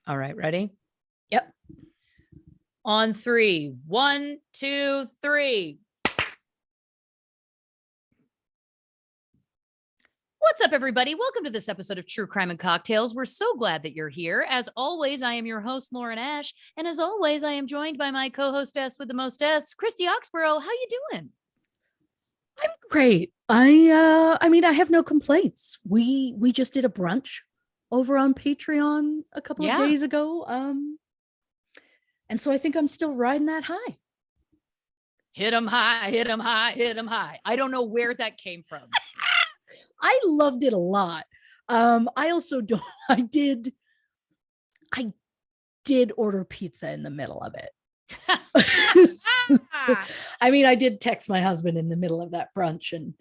All right, ready? Yep. On three. 1, 2, 3. What's up, everybody? Welcome to this episode of True Crime and Cocktails. We're so glad that you're here. As always, I am your host, Lauren Ash. And as always, I am joined by my co-hostess with the mostess, Christy Oxborrow. How you doing? I'm great. I mean, I have no complaints. We just did a brunch over on Patreon a couple of days ago. And so I think I'm still riding that high. Hit 'em high, hit 'em high, hit 'em high. I don't know where that came from. I loved it a lot. I also don't I did order pizza in the middle of it. I mean, I did text my husband in the middle of that brunch, and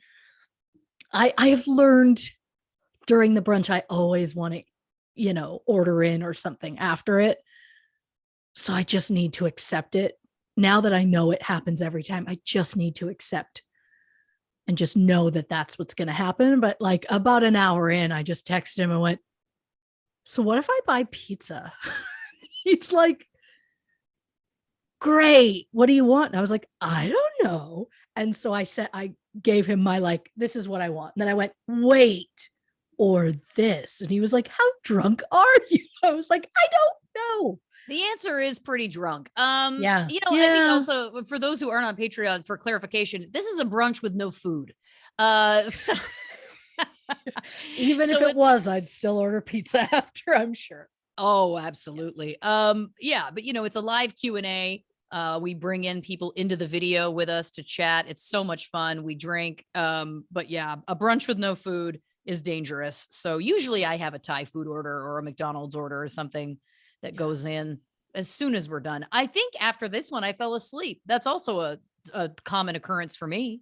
I have learned during the brunch, I always want to, order in or something after it. So I just need to accept it. Now that I know it happens every time, I just need to accept and just know that that's what's going to happen. But like about an hour in, I just texted him and went, so what if I buy pizza? He's like, great. What do you want? And I was like, I don't know. And so I gave him my, this is what I want. And then I went, wait, or this. And he was like, how drunk are you? I was like, I don't know. The answer is pretty drunk. Yeah. I mean, also for those who aren't on Patreon, for clarification, this is a brunch with no food. So even if it was, I'd still order pizza after, I'm sure. Oh, absolutely. Yeah, but it's a live Q&A. We bring in people into the video with us to chat. It's so much fun. We drink. But yeah, a brunch with no food is dangerous. So usually I have a Thai food order or a McDonald's order or something that goes in as soon as we're done. I think after this one, I fell asleep. That's also a common occurrence for me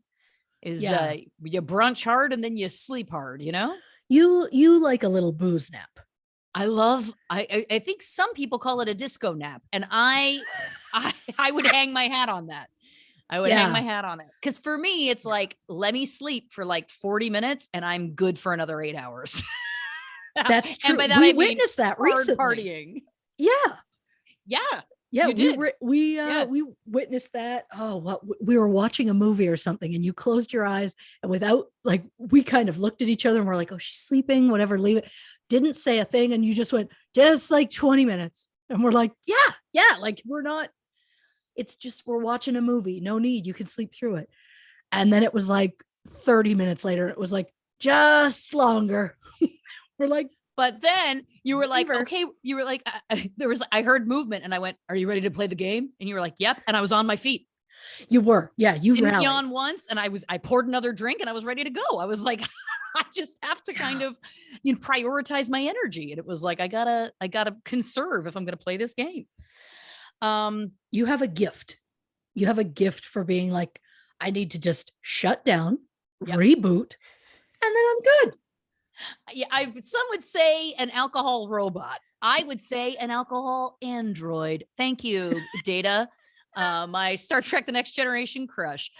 is you brunch hard and then you sleep hard, You like a little booze nap. I think some people call it a disco nap, and I would hang my hat on that. I would hang my hat on it. Cause for me, it's like, let me sleep for like 40 minutes and I'm good for another 8 hours. That's true. And by that, we witnessed that recently. Partying. Yeah. Yeah. We witnessed that. Oh, what we were watching a movie or something, and you closed your eyes, and without we kind of looked at each other and we're like, oh, she's sleeping, whatever, leave it. Didn't say a thing, and you just went, just like 20 minutes. And we're like, yeah, like we're not, it's just we're watching a movie. No need, you can sleep through it. And then it was like 30 minutes later, it was like just longer. We're like, but then you were like, okay, you were like, I heard movement and I went, are you ready to play the game? And you were like, yep. And I was on my feet. You were. Yeah. You didn't yawn once. And I poured another drink and I was ready to go. I was like, I just have to kind of, prioritize my energy. And it was like, I gotta conserve if I'm going to play this game. You have a gift. You have a gift for being like, I need to just shut down, reboot, and then I'm good. Yeah, some would say an alcohol robot. I would say an alcohol android. Thank you, Data. My Star Trek: The Next Generation crush.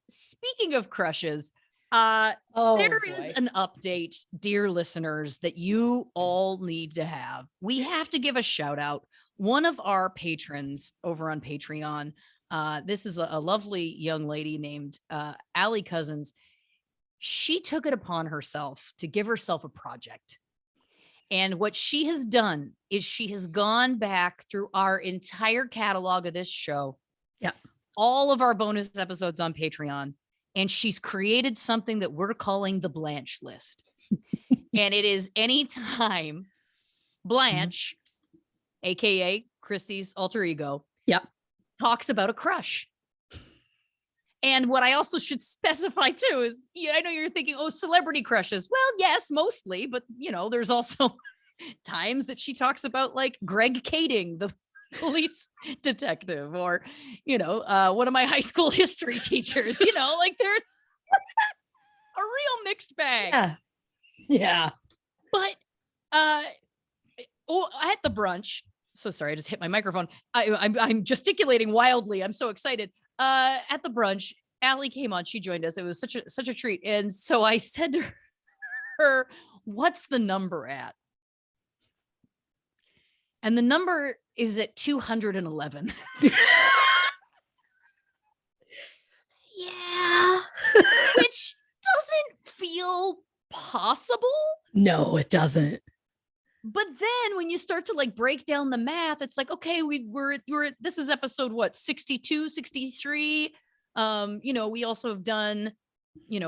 Speaking of crushes, there is an update, dear listeners, that you all need to have. We have to give a shout out. One of our patrons over on Patreon, this is a lovely young lady named Allie Cousins. She took it upon herself to give herself a project. And what she has done is she has gone back through our entire catalog of this show. Yeah. All of our bonus episodes on Patreon. And she's created something that we're calling the Blanche list. And it is anytime Blanche, AKA Christy's alter ego, talks about a crush. And what I also should specify too is, I know you're thinking, oh, celebrity crushes. Well, yes, mostly, but there's also times that she talks about like Greg Kading, the police detective, or, one of my high school history teachers, like there's a real mixed bag. Yeah. But, at the brunch, so sorry, I just hit my microphone. I'm gesticulating wildly. I'm so excited. At the brunch, Allie came on. She joined us. It was such a treat. And so I said to her, "What's the number at?" And the number is at 211. Yeah. Which doesn't feel possible. No, it doesn't. But then when you start to like break down the math, it's like, okay, we're this is episode what, 62, 63. We also have done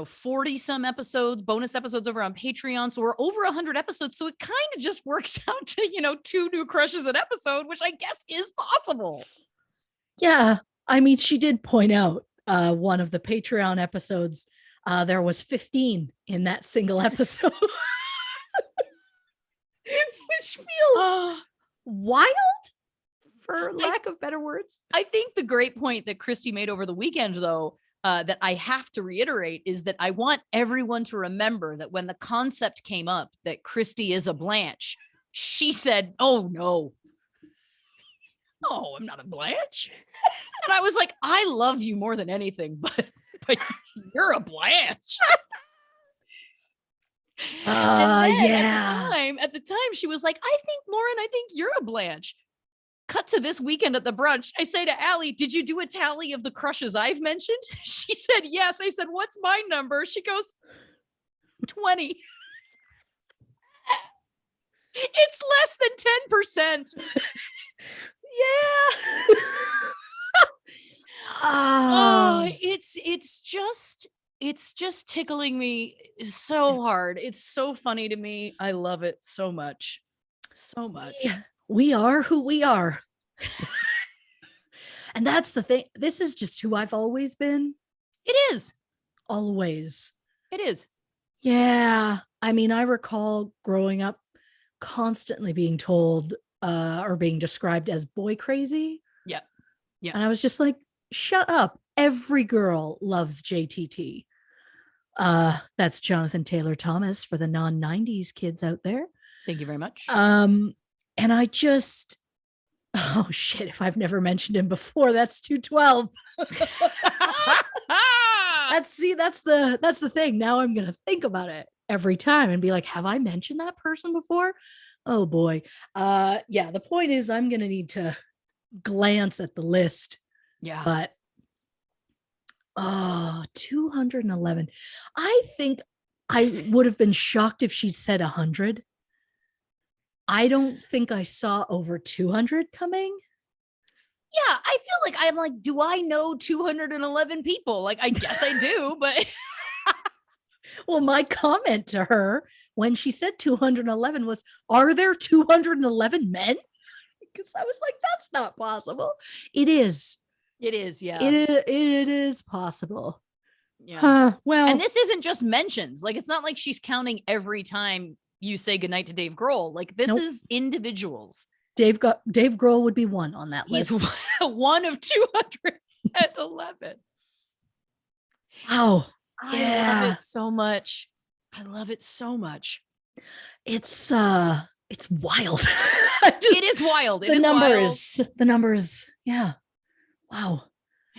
40 some episodes, bonus episodes over on Patreon. So we're over 100 episodes. So it kind of just works out to, 2 new crushes an episode, which I guess is possible. Yeah. I mean, she did point out one of the Patreon episodes, there was 15 in that single episode. Which feels wild, for lack of better words. I think the great point that Christy made over the weekend, though, that I have to reiterate is that I want everyone to remember that when the concept came up that Christy is a Blanche, she said, "Oh no, I'm not a Blanche." And I was like, "I love you more than anything, but you're a Blanche." At the time, she was like, "Lauren, I think you're a Blanche." Cut to this weekend at the brunch. I say to Allie, "Did you do a tally of the crushes I've mentioned?" She said, "Yes." I said, "What's my number?" She goes, 20. It's less than 10%. Yeah. It's just tickling me so hard. It's so funny to me. I love it so much. So much. Yeah. We are who we are. And that's the thing. This is just who I've always been. It is. Always. It is. Yeah. I mean, I recall growing up constantly being told or being described as boy crazy. Yeah. Yeah. And I was just like, shut up. Every girl loves JTT. That's Jonathan Taylor Thomas for the non-90s kids out there. Thank you very much. And I just, oh shit, if I've never mentioned him before, that's 212. That's the thing. Now I'm gonna think about it every time and be like, have I mentioned that person before? Oh boy. Yeah, the point is I'm gonna need to glance at the list. Yeah. But 211. I think I would have been shocked if she said 100. I don't think I saw over 200 coming. Yeah, I feel like I'm like, do I know 211 people? Like, I guess I do, but well, my comment to her when she said 211 was, are there 211 men? Because I was like, that's not possible. It is. It is, yeah. It is possible. Yeah. Well, and this isn't just mentions. Like, it's not like she's counting every time you say goodnight to Dave Grohl. Like, this is individuals. Dave Grohl would be one on that list. He's one of 211. Wow. I love it so much. I love it so much. It's wild. It is wild. The numbers. Yeah. Wow.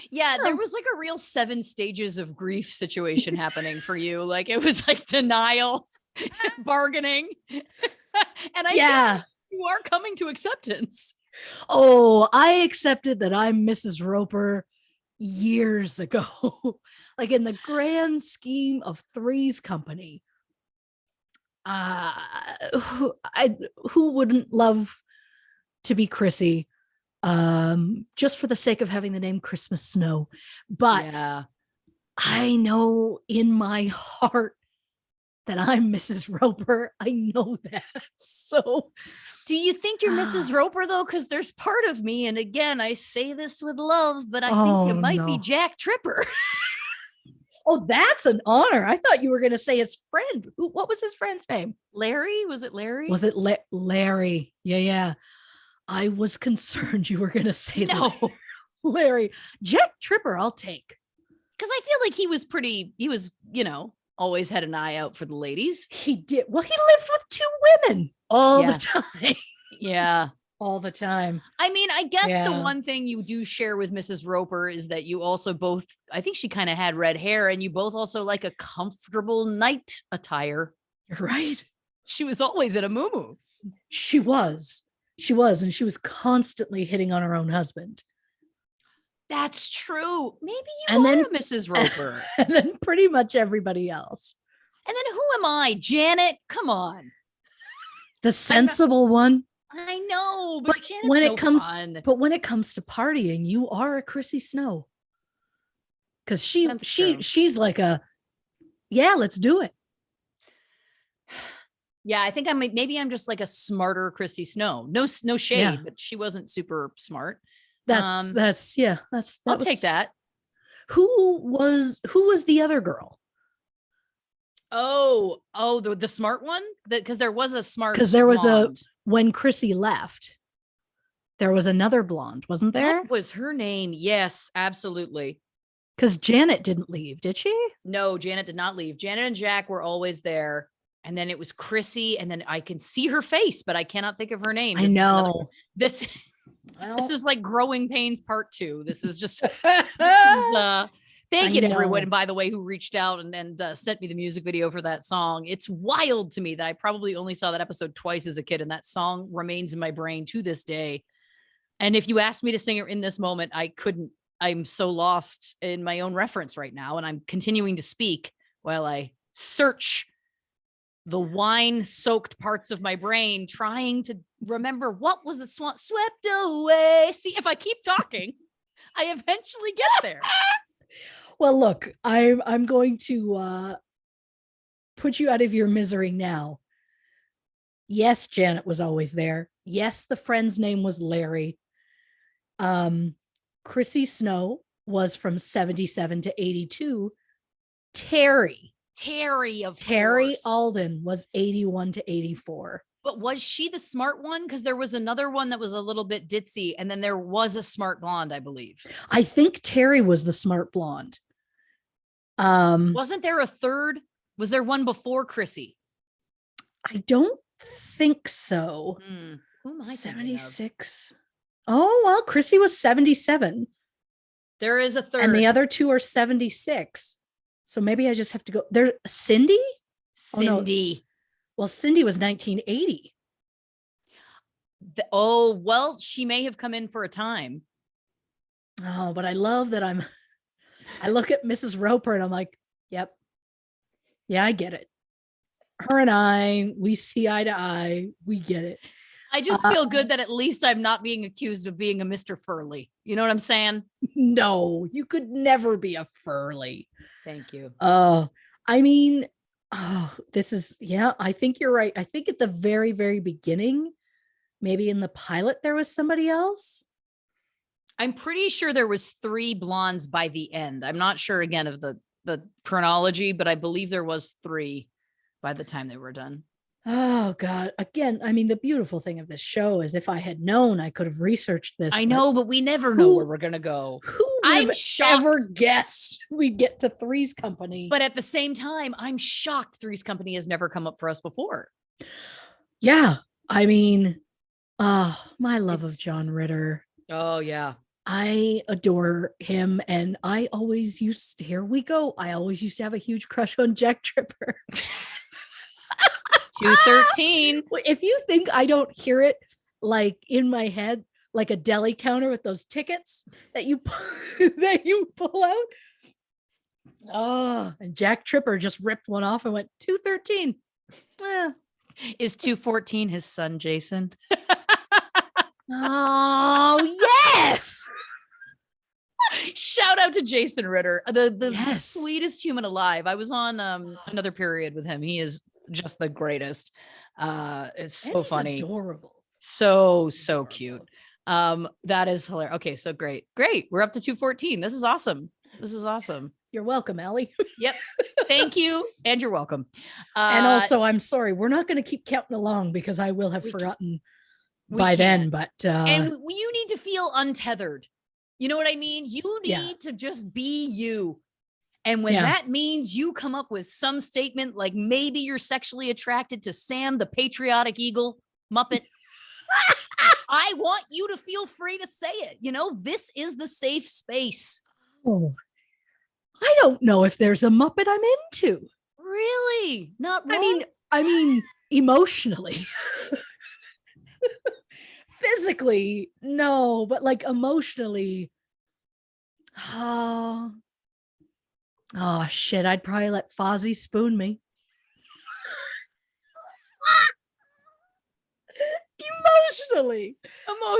Yeah, there was like a real 7 stages of grief situation happening for you. Like, it was like denial, bargaining. And you are coming to acceptance. Oh, I accepted that I'm Mrs. Roper years ago. Like, in the grand scheme of Three's Company, who wouldn't love to be Chrissy, just for the sake of having the name Christmas Snow? But I know in my heart that I'm Mrs. Roper. I know that. So do you think you're Mrs. Roper, though? Because there's part of me, and again, I say this with love, but I think it might be Jack Tripper. Oh, that's an honor. I thought you were going to say his friend. What was his friend's name? Larry? Was it Larry? Was it Larry? Yeah. I was concerned you were going to say Larry. Jack Tripper, I'll take. Because I feel like he was, always had an eye out for the ladies. He did. Well, he lived with 2 women all the time. Yeah. All the time. I mean, I guess the one thing you do share with Mrs. Roper is that you also both, I think she kind of had red hair, and you both also like a comfortable night attire. You're right. She was always in a muumuu. She was. She was, and she was constantly hitting on her own husband. That's true. Maybe you And are then- a Mrs. Roper. And then pretty much everybody else. And then who am I? Janet? Come on. The sensible one. I know, but But Janet's when no it comes fun. but when it comes to partying, you are a Chrissy Snow. Because That's true. she's like a, yeah, let's do it. Yeah, I think maybe I'm just like a smarter Chrissy Snow. No shade, Yeah. but she wasn't super smart. I'll Take that. Who was the other girl? Oh, the smart one? Because there was a smart, because there was blonde. When Chrissy left, there was another blonde, wasn't there? What was her name? Yes, absolutely. Because Janet didn't leave, did she? No, Janet did not leave. Janet and Jack were always there. And then it was Chrissy, and then I can see her face, but I cannot think of her name. I know. This is like Growing Pains Part 2. This is just thank you to everyone, by the way, who reached out and sent me the music video for that song. It's wild to me that I probably only saw that episode twice as a kid, and that song remains in my brain to this day. And if you asked me to sing it in this moment, I couldn't. I'm so lost in my own reference right now, and I'm continuing to speak while I search the wine-soaked parts of my brain, trying to remember what was the swamp swept away. See, if I keep talking, I eventually get there. Well, look, I'm going to put you out of your misery now. Yes, Janet was always there. Yes, the friend's name was Larry. Chrissy Snow was from 77 to 82. Terry Alden was 81 to 84. But was she the smart one? Because there was another one that was a little bit ditzy, and then there was a smart blonde, I believe. I think Terry was the smart blonde. Wasn't there a third? Was there one before Chrissy? I don't think so. Who am I 76. Oh, well, Chrissy was 77. There is a third. And the other two are 76. So maybe I just have to go there. Cindy? Cindy. Oh, no. Well, Cindy was 1980. Well, she may have come in for a time. Oh, but I love that I look at Mrs. Roper and I'm like, yep. Yeah, I get it. Her and I, we see eye to eye. We get it. I just feel good that at least I'm not being accused of being a Mr. Furley. You know what I'm saying? No, you could never be a Furley. Thank you. I mean, this is, yeah, I think you're right. I think at the very, very beginning, maybe in the pilot, there was somebody else. I'm pretty sure there was 3 blondes by the end. I'm not sure again of the chronology, but I believe there was 3 by the time they were done. Oh God. Again, I mean, the beautiful thing of this show is if I had known, I could have researched this. I know, but we never know where we're going to go. Who would have ever guessed we'd get to Three's Company? But at the same time, I'm shocked Three's Company has never come up for us before. Yeah. I mean, my love of John Ritter. Oh yeah. I adore him. And I always used to have a huge crush on Jack Tripper. 213. If you think I don't hear it like in my head, like a deli counter with those tickets that you pull out. Oh, and Jack Tripper just ripped one off and went 213. Is 214 his son, Jason? Oh, yes. Shout out to Jason Ritter, the Yes. sweetest human alive. I was on another period with him. He is just the greatest. It's so funny. Adorable. So cute. That is hilarious. Okay, so great. We're up to 214. This is awesome. You're welcome, Allie. Yep. Thank you. And you're welcome. And also, I'm sorry, we're not going to keep counting along because I will have forgotten by then, but and you need to feel untethered. You know what I mean? You need to just be you. And when that means you come up with some statement like maybe you're sexually attracted to Sam the Patriotic Eagle Muppet, I want you to feel free to say it. You know, this is the safe space. Oh, I don't know if there's a Muppet I'm into. Really? Not wrong? I mean, emotionally. physically, no, but like emotionally, oh, oh shit, I'd probably let Fozzie spoon me. Emotionally.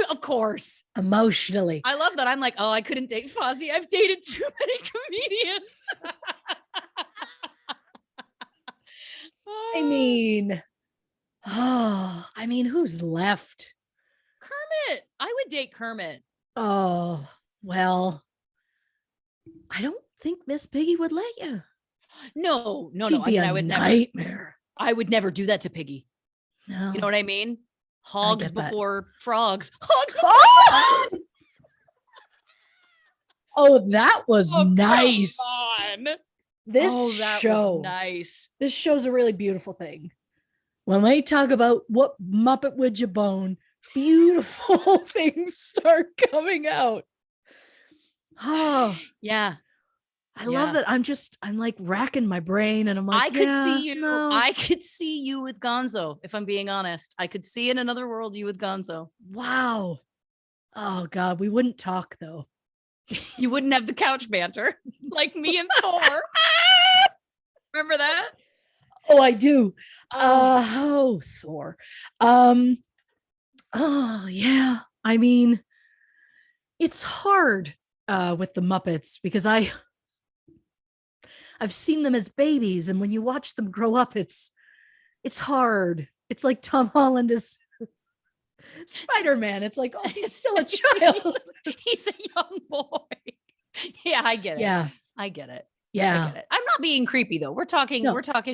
Of course. Emotionally. I love that. I'm like, oh, I couldn't date Fozzie. I've dated too many comedians. I mean, oh, I mean, who's left? Kermit. I would date Kermit. Oh, well, I don't think Miss Piggy would let you. No. She'd be I would nightmare. I would never do that to Piggy. No. You know what I mean? Hogs before frogs. Hogs before Oh, that was nice. Come on. This show was nice. This show's a really beautiful thing. When we talk about what Muppet would you bone, beautiful things start coming out. Oh, yeah. I love that. I'm like racking my brain and I'm like, I could see you with Gonzo, if I'm being honest. I could see in another world you with Gonzo. Wow. Oh God, we wouldn't talk though. You wouldn't have the couch banter like me and Thor. Remember that? Oh, I do. Thor. Oh yeah. I mean, it's hard with the Muppets because I've seen them as babies, and when you watch them grow up, it's hard. It's like Tom Holland is Spider-Man. It's like, oh, he's still a child. He's a young boy. Yeah, I get it. Yeah. I get it. Yeah. I get it. I'm not being creepy though. We're talking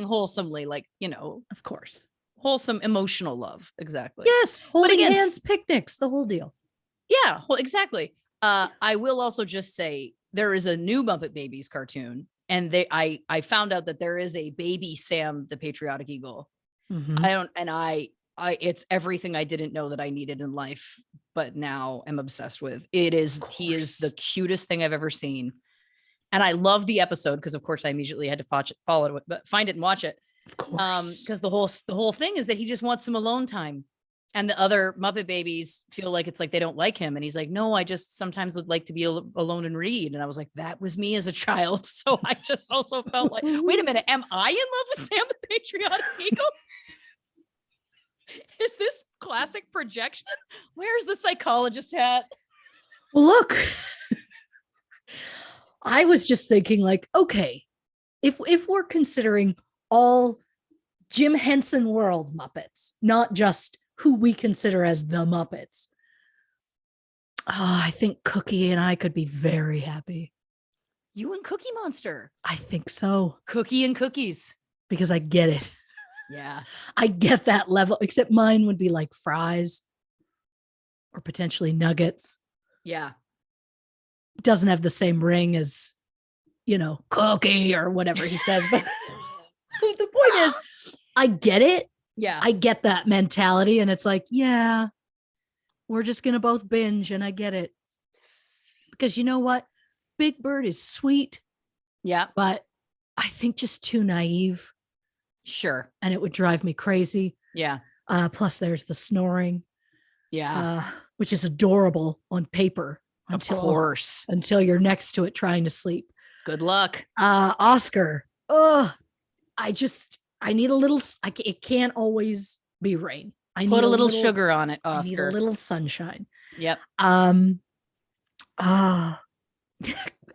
wholesomely, like, of course. Wholesome emotional love. Exactly. Yes. Holding hands, picnics, the whole deal. Yeah, well, exactly. I will also just say there is a new Muppet Babies cartoon, and I found out that there is a baby Sam the Patriotic Eagle. Mm-hmm. It's everything I didn't know that I needed in life, but now I'm obsessed with. He is the cutest thing I've ever seen. And I love the episode because, of course, I immediately had to find it and watch it. Of course. Because the whole thing is that he just wants some alone time. And the other Muppet Babies feel like it's like they don't like him. And he's like, no, I just sometimes would like to be alone and read. And I was like, that was me as a child. So I just also felt like, wait a minute, am I in love with Sam the Patriotic Eagle? Is this classic projection? Where's the psychologist hat? Well, look, I was just thinking like, okay, if we're considering all Jim Henson World Muppets, not just who we consider as the Muppets, I think Cookie and I could be very happy. You and Cookie Monster. I think so. Cookie and cookies. Because I get it. Yeah. I get that level, except mine would be like fries or potentially nuggets. Yeah. It doesn't have the same ring as, Cookie or whatever he says. But the point is, I get it. Yeah. I get that mentality. And it's like, yeah, we're just going to both binge. And I get it. Because you know what? Big Bird is sweet. Yeah. But I think just too naive. Sure. And it would drive me crazy. Yeah. Plus there's the snoring. Yeah. Which is adorable on paper until you're next to it trying to sleep. Good luck. Oscar. I need a little, it can't always be rain. I put a little sugar on it, Oscar. I need a little sunshine. Yep. I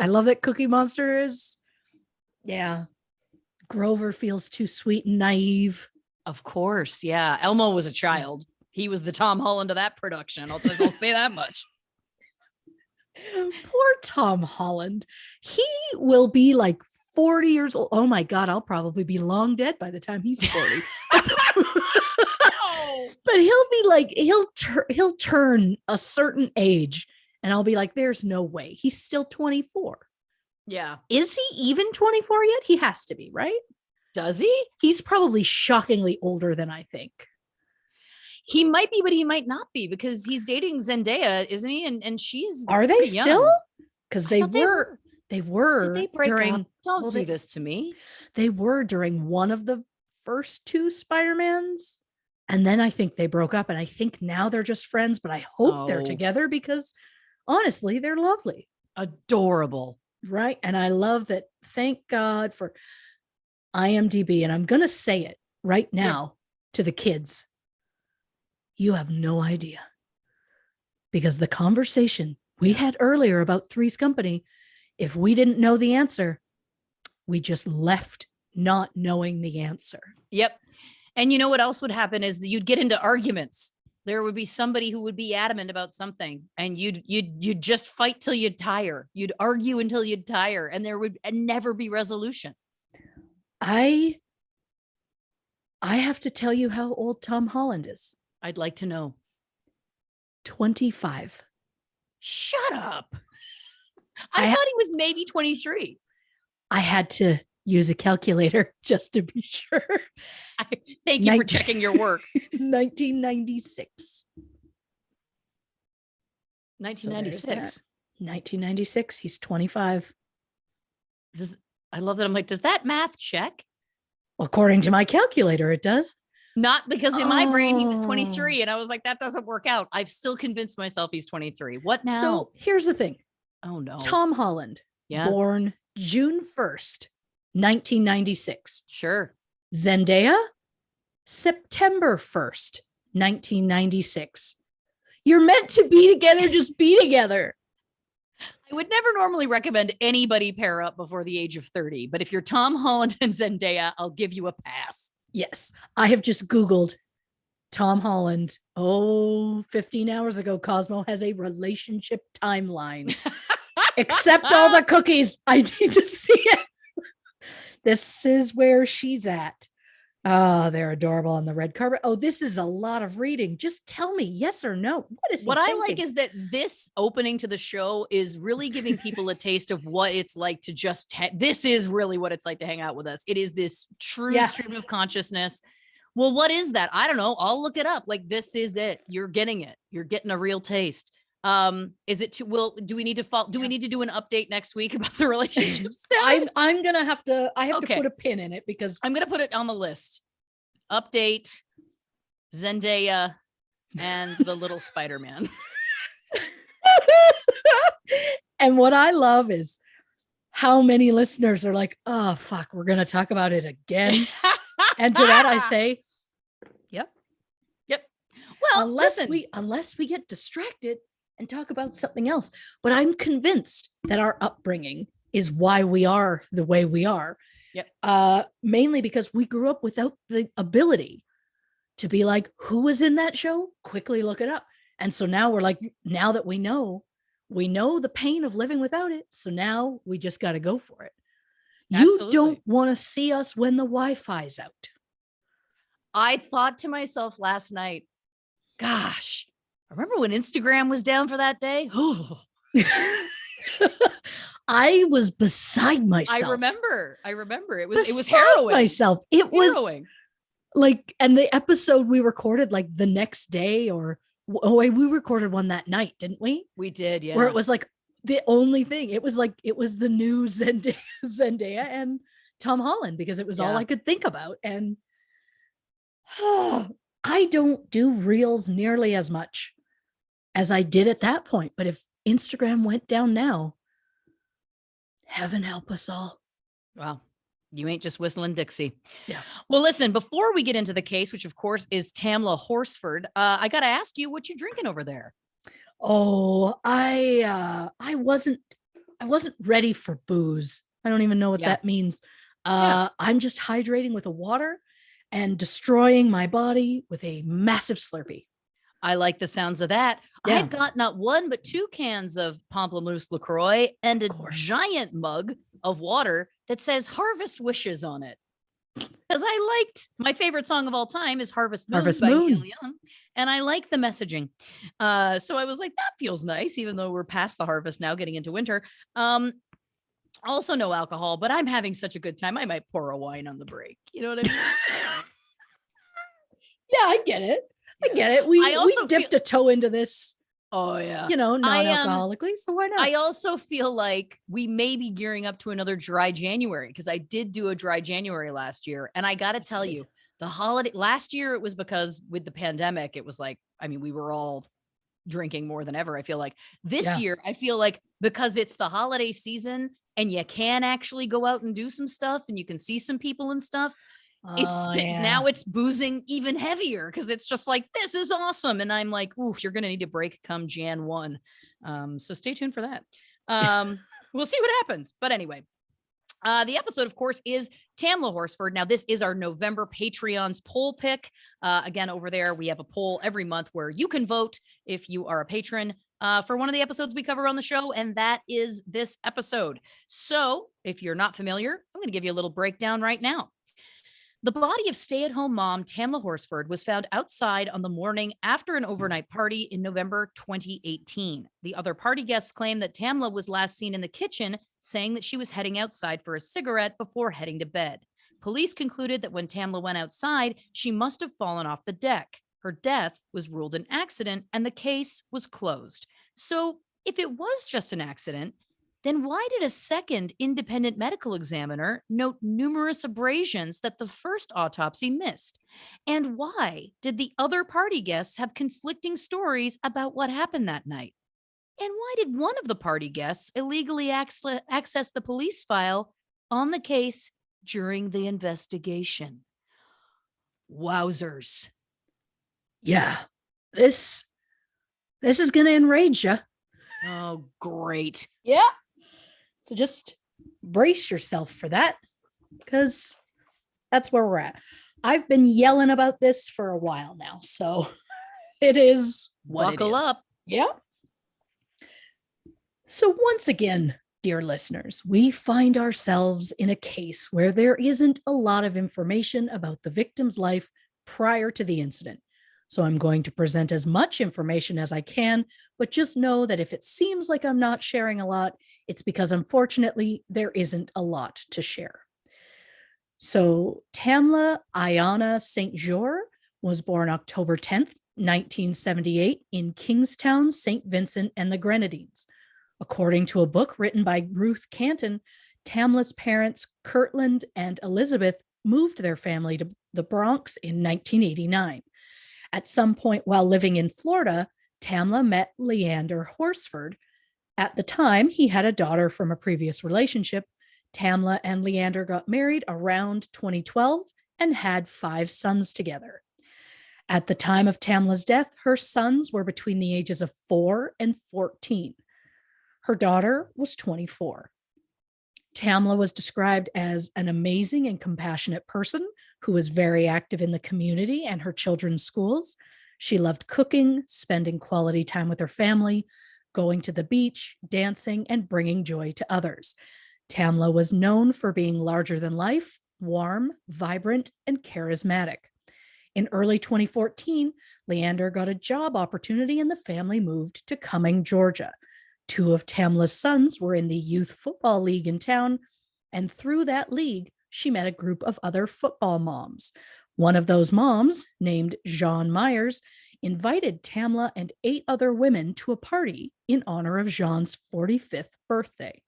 love that Cookie Monster is. Yeah. Grover feels too sweet and naive. Of course. Yeah. Elmo was a child. He was the Tom Holland of that production. I'll say that much. Poor Tom Holland. He will be like 40 years old. Oh my God. I'll probably be long dead by the time he's 40. But he'll be like, he'll turn a certain age and I'll be like, there's no way. He's still 24. Yeah. Is he even 24 yet? He has to be, right? Does he? He's probably shockingly older than I think. He might be, but he might not be because he's dating Zendaya, isn't he? And she's Are they still? Because they were. They Did they break during. Up? Don't do this to me. They were during one of the first two Spider-Mans, And then I think they broke up, and I think now they're just friends, but I hope they're Oh. together because honestly, they're lovely. Adorable. Right. And I love that. Thank God for IMDb. And I'm going to say it right now to the kids. You have no idea, because the conversation we had earlier about Three's Company, if we didn't know the answer, we just left not knowing the answer. Yep. And you know what else would happen is that you'd get into arguments. There would be somebody who would be adamant about something, and you'd just fight till you'd tire. You'd argue until you'd tire, and there would never be resolution. I have to tell you how old Tom Holland is. I'd like to know. 25. Shut up. I thought he was maybe 23. I had to use a calculator just to be sure. Thank you for checking your work. 1996. 1996. 1996. He's 25. I love that. I'm like, does that math check? According to my calculator, it does. Not because in my brain he was 23, and I was like, that doesn't work out. I've still convinced myself he's 23. What now? So here's the thing. Oh no. Tom Holland, born June 1st, 1996. Sure. Zendaya, September 1st, 1996. You're meant to be together, just be together. I would never normally recommend anybody pair up before the age of 30, but if you're Tom Holland and Zendaya, I'll give you a pass. Yes. I have just Googled Tom Holland. 15 hours ago, Cosmo has a relationship timeline. Accept all the cookies. I need to see it. This is where she's at. Oh, they're adorable on the red carpet. Oh, this is a lot of reading. Just tell me yes or no. What I like is that this opening to the show is really giving people a taste of what it's like to just, this is really what it's like to hang out with us. It is this true stream of consciousness. Well, what is that? I don't know. I'll look it up. Like, this is it. You're getting it. You're getting a real taste. Is it do we need to do an update next week about the relationship status? I'm gonna have to to put a pin in it, because I'm gonna put it on the list. Update Zendaya and the little Spider-Man. And what I love is how many listeners are like, oh fuck, we're gonna talk about it again. And to that I say, yep. Well, unless we get distracted and talk about something else. But I'm convinced that our upbringing is why we are the way we are. Yep. Mainly because we grew up without the ability to be like, who was in that show? Quickly look it up. And so now we're like, now that we know the pain of living without it. So now we just got to go for it. Absolutely. You don't want to see us when the Wi-Fi's out. I thought to myself last night, gosh, remember when Instagram was down for that day? I was beside myself. I remember. It was harrowing. It was like, and the episode we recorded like the next day, we recorded one that night, didn't we? We did, yeah. Where it was like the only thing. It was the new Zendaya and Tom Holland, because it was all I could think about. And I don't do reels nearly as much as I did at that point. But if Instagram went down now, heaven help us all. Wow. You ain't just whistling Dixie. Yeah. Well, listen, before we get into the case, which of course is Tamla Horsford, I got to ask you what you drinking over there. Oh, I wasn't ready for booze. I don't even know what that means. I'm just hydrating with a water and destroying my body with a massive Slurpee. I like the sounds of that. Yeah. I've got not one, but 2 cans of Pamplemousse LaCroix and a giant mug of water that says Harvest Wishes on it. Because I liked, my favorite song of all time is Harvest Moon by Neil Young, and I like the messaging. So I was like, that feels nice, even though we're past the harvest now, getting into winter. Also no alcohol, but I'm having such a good time. I might pour a wine on the break. You know what I mean? Yeah, I get it. I get it. We dipped a toe into this. Oh yeah. Non-alcoholically. So why not? I also feel like we may be gearing up to another dry January, because I did do a dry January last year. And I got to tell you, the holiday last year, it was because with the pandemic, it was like, I mean, we were all drinking more than ever. I feel like this year, I feel like because it's the holiday season and you can actually go out and do some stuff and you can see some people and stuff. Now it's boozing even heavier because it's just like, this is awesome. And I'm like, oof, you're going to need a break come Jan 1. So stay tuned for that. We'll see what happens. But anyway, the episode, of course, is Tamla Horsford. Now, this is our November Patreon's poll pick. Again, over there, we have a poll every month where you can vote if you are a patron for one of the episodes we cover on the show, and that is this episode. So if you're not familiar, I'm going to give you a little breakdown right now. The body of stay-at-home mom Tamla Horsford was found outside on the morning after an overnight party in November 2018. The other party guests claim that Tamla was last seen in the kitchen, saying that she was heading outside for a cigarette before heading to bed. Police concluded that when Tamla went outside, she must have fallen off the deck. Her death was ruled an accident, and the case was closed. So, if it was just an accident, then why did a second independent medical examiner note numerous abrasions that the first autopsy missed? And why did the other party guests have conflicting stories about what happened that night? And why did one of the party guests illegally access the police file on the case during the investigation? Wowzers. Yeah, this is going to enrage you. Oh, great. Yeah. So just brace yourself for that, because that's where we're at. I've been yelling about this for a while now, so it is what Buckle it is. up. Yeah. So once again, dear listeners, we find ourselves in a case where there isn't a lot of information about the victim's life prior to the incident. So I'm going to present as much information as I can, but just know that if it seems like I'm not sharing a lot, it's because unfortunately there isn't a lot to share. So Tamla Ayanna St. Jour was born October 10th, 1978 in Kingstown, St. Vincent and the Grenadines. According to a book written by Ruth Canton, Tamla's parents, Kirtland and Elizabeth, moved their family to the Bronx in 1989. At some point while living in Florida, Tamla met Leander Horsford. At the time, he had a daughter from a previous relationship. Tamla and Leander got married around 2012 and had 5 sons together. At the time of Tamla's death, her sons were between the ages of 4 and 14. Her daughter was 24. Tamla was described as an amazing and compassionate person who was very active in the community and her children's schools. She loved cooking, spending quality time with her family, going to the beach, dancing, and bringing joy to others. Tamla was known for being larger than life, warm, vibrant, and charismatic. In early 2014, Leander got a job opportunity and the family moved to Cumming, Georgia. 2 of Tamla's sons were in the youth football league in town, and through that league, she met a group of other football moms. One of those moms, named Jean Myers, invited Tamla and 8 other women to a party in honor of Jean's 45th birthday.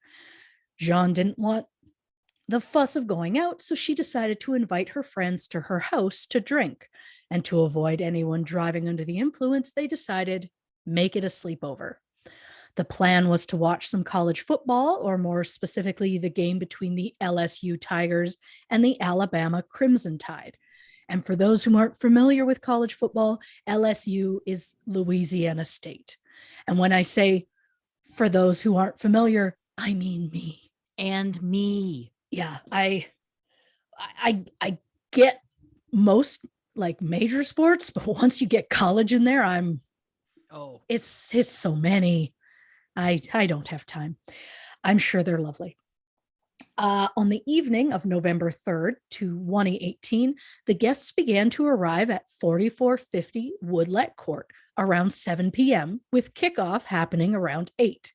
Jean didn't want the fuss of going out, so she decided to invite her friends to her house to drink. And to avoid anyone driving under the influence, they decided, make it a sleepover. The plan was to watch some college football, or more specifically, the game between the LSU Tigers and the Alabama Crimson Tide. And for those who aren't familiar with college football, LSU is Louisiana State. And when I say for those who aren't familiar, I mean me. And me. Yeah, I get most like major sports, but once you get college in there, it's so many. I don't have time. I'm sure they're lovely. On the evening of November 3rd, 2018, the guests began to arrive at 4450 Woodlet Court around 7 p.m., with kickoff happening around 8.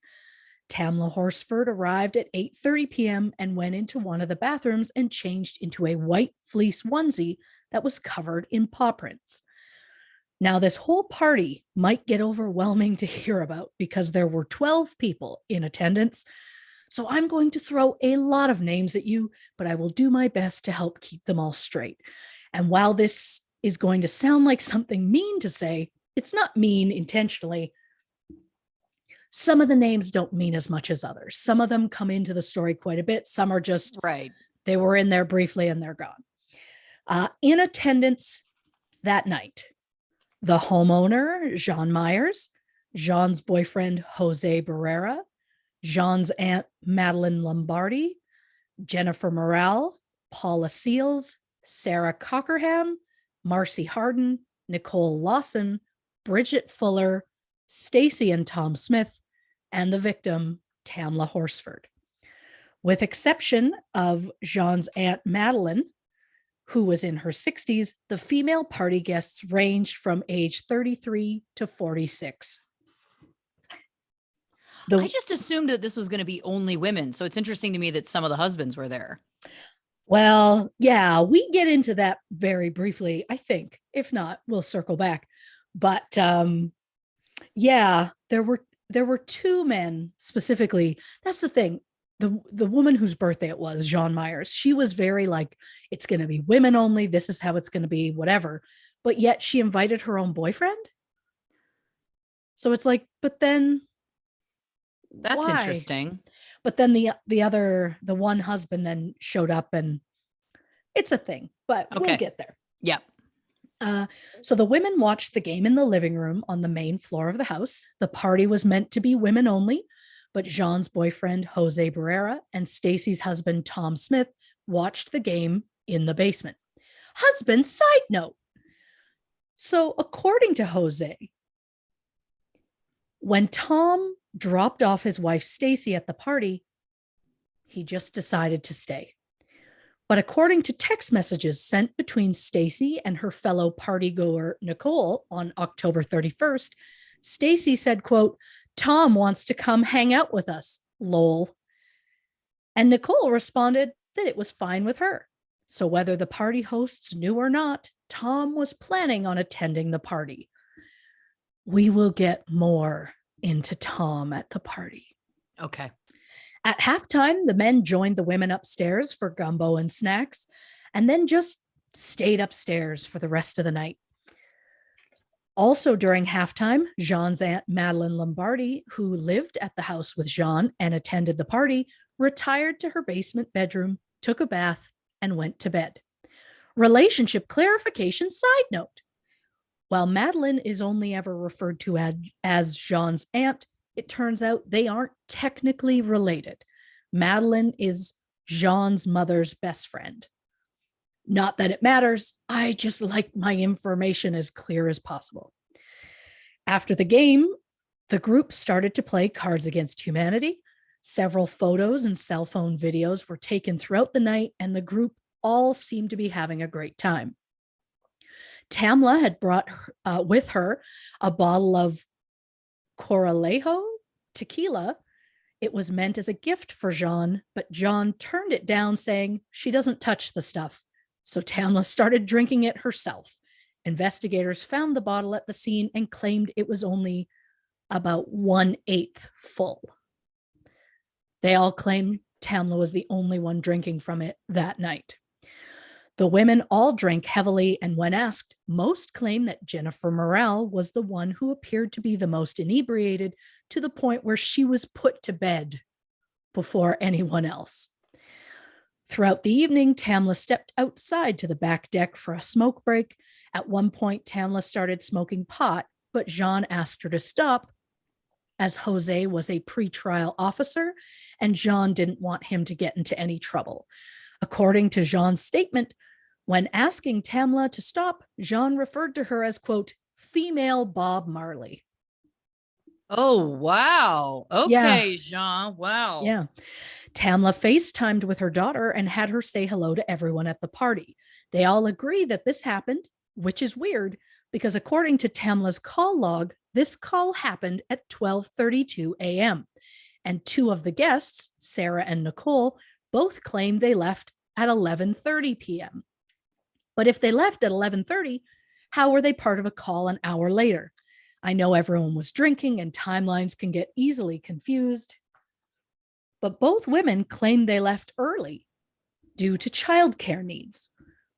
Tamla Horsford arrived at 8:30 p.m. and went into one of the bathrooms and changed into a white fleece onesie that was covered in paw prints. Now, this whole party might get overwhelming to hear about because there were 12 people in attendance. So I'm going to throw a lot of names at you, but I will do my best to help keep them all straight. And while this is going to sound like something mean to say, it's not mean intentionally. Some of the names don't mean as much as others. Some of them come into the story quite a bit. Some are just, Right. they were in there briefly and they're gone. In attendance that night, the homeowner, Jean Myers, Jean's boyfriend, Jose Barrera, Jean's aunt, Madeline Lombardi, Jennifer Morrell, Paula Seals, Sarah Cockerham, Marcy Harden, Nicole Lawson, Bridget Fuller, Stacy and Tom Smith, and the victim, Tamla Horsford. With exception of Jean's aunt Madeline, who was in her 60s, the female party guests ranged from age 33 to 46. I just assumed that this was going to be only women. So it's interesting to me that some of the husbands were there. Well, yeah, we get into that very briefly, I think. If not, we'll circle back. But yeah, there were two men specifically. That's the thing. The woman whose birthday it was, Jean Myers, she was very like, it's going to be women only. This is how it's going to be, whatever. But yet she invited her own boyfriend. So it's like, but then that's why? Interesting. But then the one husband then showed up, and it's a thing, but we'll get there. Yep. So the women watched the game in the living room on the main floor of the house. The party was meant to be women only, but Jean's boyfriend, Jose Barrera, and Stacy's husband, Tom Smith, watched the game in the basement. Husband, side note. So according to Jose, when Tom dropped off his wife, Stacy, at the party, he just decided to stay. But according to text messages sent between Stacy and her fellow partygoer, Nicole, on October 31st, Stacy said, quote, Tom wants to come hang out with us, lol. And Nicole responded that it was fine with her. So whether the party hosts knew or not, Tom was planning on attending the party. We will get more into Tom at the party. Okay. At halftime, the men joined the women upstairs for gumbo and snacks, and then just stayed upstairs for the rest of the night. Also during halftime, Jean's aunt Madeline Lombardi, who lived at the house with Jean and attended the party, retired to her basement bedroom, took a bath, and went to bed. Relationship clarification side note. While Madeline is only ever referred to as Jean's aunt, it turns out they aren't technically related. Madeline is Jean's mother's best friend. Not that it matters. I just like my information as clear as possible. After the game, the group started to play Cards Against Humanity. Several photos and cell phone videos were taken throughout the night, and the group all seemed to be having a great time. Tamla had brought with her a bottle of Coralejo tequila. It was meant as a gift for Jean, but Jean turned it down, saying she doesn't touch the stuff. So Tamla started drinking it herself. Investigators found the bottle at the scene and claimed it was only about 1/8 full. They all claimed Tamla was the only one drinking from it that night. The women all drank heavily, and when asked, most claim that Jennifer Morrell was the one who appeared to be the most inebriated, to the point where she was put to bed before anyone else. Throughout the evening, Tamla stepped outside to the back deck for a smoke break. At one point, Tamla started smoking pot, but Jean asked her to stop, as Jose was a pretrial officer, and Jean didn't want him to get into any trouble. According to Jean's statement, when asking Tamla to stop, Jean referred to her as, quote, female Bob Marley. Oh, wow. Okay, Jean. Wow. Yeah. Tamla FaceTimed with her daughter and had her say hello to everyone at the party. They all agree that this happened, which is weird because according to Tamla's call log, this call happened at 12:32 a.m. And two of the guests, Sarah and Nicole, both claimed they left at 11:30 p.m. But if they left at 11:30, how were they part of a call an hour later? I know everyone was drinking and timelines can get easily confused, but both women claimed they left early due to childcare needs.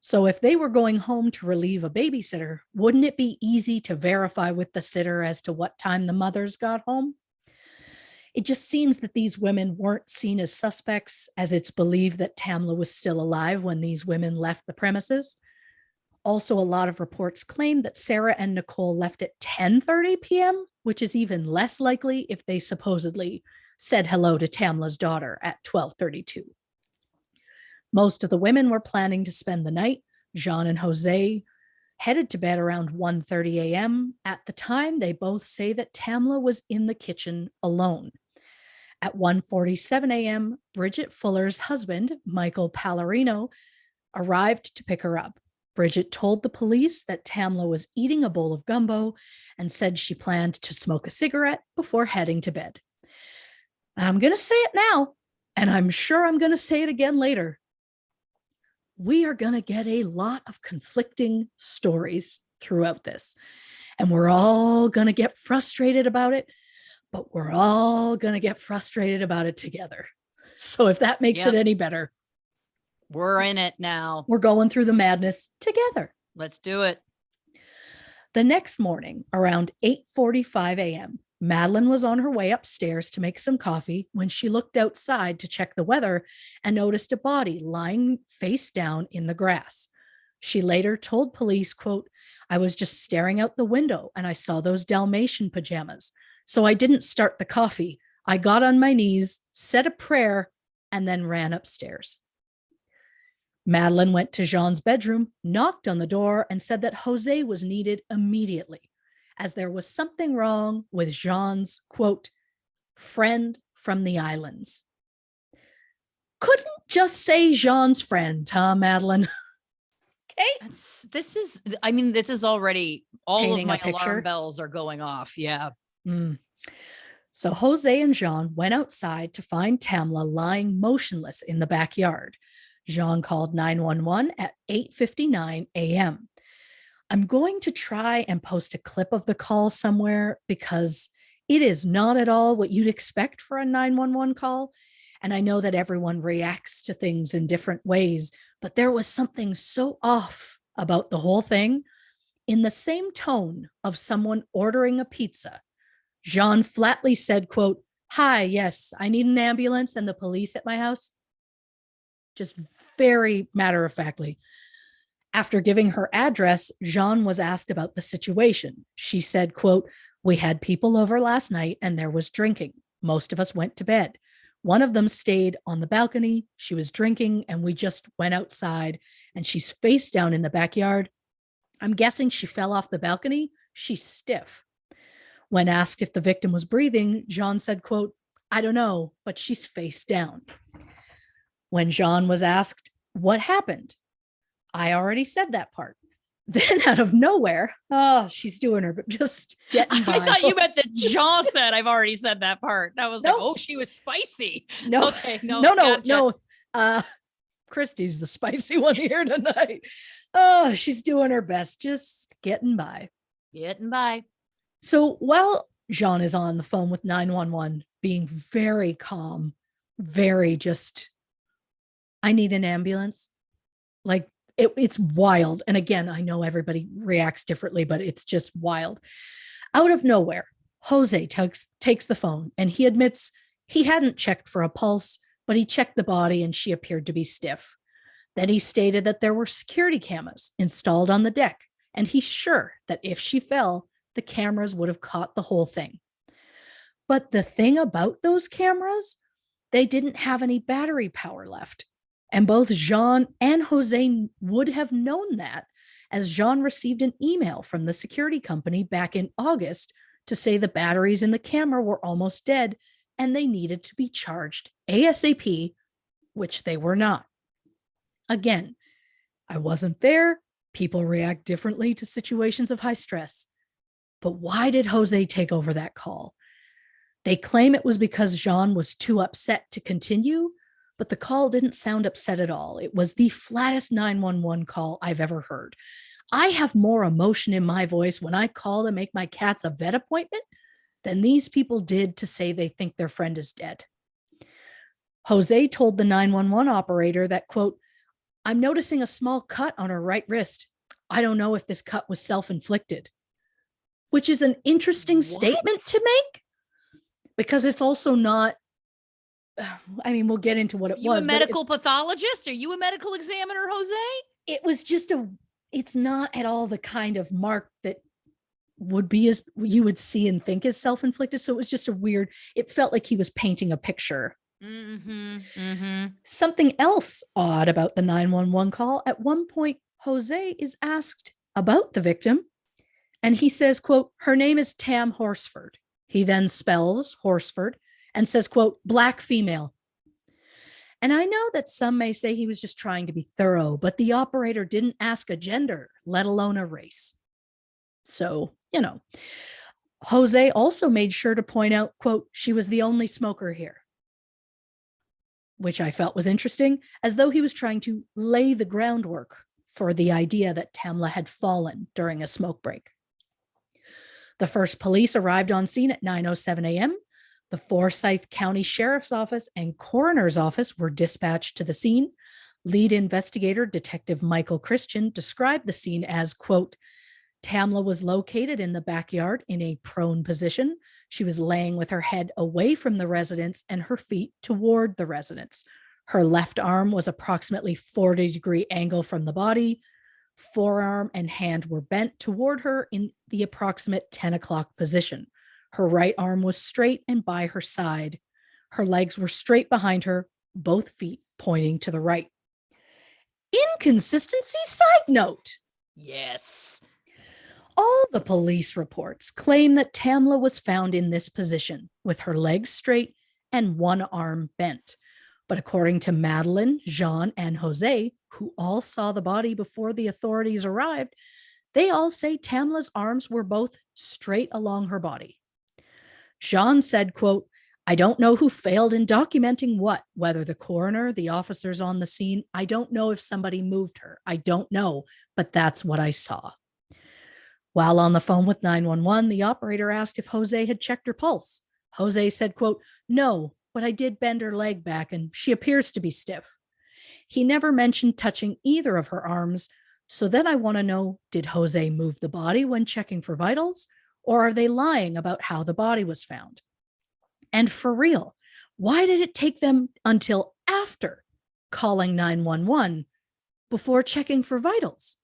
So if they were going home to relieve a babysitter, wouldn't it be easy to verify with the sitter as to what time the mothers got home? It just seems that these women weren't seen as suspects, as it's believed that Tamla was still alive when these women left the premises. Also, a lot of reports claim that Sarah and Nicole left at 10:30 p.m., which is even less likely if they supposedly said hello to Tamla's daughter at 12:32. Most of the women were planning to spend the night. Jean and Jose headed to bed around 1:30 a.m. At the time, they both say that Tamla was in the kitchen alone. At 1:47 a.m., Bridget Fuller's husband, Michael Pallarino, arrived to pick her up. Bridget told the police that Tamla was eating a bowl of gumbo and said she planned to smoke a cigarette before heading to bed. I'm going to say it now, and I'm sure I'm going to say it again later. We are going to get a lot of conflicting stories throughout this, and we're all going to get frustrated about it, but we're all going to get frustrated about it together. So if that makes it any better, we're in it now. We're going through the madness together. Let's do it. The next morning, around 8:45 a.m., Madeline was on her way upstairs to make some coffee when she looked outside to check the weather and noticed a body lying face down in the grass. She later told police, quote, "I was just staring out the window and I saw those Dalmatian pajamas. So I didn't start the coffee. I got on my knees, said a prayer, and then ran upstairs." Madeline went to Jean's bedroom, knocked on the door, and said that Jose was needed immediately, as there was something wrong with Jean's, quote, friend from the islands. Couldn't just say Jean's friend, huh, Madeline? Okay. This is already all painting of my alarm bells are going off. Yeah. So Jose and Jean went outside to find Tamla lying motionless in the backyard. Jean called 911 at 8:59 a.m. I'm going to try and post a clip of the call somewhere because it is not at all what you'd expect for a 911 call. And I know that everyone reacts to things in different ways, but there was something so off about the whole thing. In the same tone of someone ordering a pizza, Jean flatly said, quote, "Hi, yes, I need an ambulance and the police at my house." Just very matter-of-factly. After giving her address, Jean was asked about the situation. She said, quote, "We had people over last night and there was drinking. Most of us went to bed. One of them stayed on the balcony. She was drinking and we just went outside and she's face down in the backyard. I'm guessing she fell off the balcony. She's stiff." When asked if the victim was breathing, Jean said, quote, "I don't know, but she's face down." When Jean was asked what happened, "I already said that part." Then out of nowhere, she's doing her, but just getting by. I thought you meant that Jean said, "I've already said that part." That was like, she was spicy. No, okay, no. Christy's the spicy one here tonight. She's doing her best, just getting by. Getting by. So while Jean is on the phone with 911, being very calm, very just, "I need an ambulance." Like it's wild. And again, I know everybody reacts differently, but it's just wild. Out of nowhere, Jose takes the phone and he admits he hadn't checked for a pulse, but he checked the body and she appeared to be stiff. Then he stated that there were security cameras installed on the deck, and he's sure that if she fell, the cameras would have caught the whole thing. But the thing about those cameras, they didn't have any battery power left. And both Jean and Jose would have known that, as Jean received an email from the security company back in August to say the batteries in the camera were almost dead and they needed to be charged ASAP, which they were not. Again, I wasn't there. People react differently to situations of high stress. But why did Jose take over that call? They claim it was because Jean was too upset to continue, but the call didn't sound upset at all. It was the flattest 911 call I've ever heard. I have more emotion in my voice when I call to make my cats a vet appointment than these people did to say they think their friend is dead. Jose told the 911 operator that, quote, I'm noticing a small cut on her right wrist. I don't know if this cut was self-inflicted, which is an interesting statement What? to make because it's also not. I mean, we'll get into what it You a was, but medical pathologist? Are you a medical examiner, Jose? it was just it's not at all the kind of mark that would be as you would see and think is self-inflicted. So it was just a weird, it felt like he was painting a picture. Something else odd about the 911 call. At one point, Jose is asked about the victim, and he says, quote, her name is Tam Horsford. He then spells Horsford and says, quote, black female. And I know that some may say he was just trying to be thorough, but the operator didn't ask a gender, let alone a race. So, Jose also made sure to point out, quote, she was the only smoker here, which I felt was interesting, as though he was trying to lay the groundwork for the idea that Tamla had fallen during a smoke break. The first police arrived on scene at 9:07 a.m. The Forsyth County Sheriff's Office and Coroner's Office were dispatched to the scene. Lead investigator, Detective Michael Christian, described the scene as, quote, Tamla was located in the backyard in a prone position. She was laying with her head away from the residence and her feet toward the residence. Her left arm was approximately 40-degree angle from the body. Forearm and hand were bent toward her in the approximate 10 o'clock position. Her right arm was straight and by her side. Her legs were straight behind her, both feet pointing to the right. Inconsistency side note. Yes. All the police reports claim that Tamla was found in this position with her legs straight and one arm bent. But according to Madeline, Jean, and Jose, who all saw the body before the authorities arrived, they all say Tamla's arms were both straight along her body. Jean said, quote, I don't know who failed in documenting what, whether the coroner, the officers on the scene. I don't know if somebody moved her. I don't know, but that's what I saw. While on the phone with 911, the operator asked if Jose had checked her pulse. Jose said, quote, no, but I did bend her leg back and she appears to be stiff. He never mentioned touching either of her arms. So then I want to know, did Jose move the body when checking for vitals? Or are they lying about how the body was found? And for real, why did it take them until after calling 911 before checking for vitals?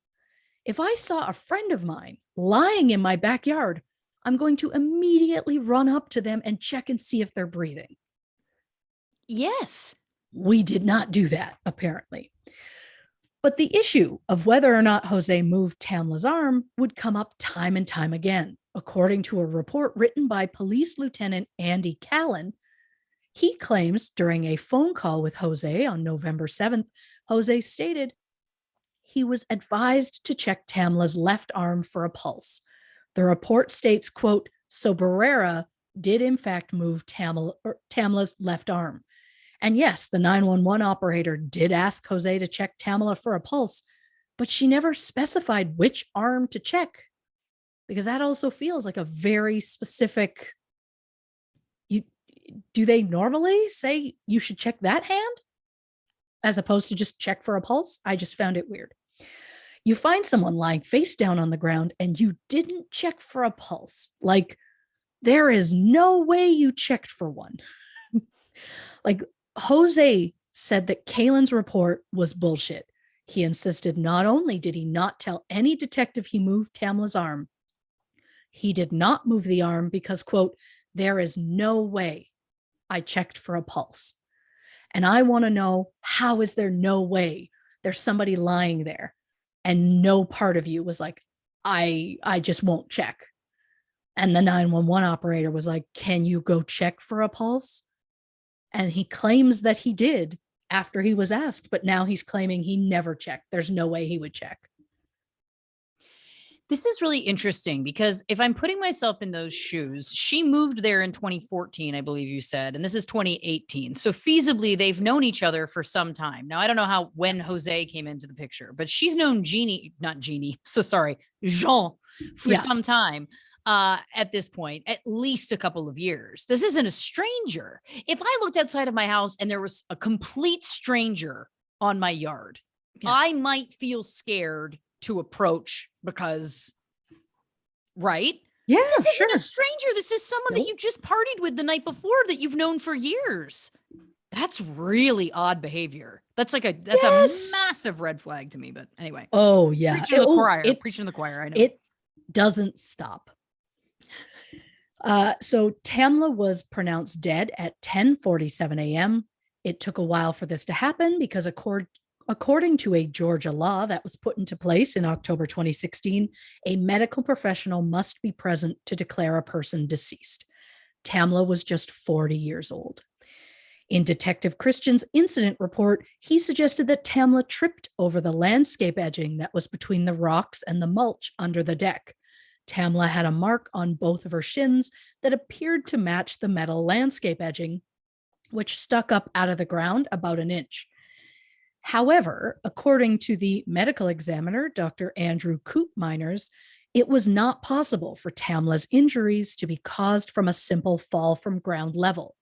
If I saw a friend of mine lying in my backyard, I'm going to immediately run up to them and check and see if they're breathing. Yes. We did not do that, apparently. But the issue of whether or not Jose moved Tamla's arm would come up time and time again. According to a report written by Police Lieutenant Andy Callan, he claims during a phone call with Jose on November 7th, Jose stated he was advised to check Tamla's left arm for a pulse. The report states, quote, so Barrera did in fact move Tamla's left arm. And yes, the 911 operator did ask Jose to check Tamla for a pulse, but she never specified which arm to check, because that also feels like a very specific. Do they normally say you should check that hand as opposed to just check for a pulse? I just found it weird. You find someone lying face down on the ground and you didn't check for a pulse. Like, there is no way you checked for one. Like, Jose said that Kalen's report was bullshit. He insisted not only did he not tell any detective he moved Tamla's arm, he did not move the arm because, quote, there is no way I checked for a pulse. And I want to know, how is there no way there's somebody lying there and no part of you was like, I just won't check. And the 911 operator was like, can you go check for a pulse? And he claims that he did after he was asked, but now he's claiming he never checked. There's no way he would check. This is really interesting because if I'm putting myself in those shoes, she moved there in 2014, I believe you said, and this is 2018. So feasibly, they've known each other for some time. Now, I don't know when Jose came into the picture, but she's known Jean for some time at this point, at least a couple of years. This isn't a stranger. If I looked outside of my house and there was a complete stranger on my yard, Yeah. I might feel scared to approach because, right? Yeah, This isn't sure. a stranger. This is someone that Nope. you just partied with the night before that you've known for years. That's really odd behavior. That's a Yes. massive red flag to me. But anyway, Oh, yeah. preaching to the choir. It, Preaching to the choir. I know. It doesn't stop. So Tamla was pronounced dead at 10:47 a.m. It took a while for this to happen because according to a Georgia law that was put into place in October 2016, a medical professional must be present to declare a person deceased. Tamla was just 40 years old. In Detective Christian's incident report, he suggested that Tamla tripped over the landscape edging that was between the rocks and the mulch under the deck. Tamla had a mark on both of her shins that appeared to match the metal landscape edging, which stuck up out of the ground about an inch. However, according to the medical examiner, Dr. Andrew Koopmeiners, it was not possible for Tamla's injuries to be caused from a simple fall from ground level.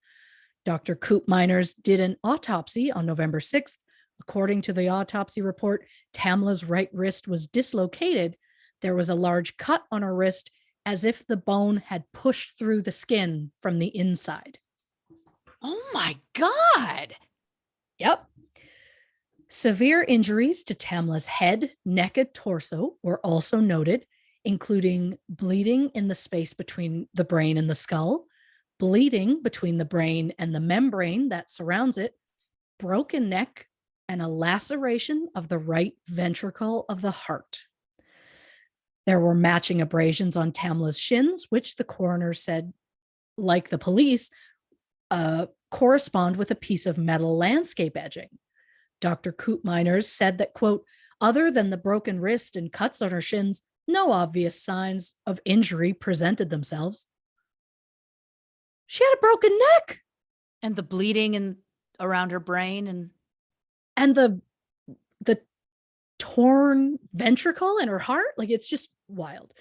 Dr. Koopmeiners did an autopsy on November 6th. According to the autopsy report, Tamla's right wrist was dislocated. There was a large cut on her wrist as if the bone had pushed through the skin from the inside. Oh my God. Yep. Severe injuries to Tamla's head, neck, and torso were also noted, including bleeding in the space between the brain and the skull, bleeding between the brain and the membrane that surrounds it, broken neck, and a laceration of the right ventricle of the heart. There were matching abrasions on Tamla's shins, which the coroner said, like the police, correspond with a piece of metal landscape edging. Dr. Koopmeiners said that, quote, other than the broken wrist and cuts on her shins, no obvious signs of injury presented themselves. She had a broken neck. And the bleeding around her brain and the torn ventricle in her heart. Like, it's just wild.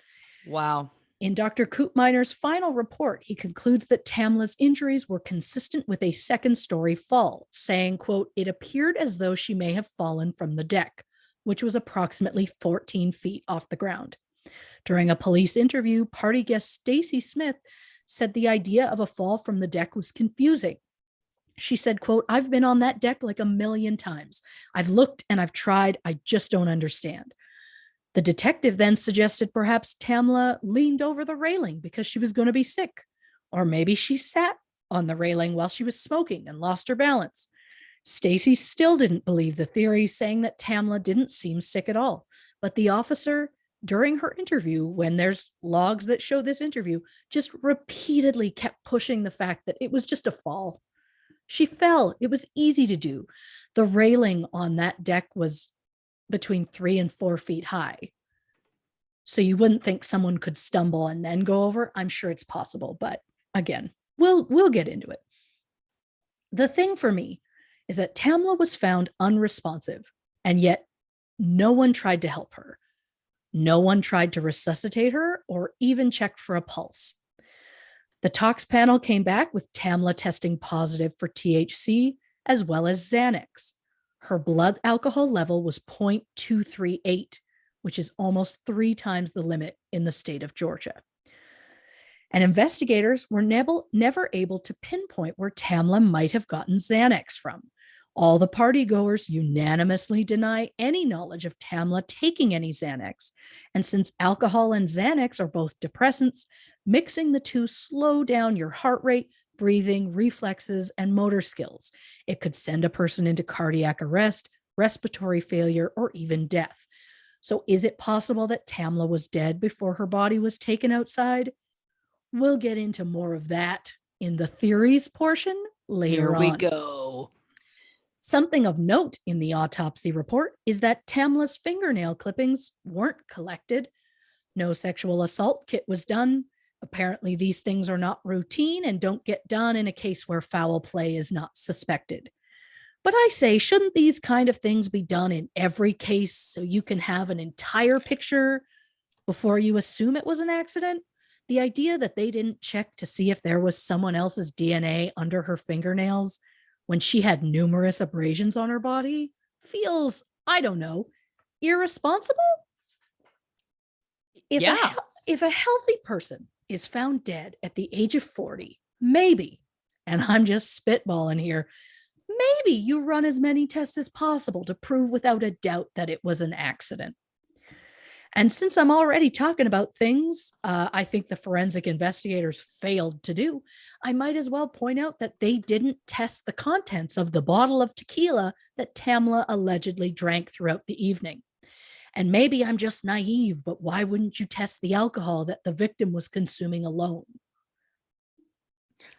Wow. In Dr. Koopmeiner's final report, he concludes that Tamla's injuries were consistent with a second-story fall, saying, quote, it appeared as though she may have fallen from the deck, which was approximately 14 feet off the ground. During a police interview, party guest Stacy Smith said the idea of a fall from the deck was confusing. She said, quote, I've been on that deck like a million times. I've looked and I've tried. I just don't understand. The detective then suggested perhaps Tamla leaned over the railing because she was going to be sick. Or maybe she sat on the railing while she was smoking and lost her balance. Stacy still didn't believe the theory, saying that Tamla didn't seem sick at all. But the officer, during her interview, when there's logs that show this interview, just repeatedly kept pushing the fact that it was just a fall. She fell. It was easy to do. The railing on that deck was between 3 and 4 feet high. So you wouldn't think someone could stumble and then go over. I'm sure it's possible, but again, we'll get into it. The thing for me is that Tamla was found unresponsive, and yet no one tried to help her. No one tried to resuscitate her or even check for a pulse. The tox panel came back with Tamla testing positive for THC as well as Xanax. Her blood alcohol level was 0.238, which is almost 3 times the limit in the state of Georgia. And investigators were never able to pinpoint where Tamla might have gotten Xanax from. All the partygoers unanimously deny any knowledge of Tamla taking any Xanax. And since alcohol and Xanax are both depressants, mixing the two slow down your heart rate, breathing, reflexes, and motor skills. It could send a person into cardiac arrest, respiratory failure, or even death. So is it possible that Tamla was dead before her body was taken outside? We'll get into more of that in the theories portion later on. Here we go. Something of note in the autopsy report is that Tamla's fingernail clippings weren't collected. No sexual assault kit was done. Apparently, these things are not routine and don't get done in a case where foul play is not suspected. But I say, shouldn't these kind of things be done in every case so you can have an entire picture before you assume it was an accident? The idea that they didn't check to see if there was someone else's DNA under her fingernails when she had numerous abrasions on her body feels I don't know, irresponsible? Yeah. If a healthy person is found dead at the age of 40, maybe, and I'm just spitballing here, maybe you run as many tests as possible to prove without a doubt that it was an accident. And since I'm already talking about things I think the forensic investigators failed to do, I might as well point out that they didn't test the contents of the bottle of tequila that Tamla allegedly drank throughout the evening. And maybe I'm just naive, but why wouldn't you test the alcohol that the victim was consuming alone?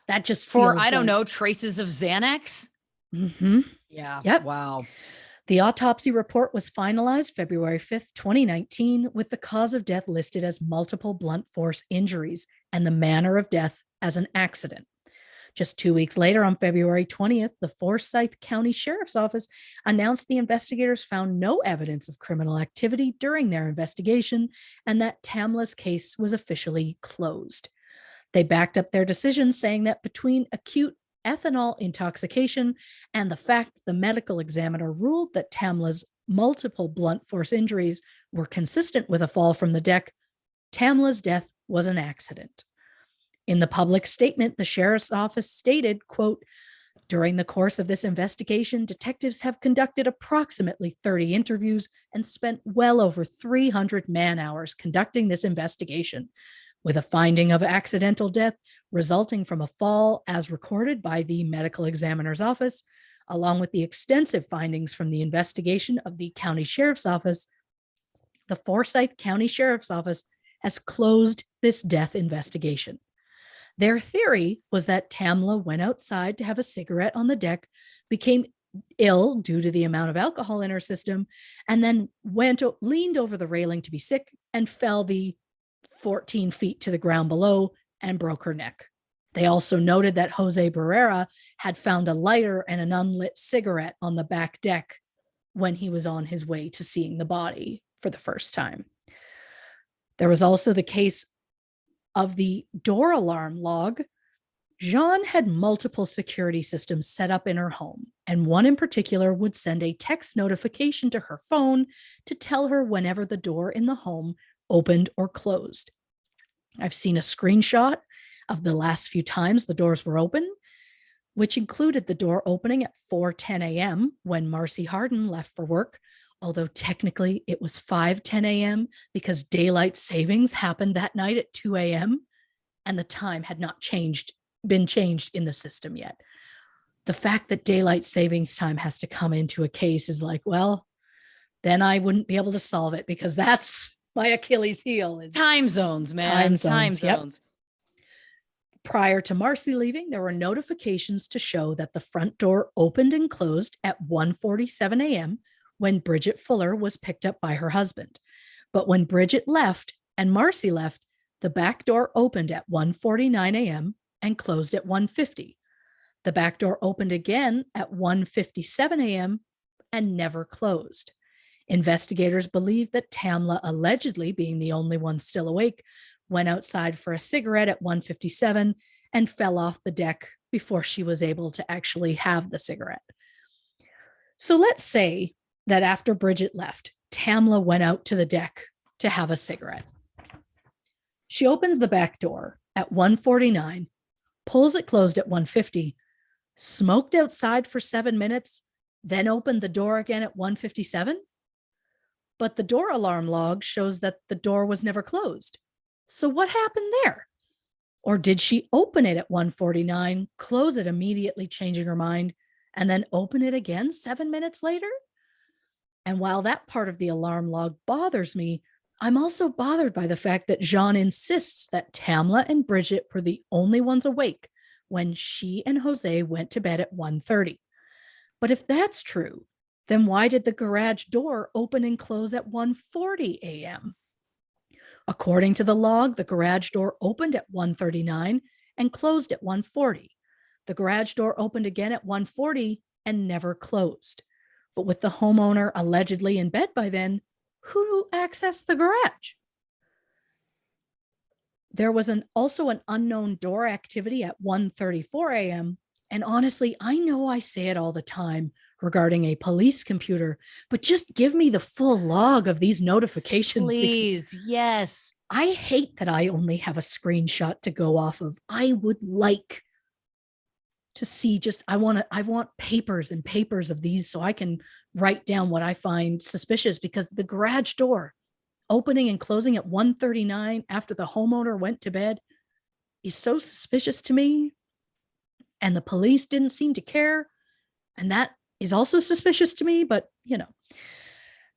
That just For, feels I don't like, know, traces of Xanax? Yeah. Yep. Wow. The autopsy report was finalized February 5th, 2019, with the cause of death listed as multiple blunt force injuries and the manner of death as an accident. Just 2 weeks later, on February 20th, the Forsyth County Sheriff's Office announced the investigators found no evidence of criminal activity during their investigation and that Tamla's case was officially closed. They backed up their decision, saying that between acute ethanol intoxication and the fact the medical examiner ruled that Tamla's multiple blunt force injuries were consistent with a fall from the deck, Tamla's death was an accident. In the public statement, the sheriff's office stated, quote, "During the course of this investigation, detectives have conducted approximately 30 interviews and spent well over 300 man-hours conducting this investigation, with a finding of accidental death resulting from a fall as recorded by the medical examiner's office, along with the extensive findings from the investigation of the county sheriff's office. The Forsyth County Sheriff's Office has closed this death investigation." Their theory was that Tamla went outside to have a cigarette on the deck, became ill due to the amount of alcohol in her system, and then leaned over the railing to be sick and fell the 14 feet to the ground below and broke her neck. They also noted that Jose Barrera had found a lighter and an unlit cigarette on the back deck when he was on his way to seeing the body for the first time. There was also the case of the door alarm log. Jean had multiple security systems set up in her home, and one in particular would send a text notification to her phone to tell her whenever the door in the home opened or closed. I've seen a screenshot of the last few times the doors were open, which included the door opening at 4:10 a.m. when Marcy Harden left for work, although technically it was 5:10 a.m. because daylight savings happened that night at 2 a.m. and the time had not been changed in the system yet. The fact that daylight savings time has to come into a case is like, well, then I wouldn't be able to solve it because that's my Achilles heel is Time zones, man. Time zones. Yep. Prior to Marcy leaving, there were notifications to show that the front door opened and closed at 1:47 a.m. when Bridget Fuller was picked up by her husband. But when Bridget left and Marcy left, the back door opened at 1:49 a.m. and closed at 1:50. The back door opened again at 1:57 a.m. and never closed. Investigators believe that Tamla, allegedly being the only one still awake, went outside for a cigarette at 1:57 and fell off the deck before she was able to actually have the cigarette. So let's say that after Bridget left, Tamla went out to the deck to have a cigarette. She opens the back door at 1:49, pulls it closed at 1:50, smoked outside for 7 minutes, then opened the door again at 1:57. But the door alarm log shows that the door was never closed. So what happened there? Or did she open it at 1:49, close it immediately, changing her mind, and then open it again 7 minutes later? And while that part of the alarm log bothers me, I'm also bothered by the fact that Jean insists that Tamla and Bridget were the only ones awake when she and Jose went to bed at 1:30. But if that's true, then why did the garage door open and close at 1:40 a.m.? According to the log, the garage door opened at 1:39 and closed at 1:40. The garage door opened again at 1:40 and never closed. But with the homeowner allegedly in bed by then, who accessed the garage? There was also an unknown door activity at 1:34 a.m. And honestly, I know I say it all the time, regarding a police computer, but just give me the full log of these notifications. Please, yes. I hate that I only have a screenshot to go off of. I would like to see I want papers and papers of these so I can write down what I find suspicious, because the garage door opening and closing at 1:39 after the homeowner went to bed is so suspicious to me. And the police didn't seem to care. And that is also suspicious to me, but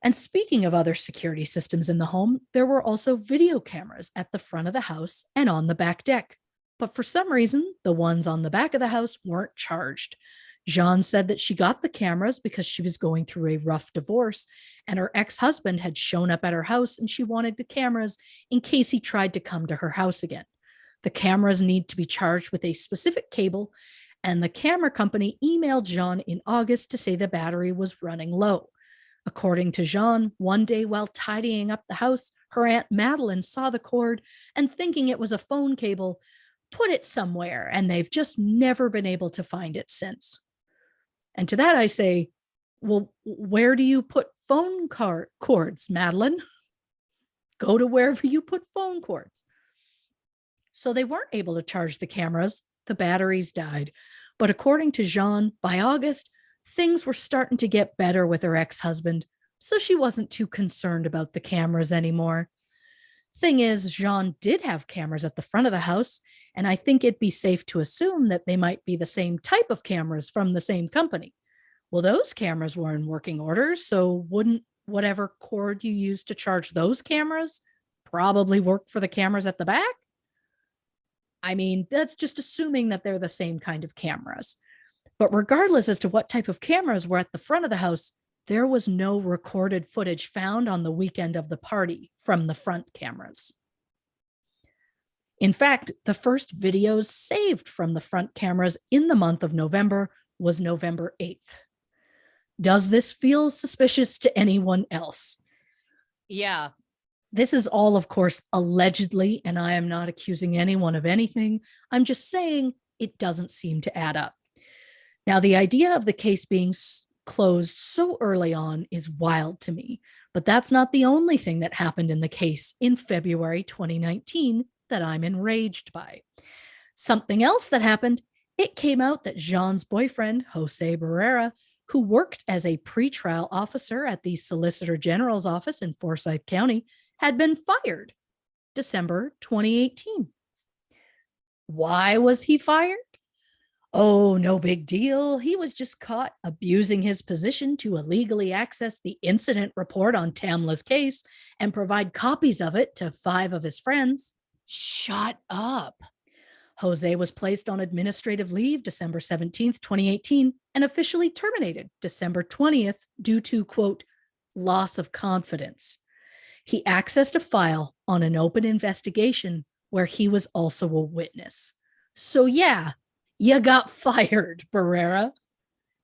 And speaking of other security systems in the home, there were also video cameras at the front of the house and on the back deck. But for some reason, the ones on the back of the house weren't charged. Jean said that she got the cameras because she was going through a rough divorce, and her ex-husband had shown up at her house and she wanted the cameras in case he tried to come to her house again. The cameras need to be charged with a specific cable, and the camera company emailed Jean in August to say the battery was running low. According to Jean, one day while tidying up the house, her Aunt Madeline saw the cord and, thinking it was a phone cable, put it somewhere, and they've just never been able to find it since. And to that I say, well, where do you put phone cords, Madeline? Go to wherever you put phone cords. So they weren't able to charge the cameras. The batteries died. But according to Jean, by August, things were starting to get better with her ex-husband, so she wasn't too concerned about the cameras anymore. Thing is, Jean did have cameras at the front of the house, and I think it'd be safe to assume that they might be the same type of cameras from the same company. Well, those cameras were in working order, so wouldn't whatever cord you used to charge those cameras probably work for the cameras at the back? I mean, that's just assuming that they're the same kind of cameras. But regardless as to what type of cameras were at the front of the house, there was no recorded footage found on the weekend of the party from the front cameras. In fact, the first videos saved from the front cameras in the month of November was November 8th. Does this feel suspicious to anyone else? Yeah. This is all, of course, allegedly, and I am not accusing anyone of anything. I'm just saying it doesn't seem to add up. Now, the idea of the case being closed so early on is wild to me, but that's not the only thing that happened in the case in February 2019 that I'm enraged by. Something else that happened, it came out that Jean's boyfriend, Jose Barrera, who worked as a pretrial officer at the Solicitor General's office in Forsyth County, had been fired December 2018. Why was he fired? Oh, no big deal. He was just caught abusing his position to illegally access the incident report on Tamla's case and provide copies of it to 5 of his friends. Shut up. Jose was placed on administrative leave December 17th, 2018, and officially terminated December 20th due to, quote, loss of confidence. He accessed a file on an open investigation where he was also a witness. So yeah, you got fired, Barrera.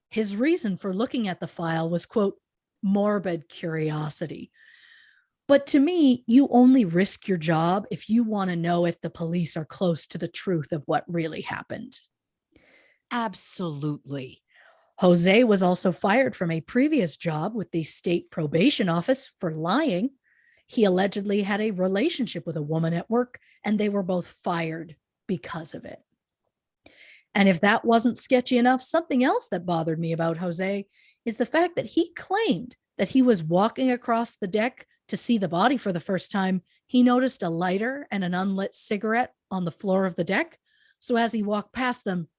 His reason for looking at the file was, quote, morbid curiosity. But to me, you only risk your job if you want to know if the police are close to the truth of what really happened. Absolutely. Jose was also fired from a previous job with the state probation office for lying. He allegedly had a relationship with a woman at work, and they were both fired because of it. And if that wasn't sketchy enough, something else that bothered me about Jose is the fact that he claimed that he was walking across the deck to see the body for the first time. He noticed a lighter and an unlit cigarette on the floor of the deck. So as he walked past them,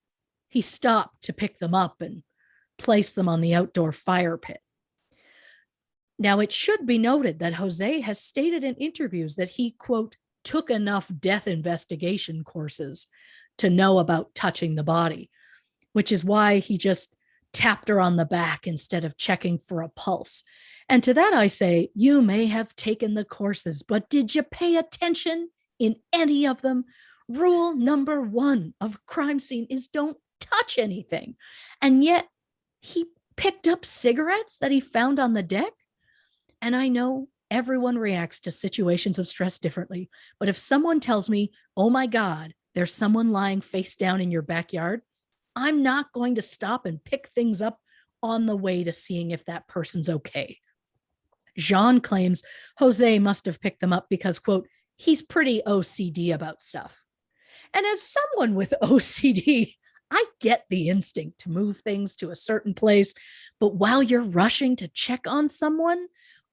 he stopped to pick them up and place them on the outdoor fire pit. Now, it should be noted that Jose has stated in interviews that he, quote, took enough death investigation courses to know about touching the body, which is why he just tapped her on the back instead of checking for a pulse. And to that I say, you may have taken the courses, but did you pay attention in any of them? Rule number 1 of a crime scene is don't touch anything. And yet he picked up cigarettes that he found on the deck. And I know everyone reacts to situations of stress differently, but if someone tells me, oh my God, there's someone lying face down in your backyard, I'm not going to stop and pick things up on the way to seeing if that person's okay. Jean claims Jose must have picked them up because, quote, he's pretty OCD about stuff. And as someone with OCD, I get the instinct to move things to a certain place, but while you're rushing to check on someone,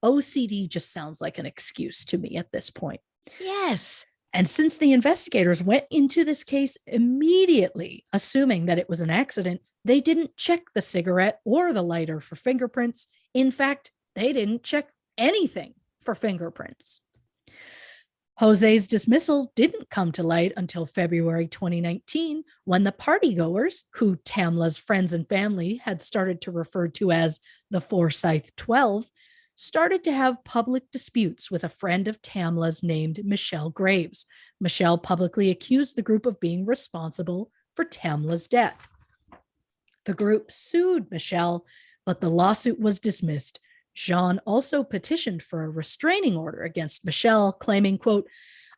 OCD just sounds like an excuse to me at this point. Yes. And since the investigators went into this case immediately assuming that it was an accident, they didn't check the cigarette or the lighter for fingerprints. In fact, they didn't check anything for fingerprints. Jose's dismissal didn't come to light until February 2019, when the partygoers, who Tamla's friends and family had started to refer to as the Forsyth 12, started to have public disputes with a friend of Tamla's named Michelle Graves. Michelle publicly accused the group of being responsible for Tamla's death. The group sued Michelle, but the lawsuit was dismissed. Jean also petitioned for a restraining order against Michelle, claiming, quote,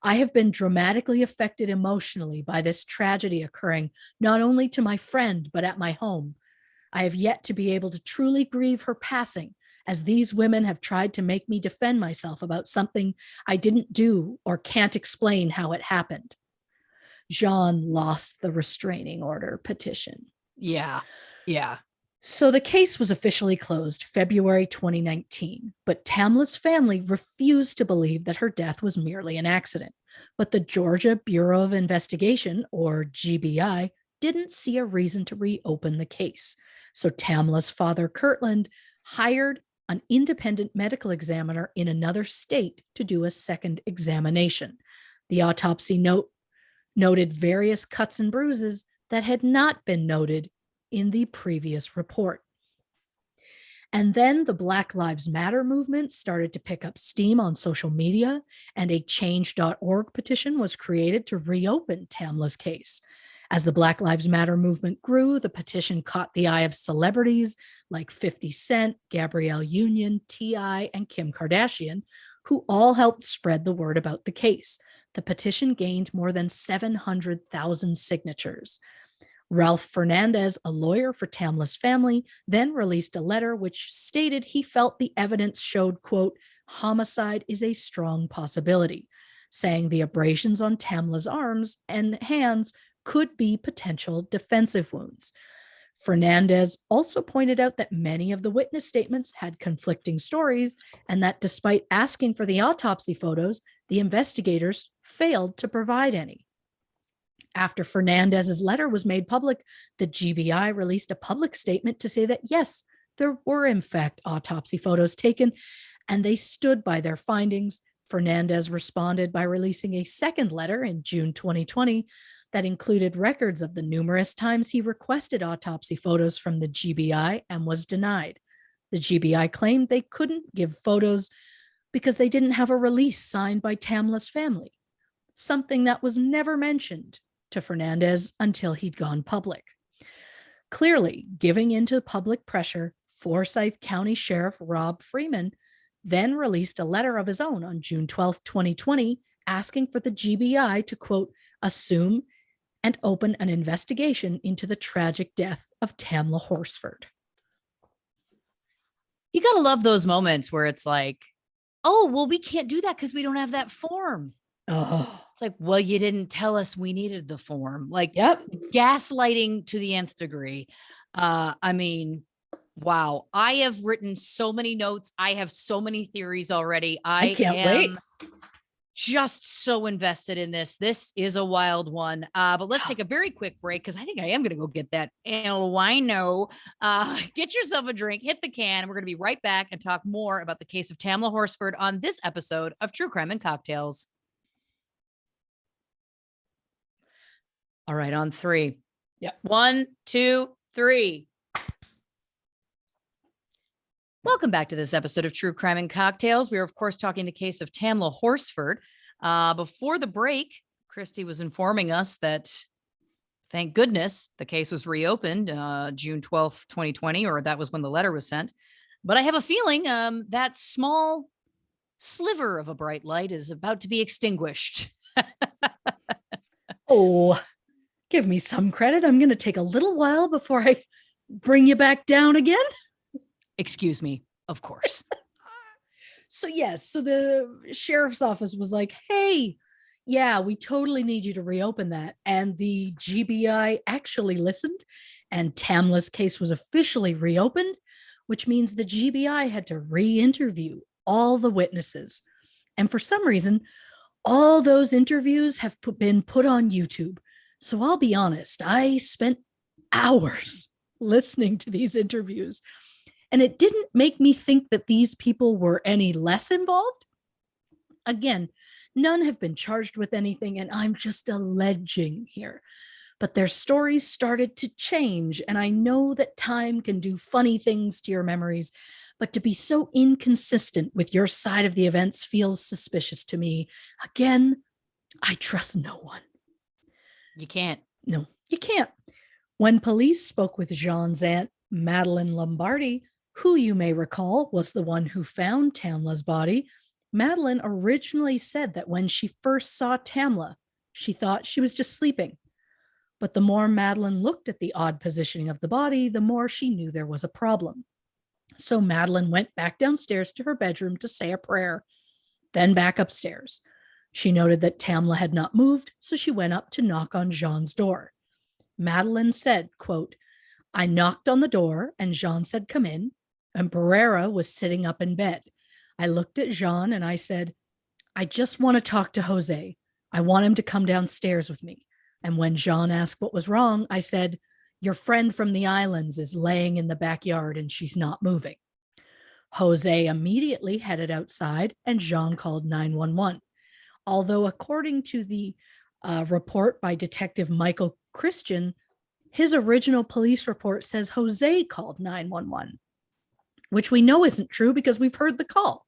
I have been dramatically affected emotionally by this tragedy occurring not only to my friend, but at my home. I have yet to be able to truly grieve her passing, as these women have tried to make me defend myself about something I didn't do or can't explain how it happened. Jean lost the restraining order petition. Yeah. So the case was officially closed February 2019, but Tamla's family refused to believe that her death was merely an accident. But the Georgia Bureau of Investigation, or GBI, didn't see a reason to reopen the case. So Tamla's father, Kirtland, hired an independent medical examiner in another state to do a second examination. The autopsy noted various cuts and bruises that had not been noted in the previous report. And then the Black Lives Matter movement started to pick up steam on social media, and a change.org petition was created to reopen Tamla's case. As the Black Lives Matter movement grew, the petition caught the eye of celebrities like 50 Cent, Gabrielle Union, T.I., and Kim Kardashian, who all helped spread the word about the case. The petition gained more than 700,000 signatures. Ralph Fernandez, a lawyer for Tamla's family, then released a letter which stated he felt the evidence showed, quote, homicide is a strong possibility, saying the abrasions on Tamla's arms and hands could be potential defensive wounds. Fernandez also pointed out that many of the witness statements had conflicting stories, and that despite asking for the autopsy photos, the investigators failed to provide any. After Fernandez's letter was made public, the GBI released a public statement to say that, yes, there were in fact autopsy photos taken, and they stood by their findings. Fernandez responded by releasing a second letter in June 2020 that included records of the numerous times he requested autopsy photos from the GBI and was denied. The GBI claimed they couldn't give photos because they didn't have a release signed by Tamla's family, something that was never mentioned to Fernandez until he'd gone public. Clearly, giving into public pressure, Forsyth County Sheriff Rob Freeman then released a letter of his own on June 12, 2020, asking for the GBI to, quote, assume and open an investigation into the tragic death of Tamla Horsford. You got to love those moments where it's like, oh, well, we can't do that because we don't have that form. Oh, It's like, well, you didn't tell us we needed the form. Like, yep. gaslighting to the nth degree. I mean, wow. I have written so many notes. I have so many theories already. I can't wait. Just so invested in this. This is a wild one. But let's take a very quick break because I think I am going to go get that El Wino. Get yourself a drink, hit the can. We're going to be right back and talk more about the case of Tamla Horsford on this episode of True Crime and Cocktails. All right, on three. Yep. 1, 2, 3. Welcome back to this episode of True Crime and Cocktails. We are, of course, talking the case of Tamla Horsford. Before the break, Christy was informing us that, thank goodness, the case was reopened June 12th, 2020, or that was when the letter was sent. But I have a feeling that small sliver of a bright light is about to be extinguished. Oh, give me some credit. I'm going to take a little while before I bring you back down again? Excuse me. Of course. So yes, so the sheriff's office was like, hey, yeah, we totally need you to reopen that. And the GBI actually listened, and Tamla's case was officially reopened, which means the GBI had to re-interview all the witnesses. And for some reason, all those interviews have been put on YouTube. So I'll be honest, I spent hours listening to these interviews, and it didn't make me think that these people were any less involved. Again, none have been charged with anything, and I'm just alleging here. But their stories started to change, and I know that time can do funny things to your memories, but to be so inconsistent with your side of the events feels suspicious to me. Again, I trust no one. You can't. No, you can't. When police spoke with Jean's aunt, Madeline Lombardi, who you may recall was the one who found Tamla's body, Madeline originally said that when she first saw Tamla, she thought she was just sleeping. But the more Madeline looked at the odd positioning of the body, the more she knew there was a problem. So Madeline went back downstairs to her bedroom to say a prayer, then back upstairs. She noted that Tamla had not moved, so she went up to knock on Jean's door. Madeline said, quote, I knocked on the door and Jean said, come in. And Barrera was sitting up in bed. I looked at Jean and I said, I just want to talk to Jose. I want him to come downstairs with me. And when Jean asked what was wrong, I said, your friend from the islands is laying in the backyard and she's not moving. Jose immediately headed outside and Jean called 911. Although according to the report by Detective Michael Christian, his original police report says Jose called 911, which we know isn't true because we've heard the call.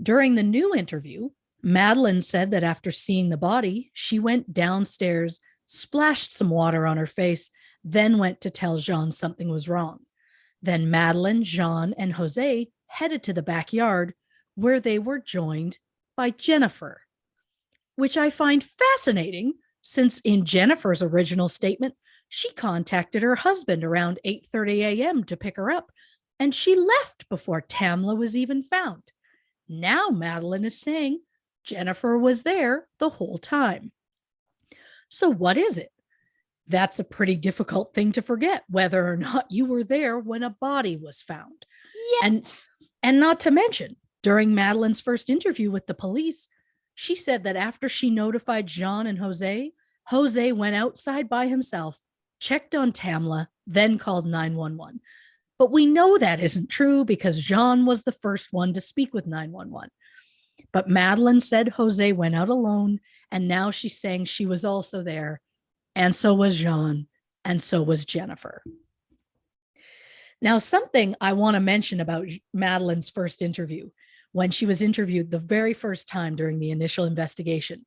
During the new interview, Madeline said that after seeing the body, she went downstairs, splashed some water on her face, then went to tell Jean something was wrong. Then Madeline, Jean, and Jose headed to the backyard where they were joined by Jennifer, which I find fascinating since in Jennifer's original statement, she contacted her husband around 8:30 a.m. to pick her up, and she left before Tamla was even found. Now Madeline is saying Jennifer was there the whole time. So what is it? That's a pretty difficult thing to forget, whether or not you were there when a body was found. Yes. And not to mention, during Madeline's first interview with the police, she said that after she notified Jean and Jose, Jose went outside by himself, checked on Tamla, then called 911. But we know that isn't true because Jean was the first one to speak with 911. But Madeline said Jose went out alone, and now she's saying she was also there, and so was Jean, and so was Jennifer. Now, something I want to mention about Madeline's first interview, when she was interviewed the very first time during the initial investigation,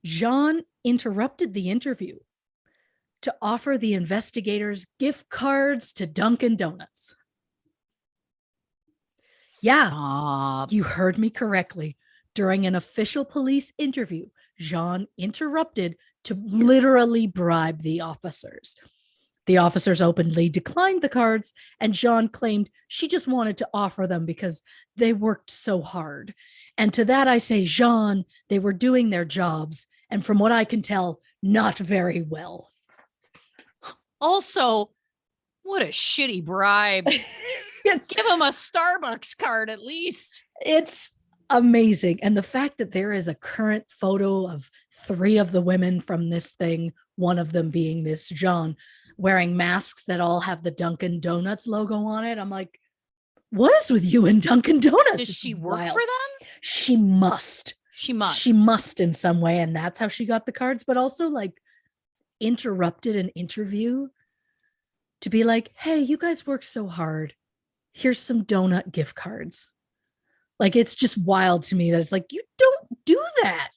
Jean interrupted the interview to offer the investigators gift cards to Dunkin' Donuts. Yeah, Stop. you heard me correctly. During an official police interview, Jean interrupted to literally bribe the officers. The officers openly declined the cards, and Jean claimed she just wanted to offer them because they worked so hard. And to that I say, Jean, they were doing their jobs, and from what I can tell, not very well. Also, what a shitty bribe. Give him a Starbucks card at least. It's amazing. And the fact that there is a current photo of 3 of the women from this thing, one of them being this Jean, wearing masks that all have the Dunkin' Donuts logo on it. I'm like, what is with you and Dunkin' Donuts? Does she work wild. for them? She must. She must. She must in some way. And that's how she got the cards, but also like interrupted an interview to be like, hey, you guys work so hard. Here's some donut gift cards. Like, it's just wild to me that it's like, you don't do that.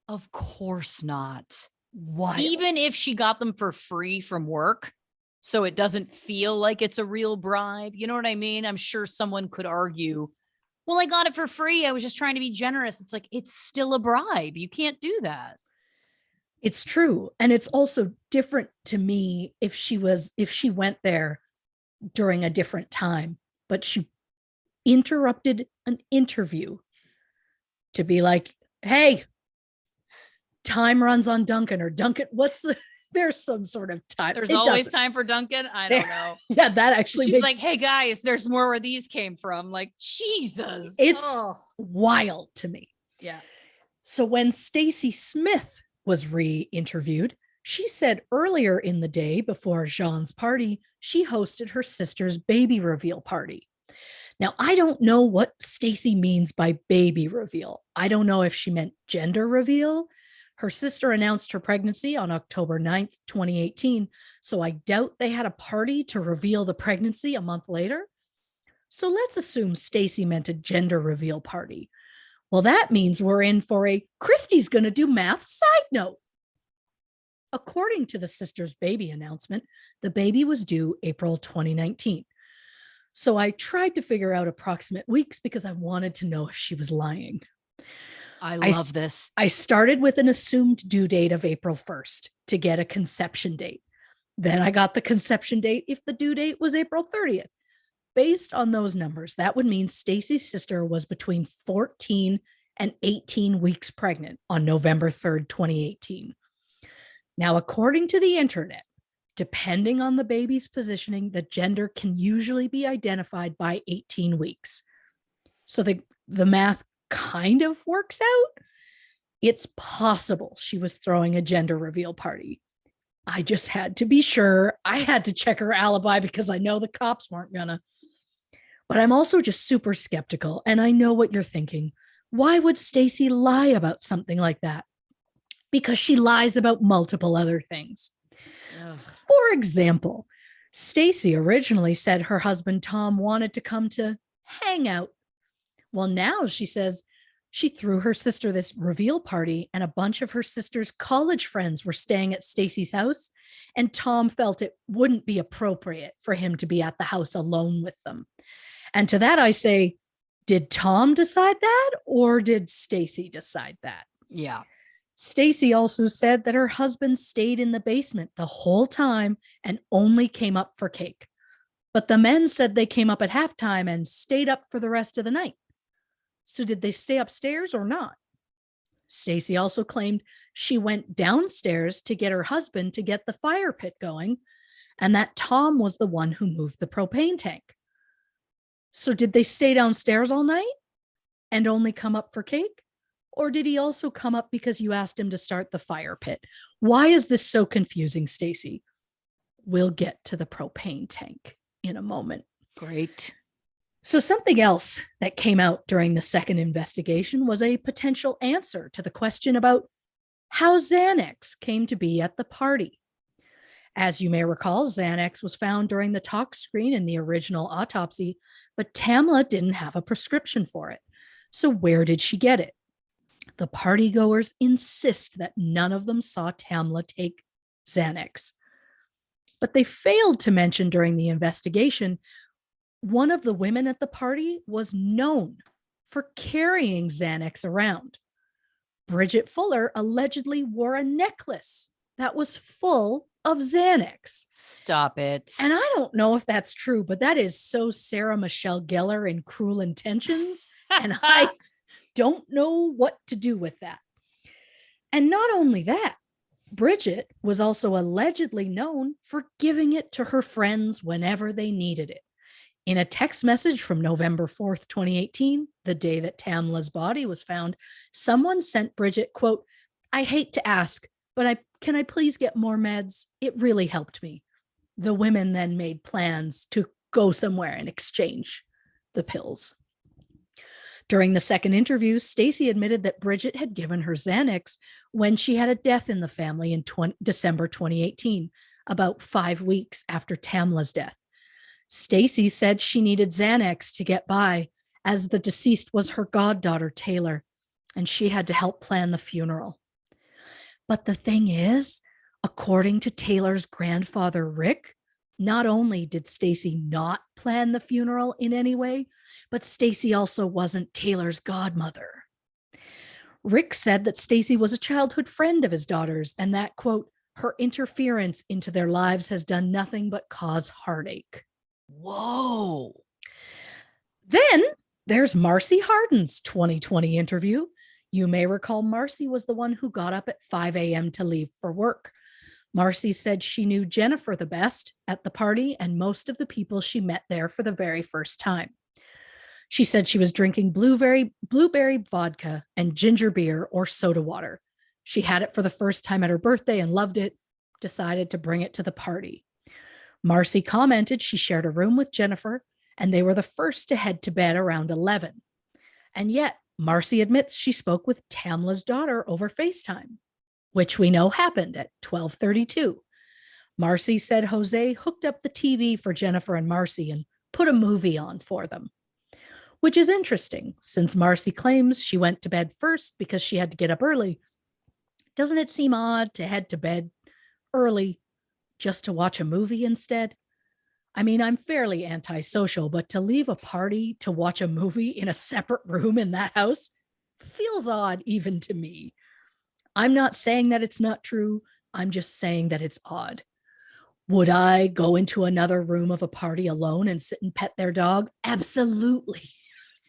Of course not. Wild. Even if she got them for free from work, so it doesn't feel like it's a real bribe. You know what I mean? I'm sure someone could argue, well, I got it for free. I was just trying to be generous. It's like, it's still a bribe. You can't do that. It's true. And it's also different to me if she went there during a different time, but she interrupted an interview to be like, hey, time runs on Duncan, or Duncan, there's some sort of time. There's always time for Duncan. I don't know. Yeah, that actually She's like, hey guys, there's more where these came from. Like, Jesus. It's wild to me. Yeah. So when Stacy Smith was re-interviewed, she said earlier in the day before Jean's party, she hosted her sister's baby reveal party. Now, I don't know what Stacy means by baby reveal. I don't know if she meant gender reveal. Her sister announced her pregnancy on October 9th, 2018. So I doubt they had a party to reveal the pregnancy a month later. So let's assume Stacy meant a gender reveal party. Well, that means we're in for a Christy's going to do math side note. According to the sister's baby announcement, the baby was due April 2019. So I tried to figure out approximate weeks because I wanted to know if she was lying. I love this. I started with an assumed due date of April 1st to get a conception date. Then I got the conception date if the due date was April 30th. Based on those numbers, that would mean Stacy's sister was between 14 and 18 weeks pregnant on November 3rd, 2018. Now, according to the internet, depending on the baby's positioning, the gender can usually be identified by 18 weeks. So the math kind of works out. It's possible she was throwing a gender reveal party. I just had to be sure. I had to check her alibi because I know the cops weren't gonna. But I'm also just super skeptical, and I know what you're thinking. Why would Stacy lie about something like that? Because she lies about multiple other things. Ugh. For example, Stacy originally said her husband Tom wanted to come to hang out. Well, now she says she threw her sister this reveal party, and a bunch of her sister's college friends were staying at Stacy's house, and Tom felt it wouldn't be appropriate for him to be at the house alone with them. And to that I say, did Tom decide that, or did Stacy decide that? Yeah. Stacy also said that her husband stayed in the basement the whole time and only came up for cake. But the men said they came up at halftime and stayed up for the rest of the night. So did they stay upstairs or not? Stacy also claimed she went downstairs to get her husband to get the fire pit going, and that Tom was the one who moved the propane tank. So did they stay downstairs all night and only come up for cake? Or did he also come up because you asked him to start the fire pit? Why is this so confusing, Stacy? We'll get to the propane tank in a moment. Great. So something else that came out during the second investigation was a potential answer to the question about how Xanax came to be at the party. As you may recall, Xanax was found during the tox screen in the original autopsy, but Tamla didn't have a prescription for it. So where did she get it? The partygoers insist that none of them saw Tamla take Xanax. But they failed to mention during the investigation, one of the women at the party was known for carrying Xanax around. Bridget Fuller allegedly wore a necklace that was full of Xanax. Stop it. And I don't know if that's true, but that is so Sarah Michelle Gellar in Cruel Intentions. And I don't know what to do with that. And not only that, Bridget was also allegedly known for giving it to her friends whenever they needed it. In a text message from November 4th, 2018, the day that Tamla's body was found, someone sent Bridget, quote, "I hate to ask, but can I please get more meds? It really helped me." The women then made plans to go somewhere and exchange the pills. During the second interview, Stacy admitted that Bridget had given her Xanax when she had a death in the family in December 2018, about 5 weeks after Tamla's death. Stacy said she needed Xanax to get by, as the deceased was her goddaughter, Taylor, and she had to help plan the funeral. But the thing is, according to Taylor's grandfather, Rick, not only did Stacy not plan the funeral in any way, but Stacy also wasn't Taylor's godmother. Rick said that Stacy was a childhood friend of his daughter's and that, quote, her interference into their lives has done nothing but cause heartache. Whoa. Then there's Marcy Harden's 2020 interview. You may recall Marcy was the one who got up at 5 a.m. to leave for work. Marcy said she knew Jennifer the best at the party and most of the people she met there for the very first time. She said she was drinking blueberry vodka and ginger beer or soda water. She had it for the first time at her birthday and loved it, decided to bring it to the party. Marcy commented she shared a room with Jennifer and they were the first to head to bed around 11. And yet, Marcy admits she spoke with Tamla's daughter over FaceTime, which we know happened at 12:32. Marcy said Jose hooked up the TV for Jennifer and Marcy and put a movie on for them, which is interesting since Marcy claims she went to bed first because she had to get up early. Doesn't it seem odd to head to bed early just to watch a movie instead? I mean, I'm fairly antisocial, but to leave a party to watch a movie in a separate room in that house feels odd even to me. I'm not saying that it's not true. I'm just saying that it's odd. Would I go into another room of a party alone and sit and pet their dog? Absolutely.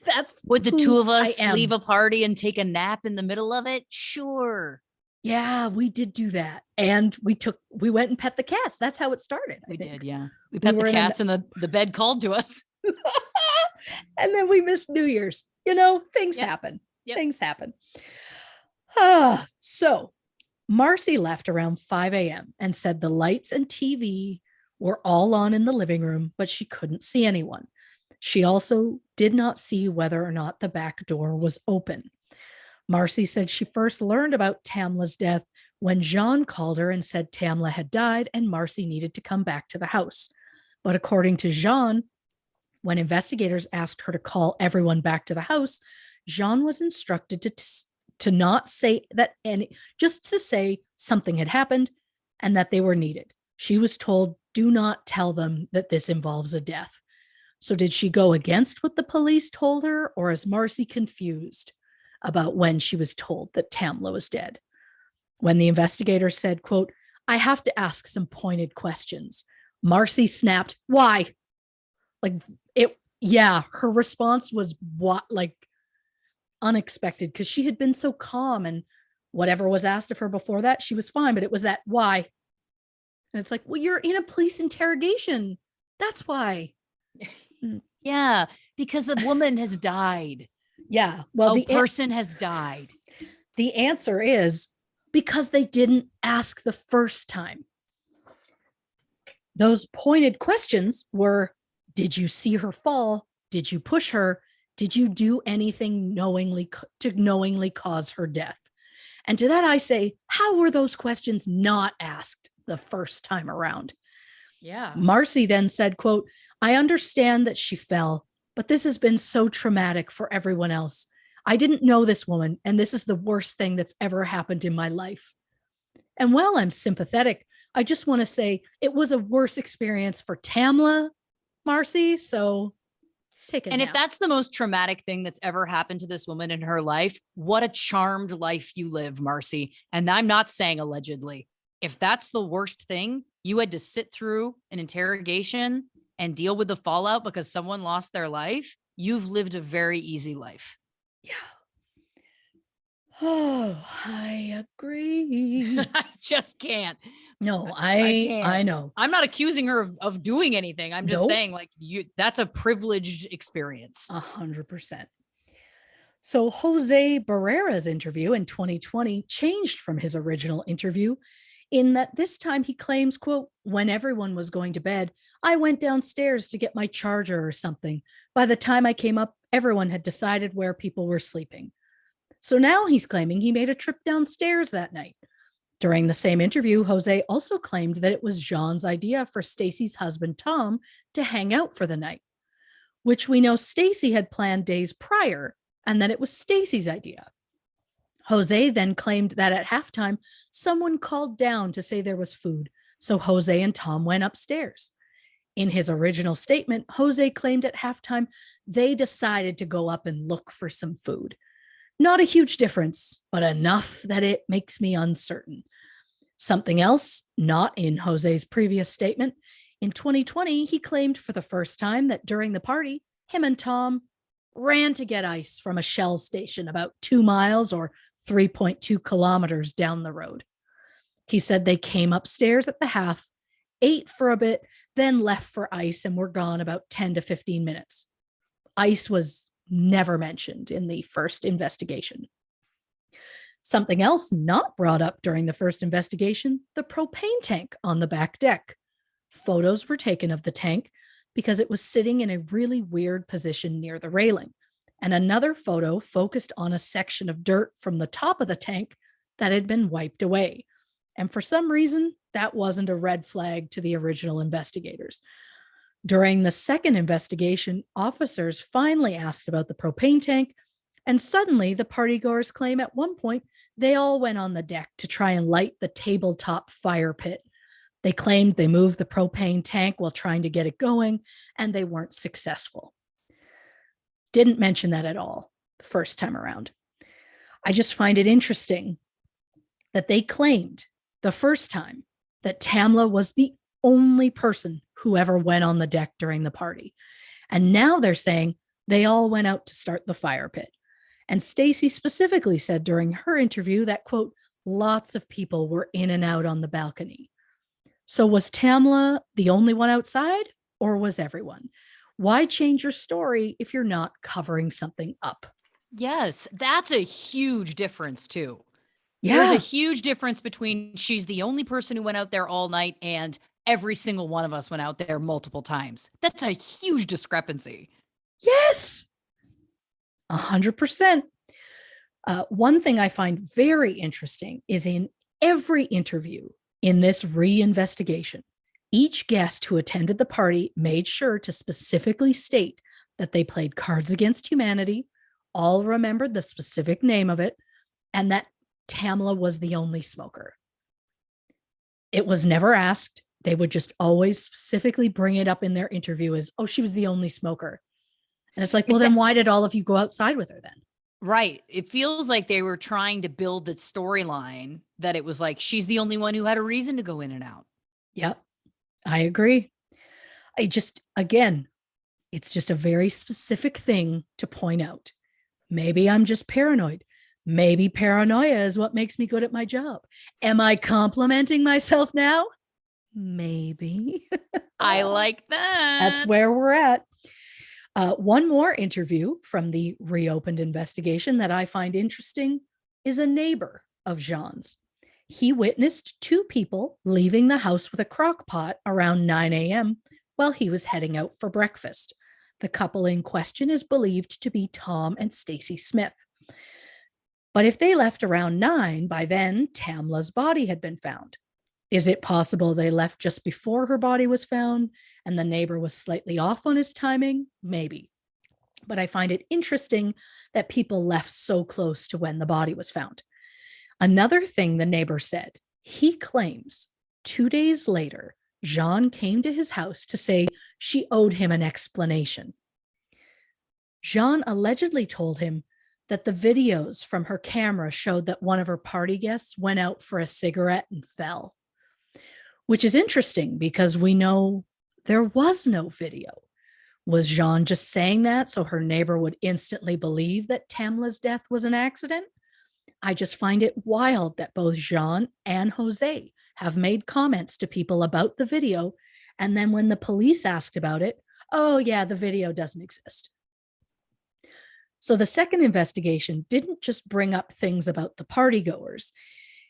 That's Would the who two of I us am. leave a party and take a nap in the middle of it? Sure. Yeah, we did do that. And we went and pet the cats. That's how it started. We did, yeah. We We pet were the in cats and the bed called to us. And then we missed New Year's. Things Yep. happen. Yep. Things happen. So Marcy left around 5 a.m. and said the lights and TV were all on in the living room, but she couldn't see anyone. She also did not see whether or not the back door was open. Marcy said she first learned about Tamla's death when Jean called her and said Tamla had died and Marcy needed to come back to the house. But according to Jean, when investigators asked her to call everyone back to the house, Jean was instructed to not say that just to say something had happened and that they were needed. She was told, do not tell them that this involves a death. So did she go against what the police told her, or is Marcy confused about when she was told that Tamla was dead? When the investigator said, quote, I have to ask some pointed questions, Marcy snapped, why? Her response was unexpected because she had been so calm and whatever was asked of her before that, she was fine, but it was that why. And it's like, well, you're in a police interrogation. That's why. Yeah, because the woman has died. Yeah. Well, the person has died. The answer is because they didn't ask the first time. Those pointed questions were, did you see her fall? Did you push her? Did you do anything to knowingly cause her death? And to that I say, how were those questions not asked the first time around? Yeah. Marcy then said, quote, I understand that she fell, but this has been so traumatic for everyone else. I didn't know this woman, and this is the worst thing that's ever happened in my life. And while I'm sympathetic, I just want to say it was a worse experience for Tamla, Marcy, so take it. And if that's the most traumatic thing that's ever happened to this woman in her life, what a charmed life you live, Marcy. And I'm not saying allegedly. If that's the worst thing, you had to sit through an interrogation and deal with the fallout because someone lost their life, you've lived a very easy life. Yeah. Oh, I agree. I just can't. No, I I know. I'm not accusing her of doing anything. I'm just saying that's a privileged experience. 100%. So Jose Barrera's interview in 2020 changed from his original interview in that this time he claims, quote, when everyone was going to bed, I went downstairs to get my charger or something. By the time I came up, everyone had decided where people were sleeping. So now he's claiming he made a trip downstairs that night. During the same interview, Jose also claimed that it was Jean's idea for Stacy's husband, Tom, to hang out for the night, which we know Stacy had planned days prior, and that it was Stacy's idea. Jose then claimed that at halftime, someone called down to say there was food, so Jose and Tom went upstairs. In his original statement, Jose claimed at halftime they decided to go up and look for some food. Not a huge difference, but enough that it makes me uncertain. Something else, not in Jose's previous statement. In 2020, he claimed for the first time that during the party, him and Tom ran to get ice from a Shell station about 2 miles or 3.2 kilometers down the road. He said they came upstairs at the half, ate for a bit, then left for ice and were gone about 10 to 15 minutes. Ice was never mentioned in the first investigation. Something else not brought up during the first investigation, the propane tank on the back deck. Photos were taken of the tank because it was sitting in a really weird position near the railing. And another photo focused on a section of dirt from the top of the tank that had been wiped away. And for some reason, that wasn't a red flag to the original investigators. During the second investigation, officers finally asked about the propane tank, and suddenly the partygoers claim at one point they all went on the deck to try and light the tabletop fire pit. They claimed they moved the propane tank while trying to get it going, and they weren't successful. Didn't mention that at all the first time around. I just find it interesting that they claimed the first time that Tamla was the only person who ever went on the deck during the party. And now they're saying they all went out to start the fire pit. And Stacy specifically said during her interview that, quote, lots of people were in and out on the balcony. So was Tamla the only one outside, or was everyone? Why change your story if you're not covering something up? Yes, that's a huge difference too. Yeah. There's a huge difference between she's the only person who went out there all night and every single one of us went out there multiple times. That's a huge discrepancy. Yes. 100%. One thing I find very interesting is in every interview in this reinvestigation, each guest who attended the party made sure to specifically state that they played Cards Against Humanity, all remembered the specific name of it, and that Tamla was the only smoker. It was never asked. They would just always specifically bring it up in their interview as, oh, she was the only smoker. And it's like, well, then why did all of you go outside with her then? Right. It feels like they were trying to build the storyline that it was like, she's the only one who had a reason to go in and out. Yep. I agree. Again, it's just a very specific thing to point out. Maybe I'm just paranoid. Maybe paranoia is what makes me good at my job. Am I complimenting myself now? Maybe. I like that. That's where we're at. One more interview from the reopened investigation that I find interesting is a neighbor of Jean's. He witnessed two people leaving the house with a crock pot around 9 a.m. while he was heading out for breakfast. The couple in question is believed to be Tom and Stacy Smith. But if they left around 9, by then Tamla's body had been found. Is it possible they left just before her body was found and the neighbor was slightly off on his timing? Maybe. But I find it interesting that people left so close to when the body was found. Another thing the neighbor said, he claims 2 days later, Jean came to his house to say she owed him an explanation. Jean allegedly told him that the videos from her camera showed that one of her party guests went out for a cigarette and fell, which is interesting because we know there was no video. Was Jean just saying that so her neighbor would instantly believe that Tamla's death was an accident? I just find it wild that both Jean and Jose have made comments to people about the video, and then when the police asked about it, oh yeah, the video doesn't exist. So the second investigation didn't just bring up things about the partygoers.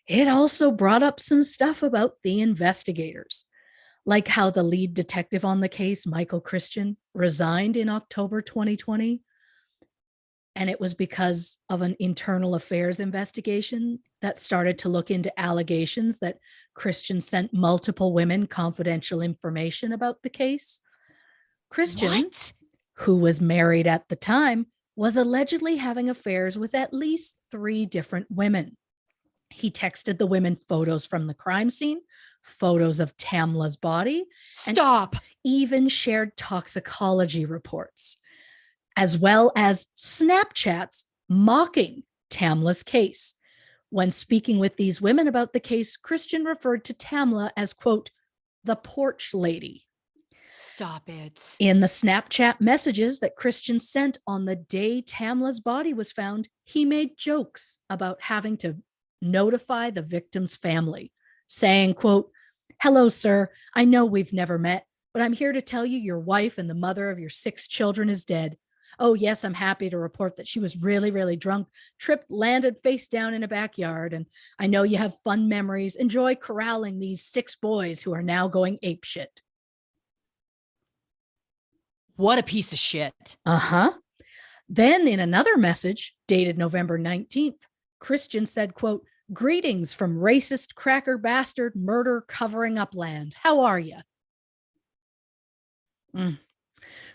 It also brought up some stuff about the investigators, like how the lead detective on the case, Michael Christian, resigned in October 2020. And it was because of an internal affairs investigation that started to look into allegations that Christian sent multiple women confidential information about the case. Christian, who was married at the time, was allegedly having affairs with at least 3 different women. He texted the women photos from the crime scene, photos of Tamla's body, and even shared toxicology reports, as well as Snapchats mocking Tamla's case. When speaking with these women about the case, Christian referred to Tamla as, quote, the porch lady. Stop it. In the Snapchat messages that Christian sent on the day Tamla's body was found, he made jokes about having to notify the victim's family, saying, quote, hello, sir. I know we've never met, but I'm here to tell you your wife and the mother of your 6 children is dead. Oh, yes, I'm happy to report that she was really, really drunk, tripped, landed face down in a backyard. And I know you have fun memories. Enjoy corralling these 6 boys who are now going apeshit. What a piece of shit. Uh-huh. Then in another message dated November 19th, Christian said, quote, greetings from racist cracker bastard murder covering up land. How are you?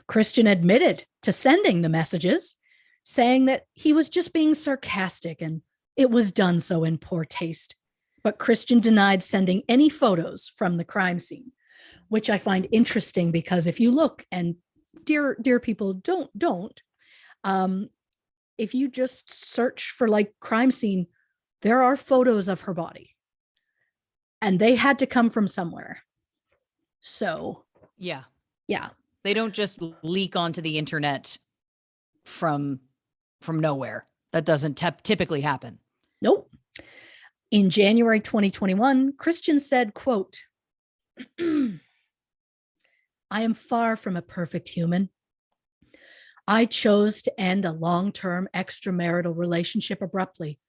Christian admitted to sending the messages, saying that he was just being sarcastic and it was done so in poor taste. But Christian denied sending any photos from the crime scene, which I find interesting because if you look, and dear people, don't, if you just search for like crime scene, there are photos of her body and they had to come from somewhere. So yeah. They don't just leak onto the internet from nowhere. That doesn't typically happen. Nope. In January 2021, Christian said, quote, I am far from a perfect human. I chose to end a long-term extramarital relationship abruptly.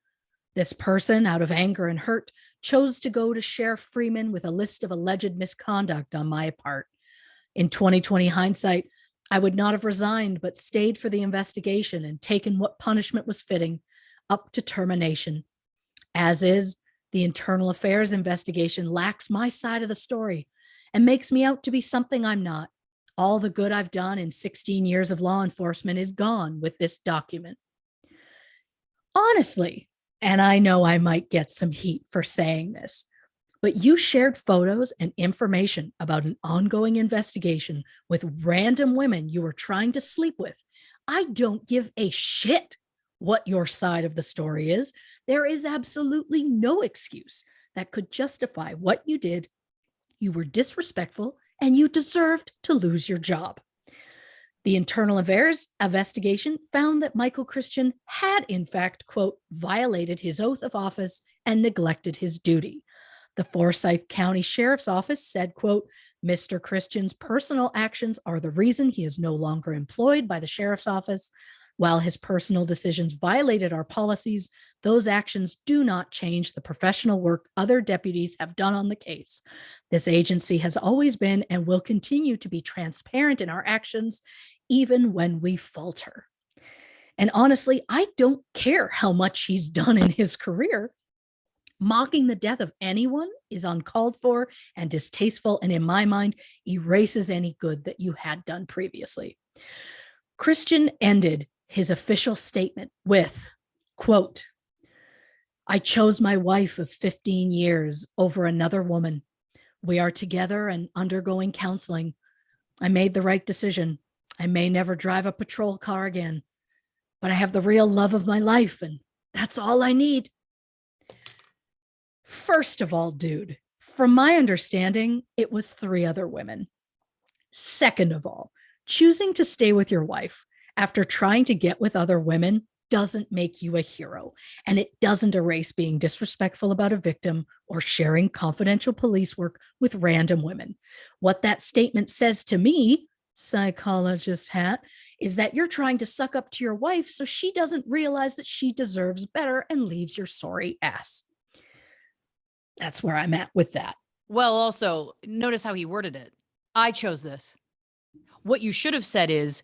This person, out of anger and hurt, chose to go to Sheriff Freeman with a list of alleged misconduct on my part. In 2020 hindsight, I would not have resigned, but stayed for the investigation and taken what punishment was fitting, up to termination. As is, the internal affairs investigation lacks my side of the story and makes me out to be something I'm not. All the good I've done in 16 years of law enforcement is gone with this document. Honestly, and I know I might get some heat for saying this, but you shared photos and information about an ongoing investigation with random women you were trying to sleep with. I don't give a shit what your side of the story is. There is absolutely no excuse that could justify what you did. You were disrespectful and you deserved to lose your job. The internal affairs investigation found that Michael Christian had, in fact, quote, violated his oath of office and neglected his duty. The Forsyth County Sheriff's Office said, quote, Mr. Christian's personal actions are the reason he is no longer employed by the Sheriff's Office. While his personal decisions violated our policies, those actions do not change the professional work other deputies have done on the case. This agency has always been and will continue to be transparent in our actions, even when we falter. And honestly, I don't care how much he's done in his career. Mocking the death of anyone is uncalled for and distasteful, and in my mind, erases any good that you had done previously. Christian ended his official statement with, quote, I chose my wife of 15 years over another woman. We are together and undergoing counseling. I made the right decision. I may never drive a patrol car again, but I have the real love of my life, and that's all I need. First of all, dude, from my understanding, it was 3 other women. Second of all, choosing to stay with your wife after trying to get with other women doesn't make you a hero, and it doesn't erase being disrespectful about a victim or sharing confidential police work with random women. What that statement says to me, psychologist hat, is that you're trying to suck up to your wife so she doesn't realize that she deserves better and leaves your sorry ass. That's where I'm at with that. Well, also, notice how he worded it. I chose this. What you should have said is,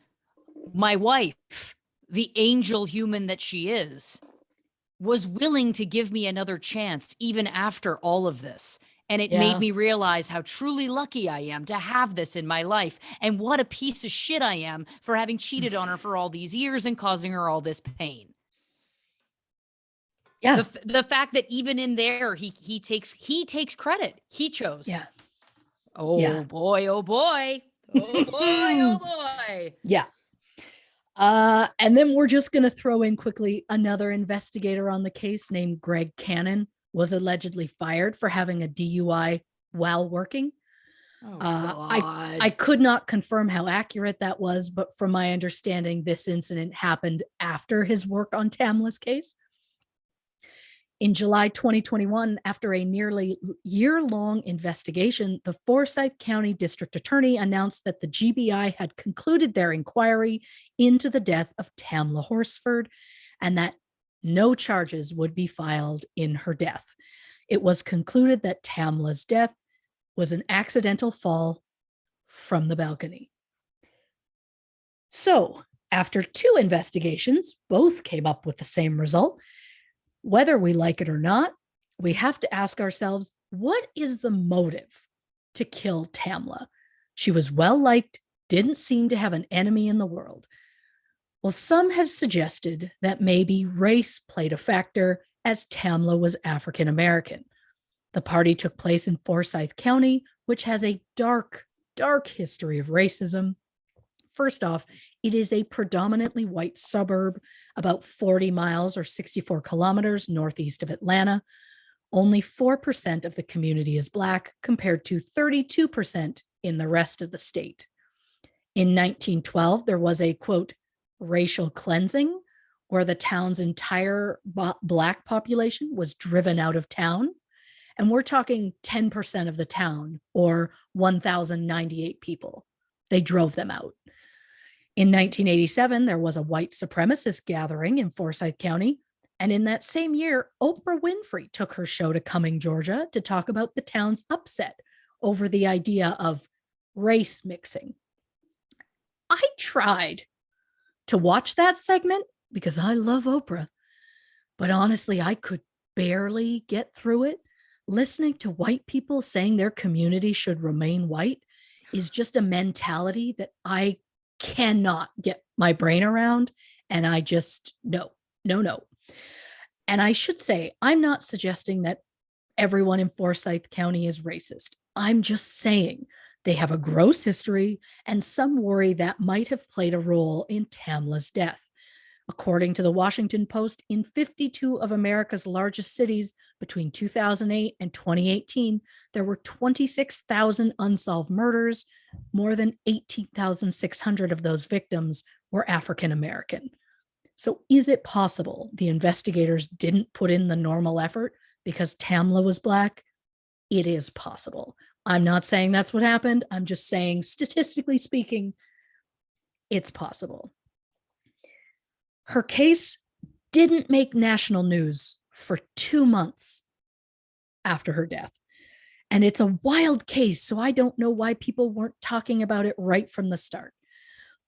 my wife, the angel human that she is, was willing to give me another chance even after all of this. And it made me realize how truly lucky I am to have this in my life. And what a piece of shit I am for having cheated on her for all these years and causing her all this pain. Yeah. The fact that even in there, he takes credit. He chose. Yeah. Oh boy. Oh boy. Oh boy. Oh boy. Yeah. And then we're just going to throw in quickly another investigator on the case named Greg Cannon was allegedly fired for having a DUI while working. Oh, I could not confirm how accurate that was, but from my understanding, this incident happened after his work on Tamla's case. In July 2021, after a nearly year-long investigation, the Forsyth County District Attorney announced that the GBI had concluded their inquiry into the death of Tamla Horsford and that no charges would be filed in her death. It was concluded that Tamla's death was an accidental fall from the balcony. So, after 2 investigations, both came up with the same result. Whether we like it or not, we have to ask ourselves, what is the motive to kill Tamla? She was well liked, didn't seem to have an enemy in the world. Well, some have suggested that maybe race played a factor as Tamla was African American. The party took place in Forsyth County, which has a dark, dark history of racism. First off, it is a predominantly white suburb, about 40 miles or 64 kilometers northeast of Atlanta. Only 4% of the community is Black, compared to 32% in the rest of the state. In 1912, there was a, quote, racial cleansing, where the town's entire Black population was driven out of town. And we're talking 10% of the town, or 1,098 people. They drove them out. In 1987, there was a white supremacist gathering in Forsyth County. And in that same year, Oprah Winfrey took her show to Cumming, Georgia, to talk about the town's upset over the idea of race mixing. I tried to watch that segment because I love Oprah, but honestly, I could barely get through it. Listening to white people saying their community should remain white is just a mentality that I cannot get my brain around. And I just, no. And I should say, I'm not suggesting that everyone in Forsyth County is racist. I'm just saying they have a gross history, and some worry that might have played a role in Tamla's death. According to the Washington Post, in 52 of America's largest cities between 2008 and 2018, there were 26,000 unsolved murders. More than 18,600 of those victims were African American. So is it possible the investigators didn't put in the normal effort because Tamla was Black? It is possible. I'm not saying that's what happened. I'm just saying, statistically speaking, it's possible. Her case didn't make national news for 2 months after her death. And it's a wild case, so I don't know why people weren't talking about it right from the start.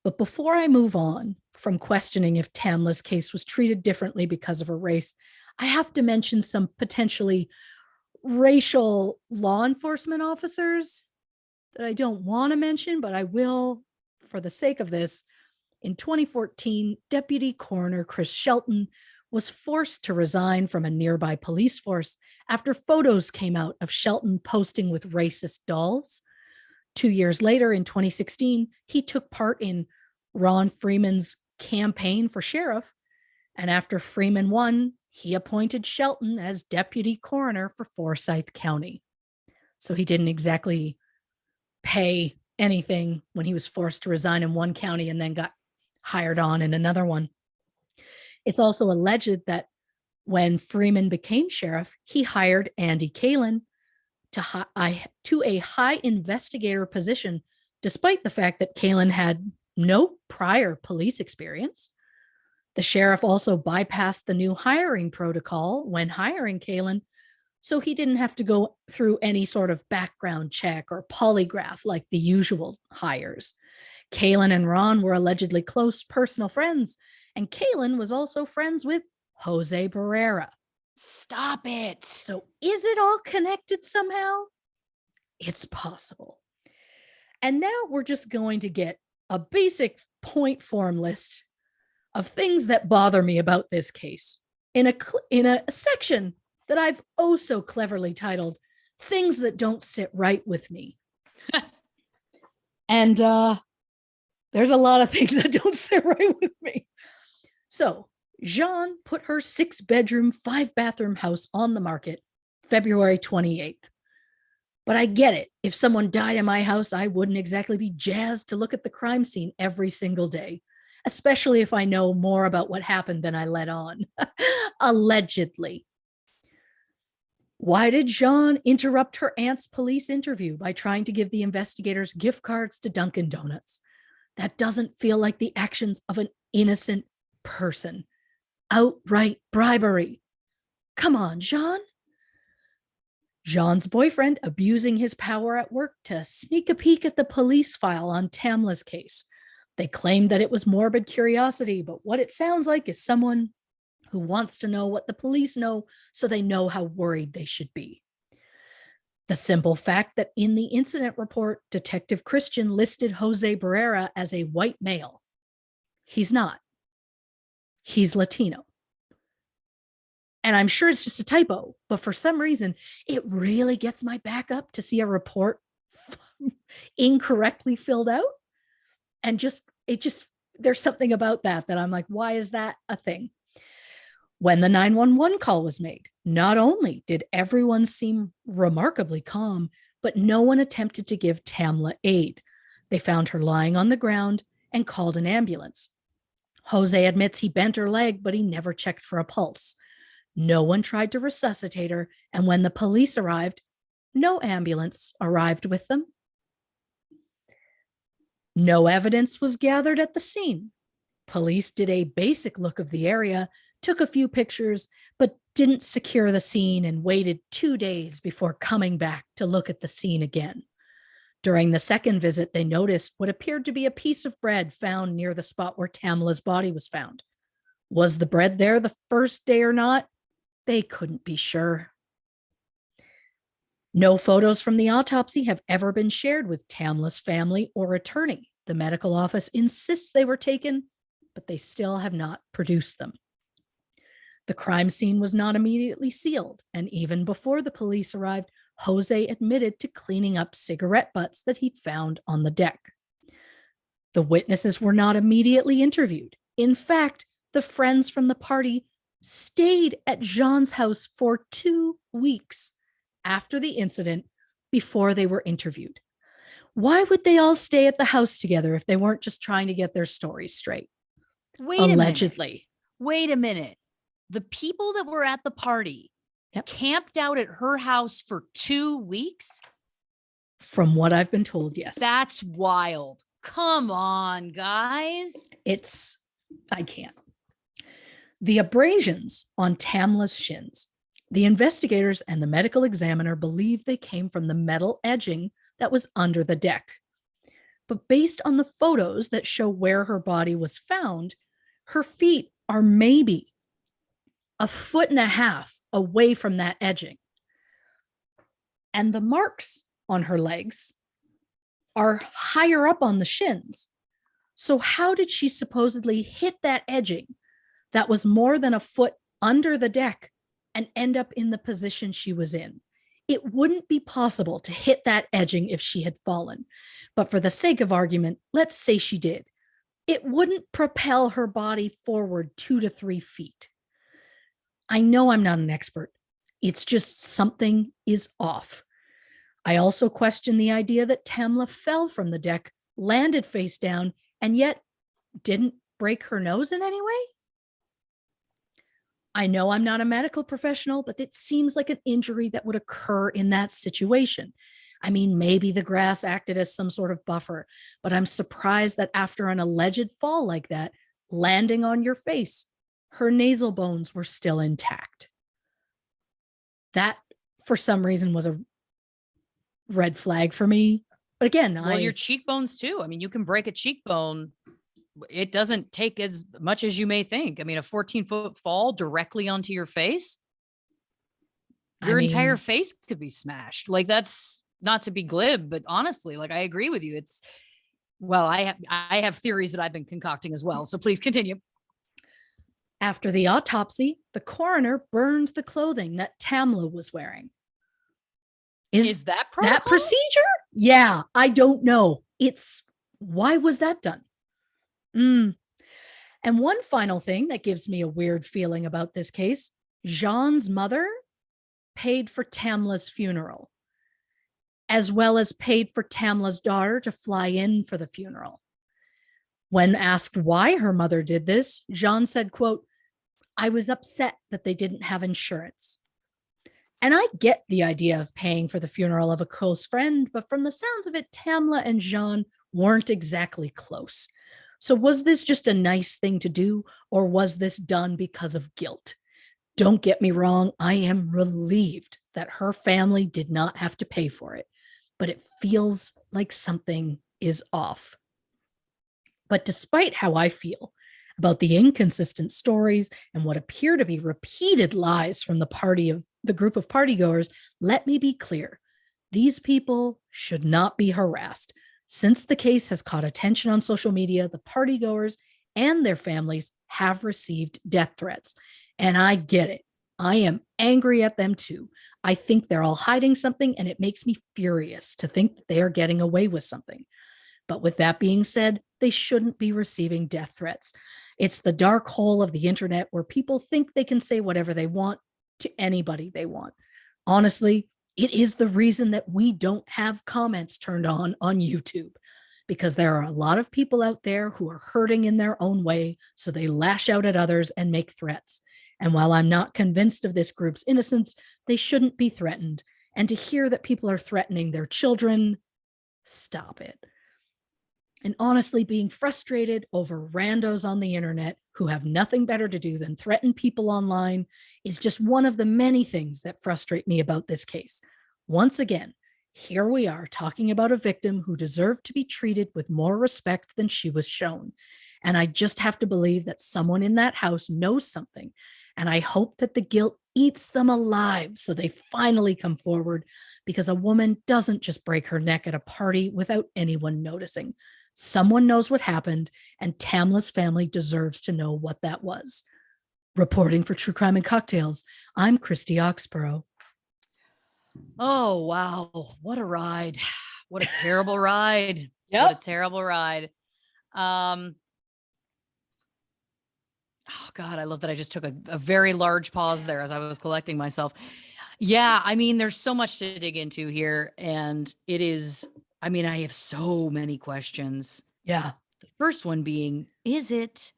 But before I move on from questioning if Tamla's case was treated differently because of her race, I have to mention some potentially racial law enforcement officers that I don't want to mention, but I will for the sake of this. In 2014, Deputy Coroner Chris Shelton was forced to resign from a nearby police force after photos came out of Shelton posting with racist dolls. 2 years later, in 2016, he took part in Ron Freeman's campaign for sheriff. And after Freeman won, he appointed Shelton as deputy coroner for Forsyth County. So he didn't exactly pay anything when he was forced to resign in one county and then got hired on in another one. It's also alleged that when Freeman became sheriff, he hired Andy Kalin to a high investigator position, despite the fact that Kalin had no prior police experience. The sheriff also bypassed the new hiring protocol when hiring Kalin, so he didn't have to go through any sort of background check or polygraph like the usual hires. Kalin and Ron were allegedly close personal friends, and Kalin was also friends with Jose Barrera. Stop it. So is it all connected somehow? It's possible. And now we're just going to get a basic point form list of things that bother me about this case in a section that I've oh so cleverly titled Things That Don't Sit Right With Me. And There's a lot of things that don't sit right with me. So Jean put her 6-bedroom, 5-bathroom house on the market February 28th. But I get it. If someone died in my house, I wouldn't exactly be jazzed to look at the crime scene every single day, especially if I know more about what happened than I let on. Allegedly. Why did Jean interrupt her aunt's police interview by trying to give the investigators gift cards to Dunkin' Donuts? That doesn't feel like the actions of an innocent person. Outright bribery. Come on, Jean. Jean's boyfriend abusing his power at work to sneak a peek at the police file on Tamla's case. They claimed that it was morbid curiosity, but what it sounds like is someone who wants to know what the police know so they know how worried they should be. The simple fact that in the incident report, Detective Christian listed Jose Barrera as a white male. He's not. He's Latino. And I'm sure it's just a typo, but for some reason, it really gets my back up to see a report incorrectly filled out. And there's something about that I'm like, why is that a thing? When the 911 call was made, not only did everyone seem remarkably calm, but no one attempted to give Tamla aid. They found her lying on the ground and called an ambulance. Jose admits he bent her leg, but he never checked for a pulse. No one tried to resuscitate her, and when the police arrived, no ambulance arrived with them. No evidence was gathered at the scene. Police did a basic look of the area, took a few pictures, but didn't secure the scene and waited 2 days before coming back to look at the scene again. During the second visit, they noticed what appeared to be a piece of bread found near the spot where Tamla's body was found. Was the bread there the first day or not? They couldn't be sure. No photos from the autopsy have ever been shared with Tamla's family or attorney. The medical office insists they were taken, but they still have not produced them. The crime scene was not immediately sealed, and even before the police arrived, Jose admitted to cleaning up cigarette butts that he'd found on the deck. The witnesses were not immediately interviewed. In fact, the friends from the party stayed at Jean's house for 2 weeks after the incident before they were interviewed. Why would they all stay at the house together if they weren't just trying to get their stories straight? Allegedly. Wait a minute. The people that were at the party camped out at her house for 2 weeks? From what I've been told, yes. That's wild. Come on, guys. I can't. The abrasions on Tamla's shins. The investigators and the medical examiner believe they came from the metal edging that was under the deck. But based on the photos that show where her body was found, her feet are maybe 1.5 feet away from that edging. And the marks on her legs are higher up on the shins. So how did she supposedly hit that edging that was more than 1 foot under the deck and end up in the position she was in? It wouldn't be possible to hit that edging if she had fallen. But for the sake of argument, let's say she did. It wouldn't propel her body forward 2 to 3 feet. I know I'm not an expert. It's just something is off. I also question the idea that Tamla fell from the deck, landed face down, and yet didn't break her nose in any way. I know I'm not a medical professional, but it seems like an injury that would occur in that situation. I mean, maybe the grass acted as some sort of buffer, but I'm surprised that after an alleged fall like that, landing on your face, her nasal bones were still intact. That, for some reason, was a red flag for me. But again, your cheekbones too. I mean, you can break a cheekbone. It doesn't take as much as you may think. I mean, a 14-foot fall directly onto your face, your entire face could be smashed. Like, that's not to be glib, but honestly, like, I agree with you. I have theories that I've been concocting as well. So please continue. After the autopsy, the coroner burned the clothing that Tamla was wearing. Is that protocol? That procedure? Yeah, I don't know. Why was that done? Mm. And one final thing that gives me a weird feeling about this case, Jean's mother paid for Tamla's funeral, as well as paid for Tamla's daughter to fly in for the funeral. When asked why her mother did this, Jean said, quote, "I was upset that they didn't have insurance." And I get the idea of paying for the funeral of a close friend, but from the sounds of it, Tamla and Jean weren't exactly close. So was this just a nice thing to do, or was this done because of guilt? Don't get me wrong, I am relieved that her family did not have to pay for it, but it feels like something is off. But despite how I feel about the inconsistent stories and what appear to be repeated lies from the group of partygoers, let me be clear. These people should not be harassed. Since the case has caught attention on social media, the partygoers and their families have received death threats. And I get it. I am angry at them too. I think they're all hiding something, and it makes me furious to think that they are getting away with something. But with that being said, they shouldn't be receiving death threats. It's the dark hole of the internet where people think they can say whatever they want to anybody they want. Honestly, it is the reason that we don't have comments turned on YouTube, because there are a lot of people out there who are hurting in their own way, so they lash out at others and make threats. And while I'm not convinced of this group's innocence, they shouldn't be threatened. And to hear that people are threatening their children, stop it. And honestly, being frustrated over randos on the internet who have nothing better to do than threaten people online is just one of the many things that frustrate me about this case. Once again, here we are talking about a victim who deserved to be treated with more respect than she was shown. And I just have to believe that someone in that house knows something. And I hope that the guilt eats them alive so they finally come forward, because a woman doesn't just break her neck at a party without anyone noticing. Someone knows what happened, and Tamla's family deserves to know what that was. Reporting for True Crime and Cocktails, I'm Christy Oxborrow. Oh, wow. What a ride. What a terrible ride. Yep. What a terrible ride. Oh God, I love that I just took a very large pause there as I was collecting myself. Yeah, I mean, there's so much to dig into here, and it is, I mean, I have so many questions. Yeah. The first one being, is it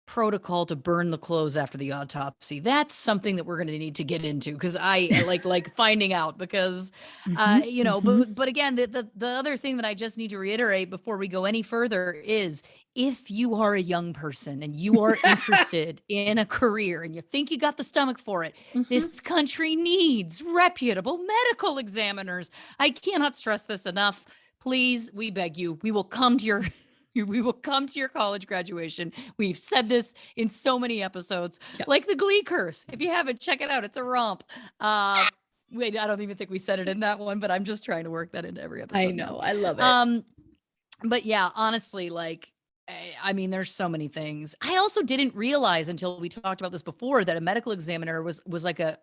protocol to burn the clothes after the autopsy? That's something that we're going to need to get into, because I like finding out, because but again, the other thing that I just need to reiterate before we go any further is, if you are a young person and you are interested in a career and you think you got the stomach for it, this country needs reputable medical examiners. I cannot stress this enough. Please, we beg you, we will come to your we will come to your college graduation. We've said this in so many episodes, like the Glee curse. If you haven't, check it out. It's a romp. Wait, I don't even think we said it in that one, but I'm just trying to work that into every episode. I know. I love it. But yeah, honestly, like, I mean, there's so many things. I also didn't realize until we talked about this before that a medical examiner was like a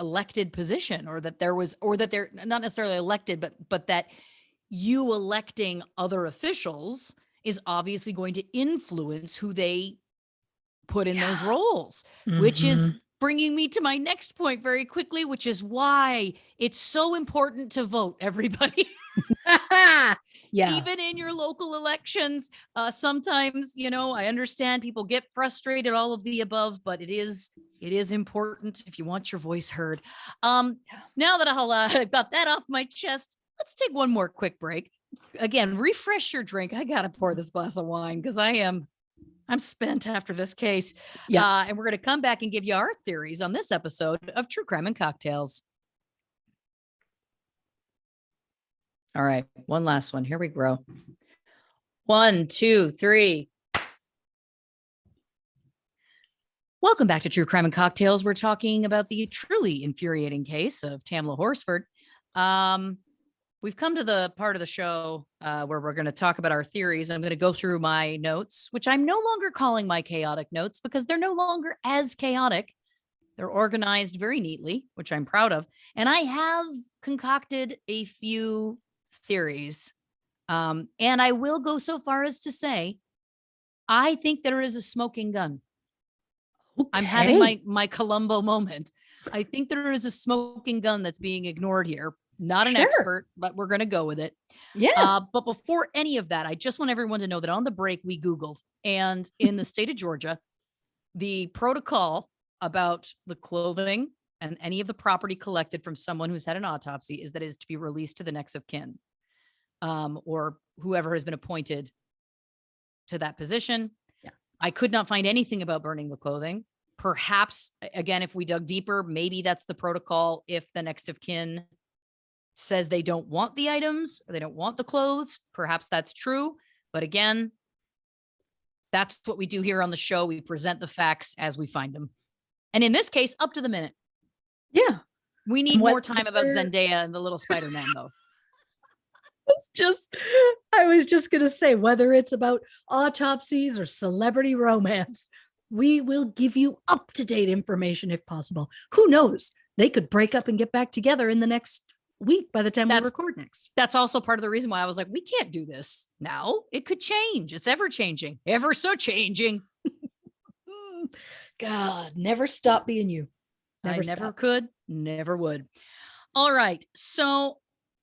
elected position, or that they're not necessarily elected, but that you electing other officials is obviously going to influence who they put in those roles, which is bringing me to my next point very quickly, which is why it's so important to vote, everybody. Yeah. Even in your local elections, sometimes, I understand people get frustrated, all of the above, but it is important if you want your voice heard. Now that I've got that off my chest, let's take one more quick break. Again, refresh your drink. I got to pour this glass of wine because I'm spent after this case. Yeah. And we're going to come back and give you our theories on this episode of True Crime and Cocktails. All right. One last one. Here we go. 1, 2, 3. Welcome back to True Crime and Cocktails. We're talking about the truly infuriating case of Tamla Horsford. We've come to the part of the show where we're going to talk about our theories. I'm going to go through my notes, which I'm no longer calling my chaotic notes because they're no longer as chaotic. They're organized very neatly, which I'm proud of. And I have concocted a few theories. And I will go so far as to say I think there is a smoking gun. Okay. I'm having my Columbo moment. I think there is a smoking gun that's being ignored here. Not an expert, but we're going to go with it. Yeah. But before any of that, I just want everyone to know that on the break, we Googled, and in the state of Georgia, the protocol about the clothing and any of the property collected from someone who's had an autopsy is that it is to be released to the next of kin, or whoever has been appointed to that position. Yeah. I could not find anything about burning the clothing. Perhaps, again, if we dug deeper, maybe that's the protocol if the next of kin says they don't want the items or they don't want the clothes. Perhaps that's true. But again, that's what we do here on the show. We present the facts as we find them. And in this case, up to the minute. Yeah. We need more time about Zendaya and the little Spider-Man, though. I was just going to say, whether it's about autopsies or celebrity romance, we will give you up-to-date information if possible. Who knows? They could break up and get back together in the next week by the time we record next. That's also part of the reason why I was like, we can't do this now. It could change. It's ever changing, ever so changing. God, never stop being you. Never could, never would. All right. So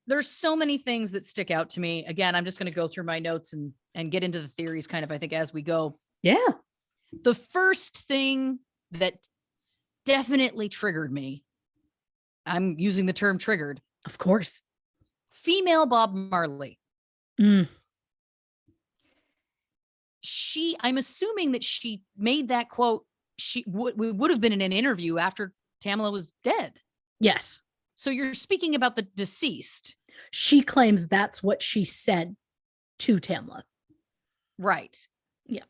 there's so many things that stick out to me. Again, I'm just going to go through my notes and get into the theories kind of, I think, as we go. Yeah. The first thing that definitely triggered me, I'm using the term triggered. Of course. Female Bob Marley. Mm. I'm assuming that she made that quote. We would have been in an interview after Tamla was dead. Yes. So you're speaking about the deceased. She claims that's what she said to Tamla. Right. Yeah.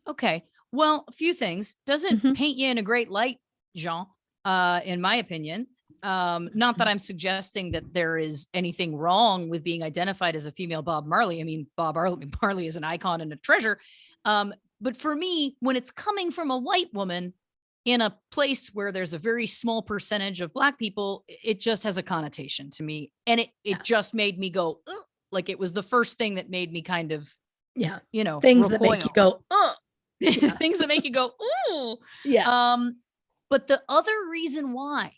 Okay. Well, a few things. Doesn't paint you in a great light, Jean, in my opinion. Not that I'm suggesting that there is anything wrong with being identified as a female Bob Marley. I mean, Bob Marley is an icon and a treasure. But for me, when it's coming from a white woman in a place where there's a very small percentage of Black people, it just has a connotation to me. And it just made me go, ugh. Like it was the first thing that made me kind of, things that make you go, ugh. Yeah. Things that make you go, ooh. Yeah. But the other reason why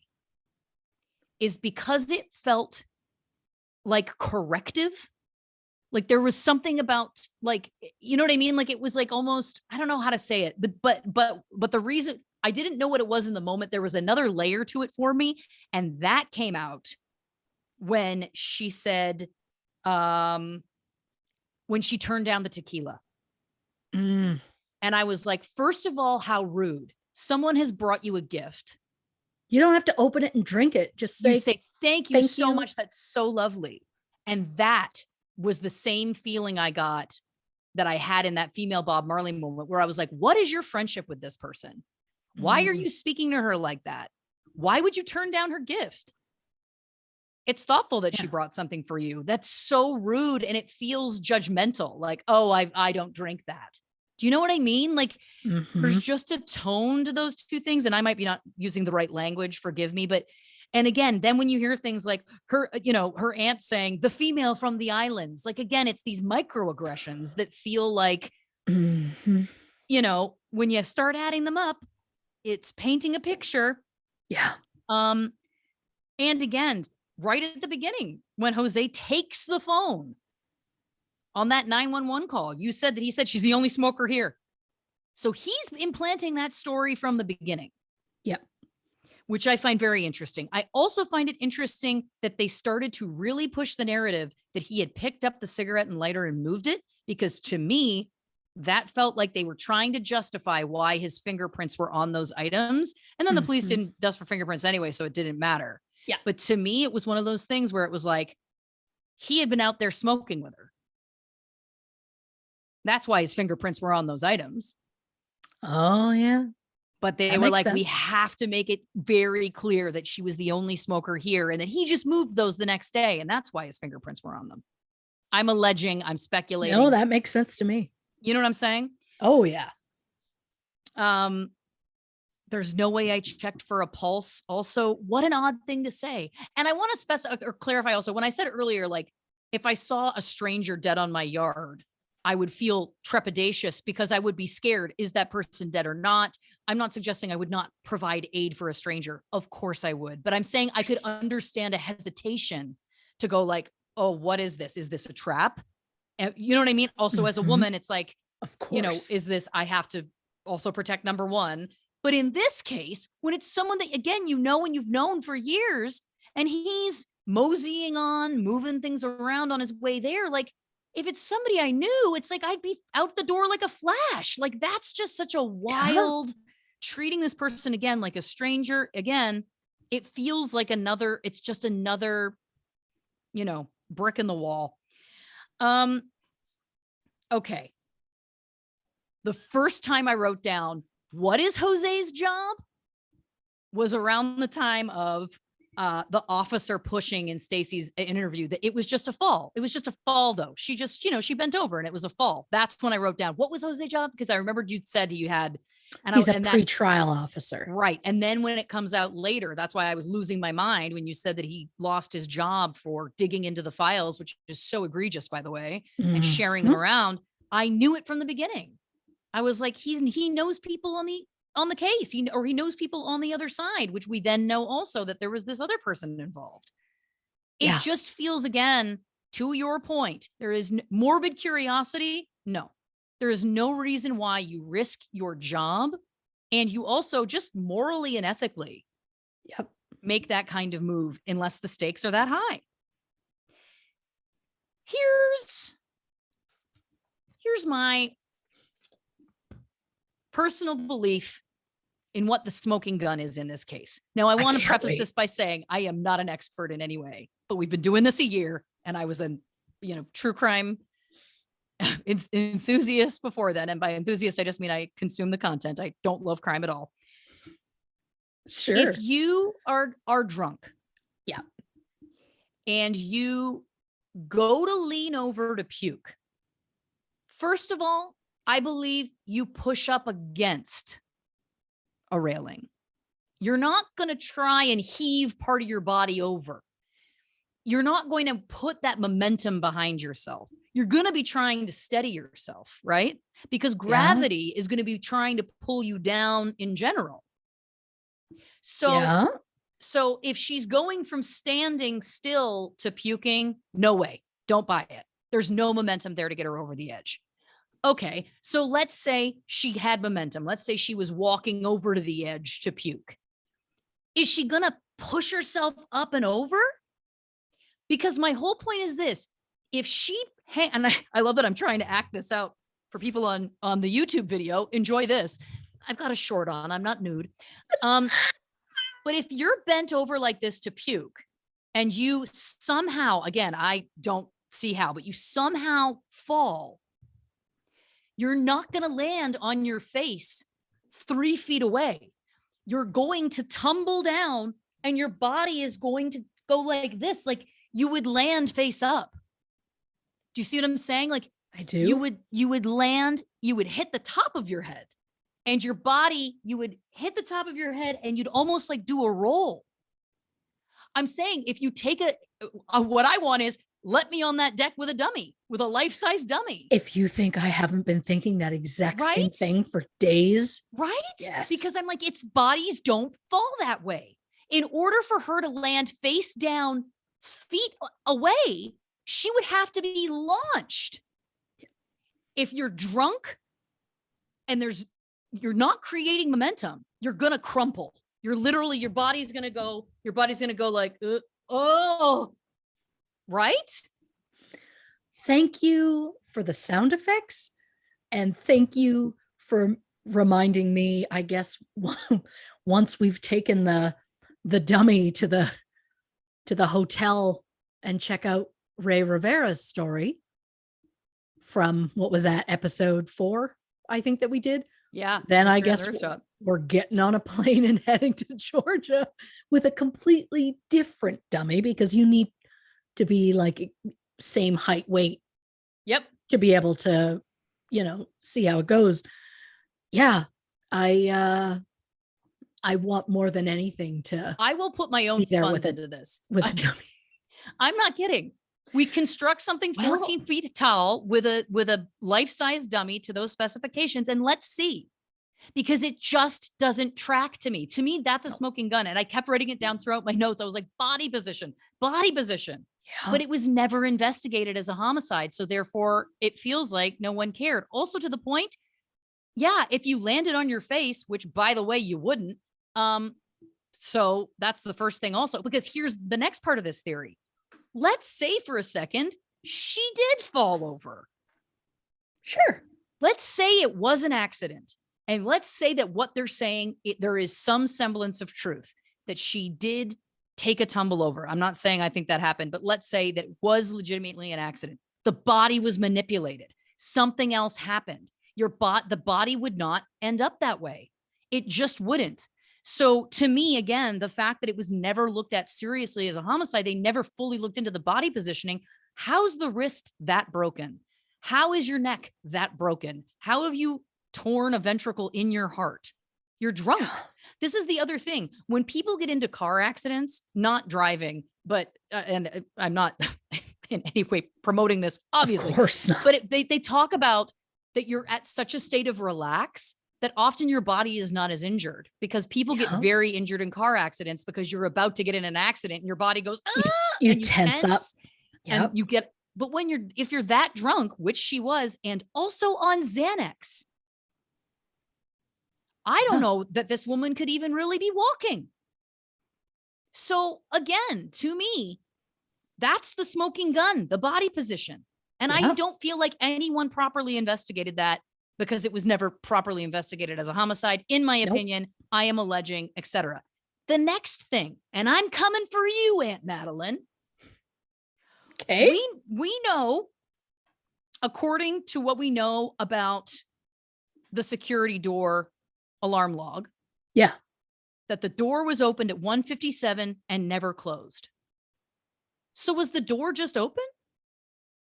is because it felt like corrective. Like there was something about like, you know what I mean? Like it was like almost, I don't know how to say it, but the reason I didn't know what it was in the moment, there was another layer to it for me. And that came out when she said, when she turned down the tequila. Mm. And I was like, first of all, how rude. Someone has brought you a gift. You don't have to open it and drink it. Just say thank you so much. That's so lovely. And that was the same feeling I got that I had in that female Bob Marley moment where I was like, what is your friendship with this person? Why are you speaking to her like that? Why would you turn down her gift? It's thoughtful that she brought something for you. That's so rude. And it feels judgmental. Like, oh, I don't drink that. Do you know what I mean? Like there's just a tone to those two things. And I might be not using the right language, forgive me. But, and again, then when you hear things like her, her aunt saying the female from the islands, like, again, it's these microaggressions that feel like, when you start adding them up, it's painting a picture. Yeah. And again, right at the beginning, when Jose takes the phone on that 911 call, he said she's the only smoker here. So he's implanting that story from the beginning. Yep. Which I find very interesting. I also find it interesting that they started to really push the narrative that he had picked up the cigarette and lighter and moved it, because to me, that felt like they were trying to justify why his fingerprints were on those items. And then the police didn't dust for fingerprints anyway, so it didn't matter. Yeah. But to me, it was one of those things where it was like, he had been out there smoking with her. That's why his fingerprints were on those items. Oh, yeah. But they were like, we have to make it very clear that she was the only smoker here and that he just moved those the next day. And that's why his fingerprints were on them. I'm alleging, I'm speculating. No, that makes sense to me. You know what I'm saying? Oh, yeah. There's no way I checked for a pulse. Also, what an odd thing to say. And I want to specify or clarify also, when I said earlier, like, if I saw a stranger dead on my yard, I would feel trepidatious because I would be scared. Is that person dead or not? I'm not suggesting I would not provide aid for a stranger. Of course I would. But I'm saying I could understand a hesitation to go like, oh, what is this? Is this a trap? And you know what I mean? Also, as a woman, it's like, of course, you know, is this, I have to also protect number one. But in this case, when it's someone that, again, you know, and you've known for years, and he's moseying on, moving things around on his way there, like, if it's somebody I knew, it's like I'd be out the door like a flash. Like, that's just such a wild treating this person again like a stranger. Again, it feels like it's just another, you know, brick in the wall. Okay. The first time I wrote down what is Jose's job was around the time of the officer pushing in Stacy's interview that it was just a fall. It was just a fall though. She just, you know, she bent over and it was a fall. That's when I wrote down what was Jose's job, because I remembered you said you had, and he's a pre-trial officer. Right. And then when it comes out later, that's why I was losing my mind when you said that he lost his job for digging into the files, which is so egregious, by the way, and sharing them around. I knew it from the beginning. I was like, he knows people on the case, he knows people on the other side, which we then know also that there was this other person involved. It just feels, again, to your point, there is morbid curiosity. No, there is no reason why you risk your job. And you also just morally and ethically make that kind of move unless the stakes are that high. Here's my personal belief in what the smoking gun is in this case. Now, I want to preface this by saying I am not an expert in any way, but we've been doing this a year, and I was a, you know, true crime enthusiast before then. And by enthusiast, I just mean I consume the content. I don't love crime at all. Sure. If you are drunk, and you go to lean over to puke, first of all, I believe you push up against a railing. You're not going to try and heave part of your body over. You're not going to put that momentum behind yourself. You're going to be trying to steady yourself, right? Because gravity is going to be trying to pull you down in general. So, so if she's going from standing still to puking, no way. Don't buy it. There's no momentum there to get her over the edge. Okay, so let's say she had momentum. Let's say she was walking over to the edge to puke. Is she going to push herself up and over? Because my whole point is this. If she, and I love that I'm trying to act this out for people on the YouTube video. Enjoy this. I've got a short on. I'm not nude. But if you're bent over like this to puke, and you somehow, again, I don't see how, but you somehow fall, you're not going to land on your face 3 feet away. You're going to tumble down and your body is going to go like this. Like you would land face up. Do you see what I'm saying? Like I do. You would land, you would hit the top of your head, and your body, you would hit the top of your head and you'd almost like do a roll. I'm saying if you take what I want is, let me on that deck with a dummy, with a life-size dummy. If you think I haven't been thinking that exact same thing for days. Right? Yes. Because I'm like, its bodies don't fall that way. In order for her to land face down, feet away, she would have to be launched. If you're drunk and you're not creating momentum, you're going to crumple. You're literally, your body's going to go like, oh, right? Thank you for the sound effects. And thank you for reminding me, I guess, once we've taken the dummy to the hotel and check out Ray Rivera's story from, what was that, episode 4, I think that we did. Yeah. Then I guess we're getting on a plane and heading to Georgia with a completely different dummy, because you need to be like same height, weight. Yep. To be able to, see how it goes. Yeah. I want more than anything to. I will put my own funds into this. With a dummy. I'm not kidding. We construct something 14 feet tall with a life-size dummy to those specifications, and let's see. Because it just doesn't track to me. To me, that's a smoking gun. And I kept writing it down throughout my notes. I was like, body position. Yeah. But it was never investigated as a homicide. So therefore, it feels like no one cared. Also to the point, yeah, if you landed on your face, which by the way, you wouldn't. So that's the first thing also, because here's the next part of this theory. Let's say for a second, she did fall over. Sure. Let's say it was an accident. And let's say that what they're saying, there is some semblance of truth, that she did take a tumble over. I'm not saying I think that happened, but let's say that it was legitimately an accident. The body was manipulated. Something else happened. The body would not end up that way. It just wouldn't. So to me, again, the fact that it was never looked at seriously as a homicide, they never fully looked into the body positioning. How's the wrist that broken? How is your neck that broken? How have you torn a ventricle in your heart? You're drunk. This is the other thing. When people get into car accidents, not driving, but, and I'm not in any way promoting this, obviously, Of course not. but they talk about that you're at such a state of relax that often your body is not as injured, because people get very injured in car accidents because you're about to get in an accident and your body goes, you tense up. And you get, but if you're that drunk, which she was, and also on Xanax, I don't know that this woman could even really be walking. So again, to me, that's the smoking gun, the body position. And I don't feel like anyone properly investigated that, because it was never properly investigated as a homicide. In my opinion, I am alleging, etc. The next thing, and I'm coming for you, Aunt Madeline. Okay. We know, according to what we know about the security door alarm log, that the door was opened at 1:57 and never closed. So was the door just open?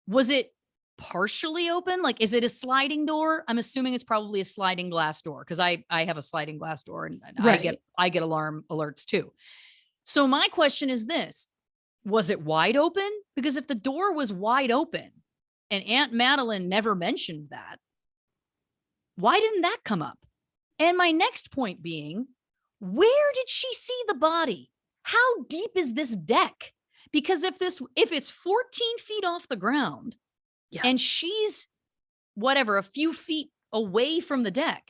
Was it partially open? Like, is it a sliding door? I'm assuming it's probably a sliding glass door, because I have a sliding glass door, and I get alarm alerts too. So my question is this: was it wide open? Because if the door was wide open and Aunt Madeline never mentioned that, why didn't that come up? And my next point being, where did she see the body? How deep is this deck? Because if it's 14 feet off the ground, and she's a few feet away from the deck,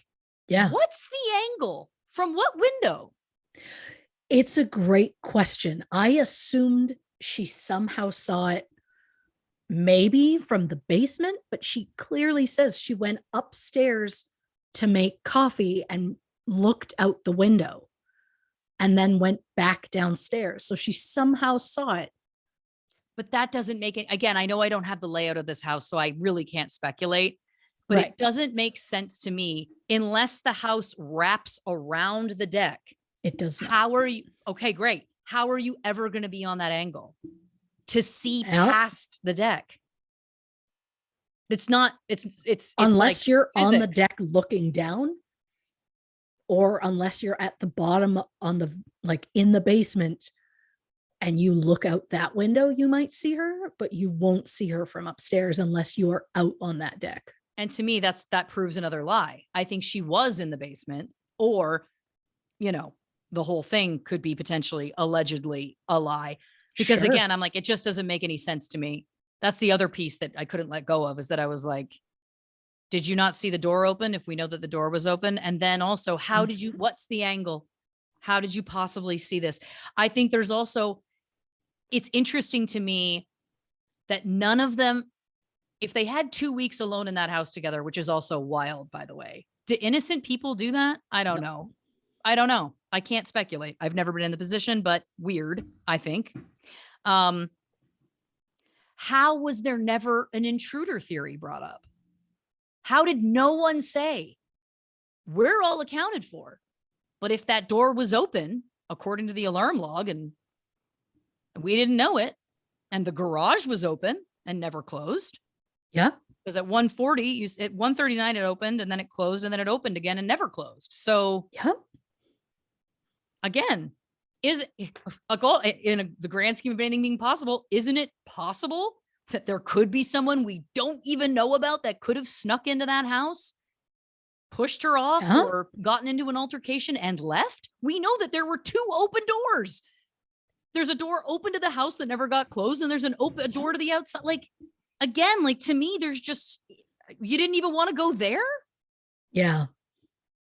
what's the angle? From what window? It's a great question. I assumed she somehow saw it maybe from the basement, but she clearly says she went upstairs to make coffee and looked out the window and then went back downstairs. So she somehow saw it. But that doesn't make it, again, I know I don't have the layout of this house, so I really can't speculate, but it doesn't make sense to me unless the house wraps around the deck. It does not. How are you? Okay, great. How are you ever going to be on that angle to see past the deck? It's not, it's unless like you're physics. on the deck looking down, or unless you're at the bottom on the, like in the basement, and you look out that window, you might see her, but you won't see her from upstairs unless you are out on that deck. And to me, that proves another lie. I think she was in the basement, or, the whole thing could be potentially allegedly a lie, because again, I'm like, it just doesn't make any sense to me. That's the other piece that I couldn't let go of, is that I was like, did you not see the door open if we know that the door was open? And then also, what's the angle? How did you possibly see this? I think there's also, it's interesting to me that none of them, if they had 2 weeks alone in that house together, which is also wild, by the way, do innocent people do that? I don't know. I don't know. I can't speculate. I've never been in the position, but weird, I think. How was there never an intruder theory brought up? How did no one say, we're all accounted for? But if that door was open, according to the alarm log, and we didn't know it, and the garage was open and never closed. Because at 1:40, at 1:39 it opened, and then it closed, and then it opened again and never closed. So again, is a goal in the grand scheme of anything being possible? Isn't it possible that there could be someone we don't even know about that could have snuck into that house, pushed her off, or gotten into an altercation and left. We know that there were 2 open doors. There's a door open to the house that never got closed, and there's a door to the outside. Like, again, like, to me, there's just, you didn't even want to go there. Yeah.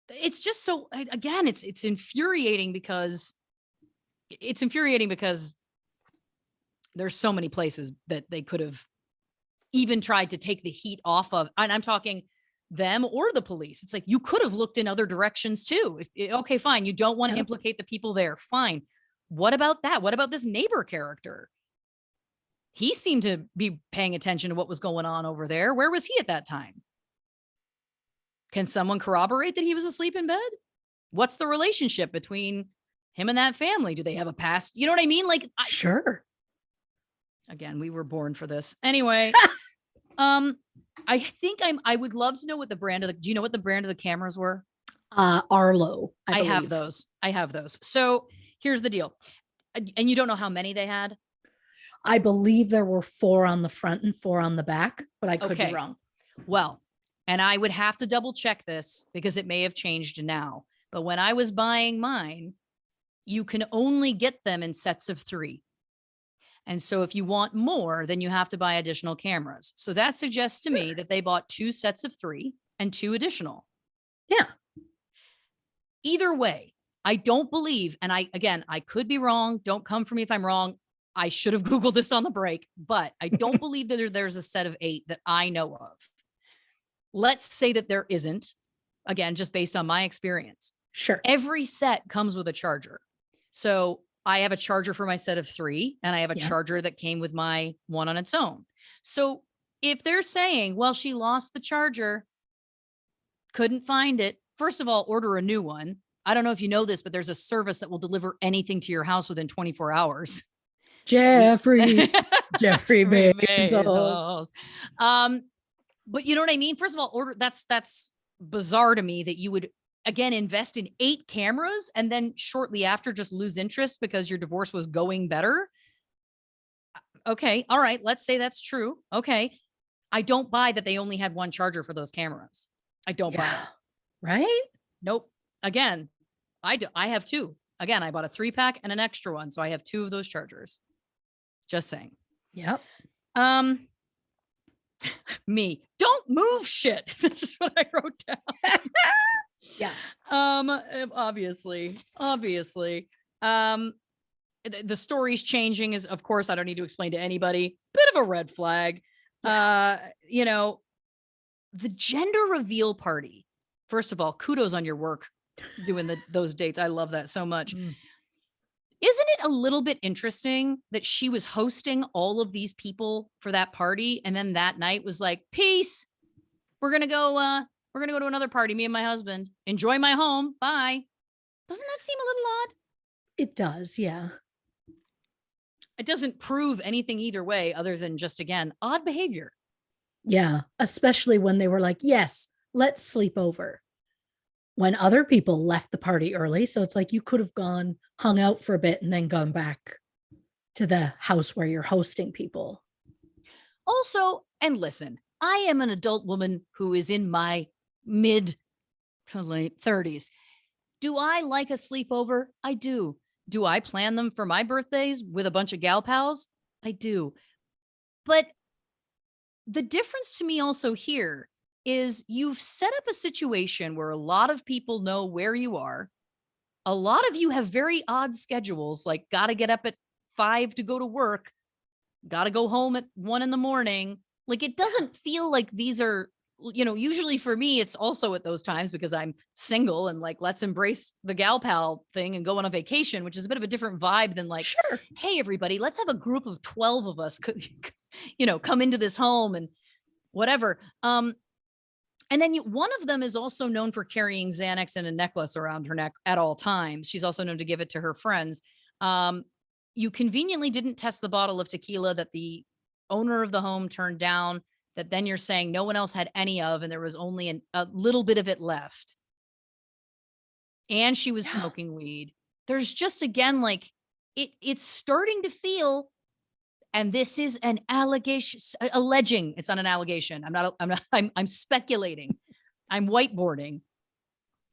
It's just so, again, it's infuriating because there's so many places that they could have even tried to take the heat off of. And I'm talking them or the police. It's like, you could have looked in other directions too. Okay, fine. You don't want to implicate the people there. Fine. What about that? What about this neighbor character? He seemed to be paying attention to what was going on over there. Where was he at that time? Can someone corroborate that he was asleep in bed? What's the relationship between him and that family? Do they have a past? You know what I mean? Like, sure. Again, we were born for this. Anyway, I think I would love to know what the brand of do you know what the brand of the cameras were? Arlo. I have those. So here's the deal. And you don't know how many they had? I believe there were 4 on the front and 4 on the back, but I could be wrong. Well, and I would have to double check this because it may have changed now. But when I was buying mine, you can only get them in sets of 3. And so if you want more, then you have to buy additional cameras. So that suggests to me that they bought 2 sets of 3 and 2 additional. Yeah. Either way, I don't believe, and I could be wrong. Don't come for me if I'm wrong. I should have Googled this on the break, but I don't believe that there's a set of 8 that I know of. Let's say that there isn't, again, just based on my experience. Sure. Every set comes with a charger. So I have a charger for my set of 3, and I have a charger that came with my one on its own. So if they're saying, well, she lost the charger, couldn't find it, first of all, order a new one. I don't know if you know this, but there's a service that will deliver anything to your house within 24 hours. Jeffrey Bezos. But you know what I mean? First of all, that's bizarre to me that you would, again, invest in 8 cameras and then shortly after just lose interest because your divorce was going better. Okay. All right. Let's say that's true. Okay. I don't buy that they only had 1 charger for those cameras. I don't buy it. Right? Nope. Again, I have 2. Again, I bought a 3-pack and an extra one. So I have 2 of those chargers. Just saying. Yep. Me. Don't move shit. That's just what I wrote down. Yeah. Obviously. The story's changing is, of course, I don't need to explain to anybody. Bit of a red flag. Yeah. The gender reveal party. First of all, kudos on your work doing those dates. I love that so much. Isn't it a little bit interesting that she was hosting all of these people for that party, and then that night was like, peace. We're going to go to another party, me and my husband. Enjoy my home. Bye. Doesn't that seem a little odd? It does, yeah. It doesn't prove anything either way other than just, again, odd behavior. Yeah, especially when they were like, yes, let's sleep over. When other people left the party early. So it's like you could have hung out for a bit and then gone back to the house where you're hosting people. Also, and listen, I am an adult woman who is in my mid to late 30s. Do I like a sleepover? I do. Do I plan them for my birthdays with a bunch of gal pals? I do. But the difference to me also here is you've set up a situation where a lot of people know where you are. A lot of you have very odd schedules, like got to get up at 5 to go to work, got to go home at 1 a.m. Like, it doesn't feel like these are, usually for me, it's also at those times because I'm single and like, let's embrace the gal pal thing and go on a vacation, which is a bit of a different vibe than like, sure, hey, everybody, let's have a group of 12 of us, come into this home and whatever. And then one of them is also known for carrying Xanax and a necklace around her neck at all times. She's also known to give it to her friends. You conveniently didn't test the bottle of tequila that the owner of the home turned down, that then you're saying no one else had any of, and there was only a little bit of it left. And she was smoking weed. There's just, again, like, it's starting to feel, And this is an allegation, alleging. It's not an allegation. I'm speculating. I'm whiteboarding.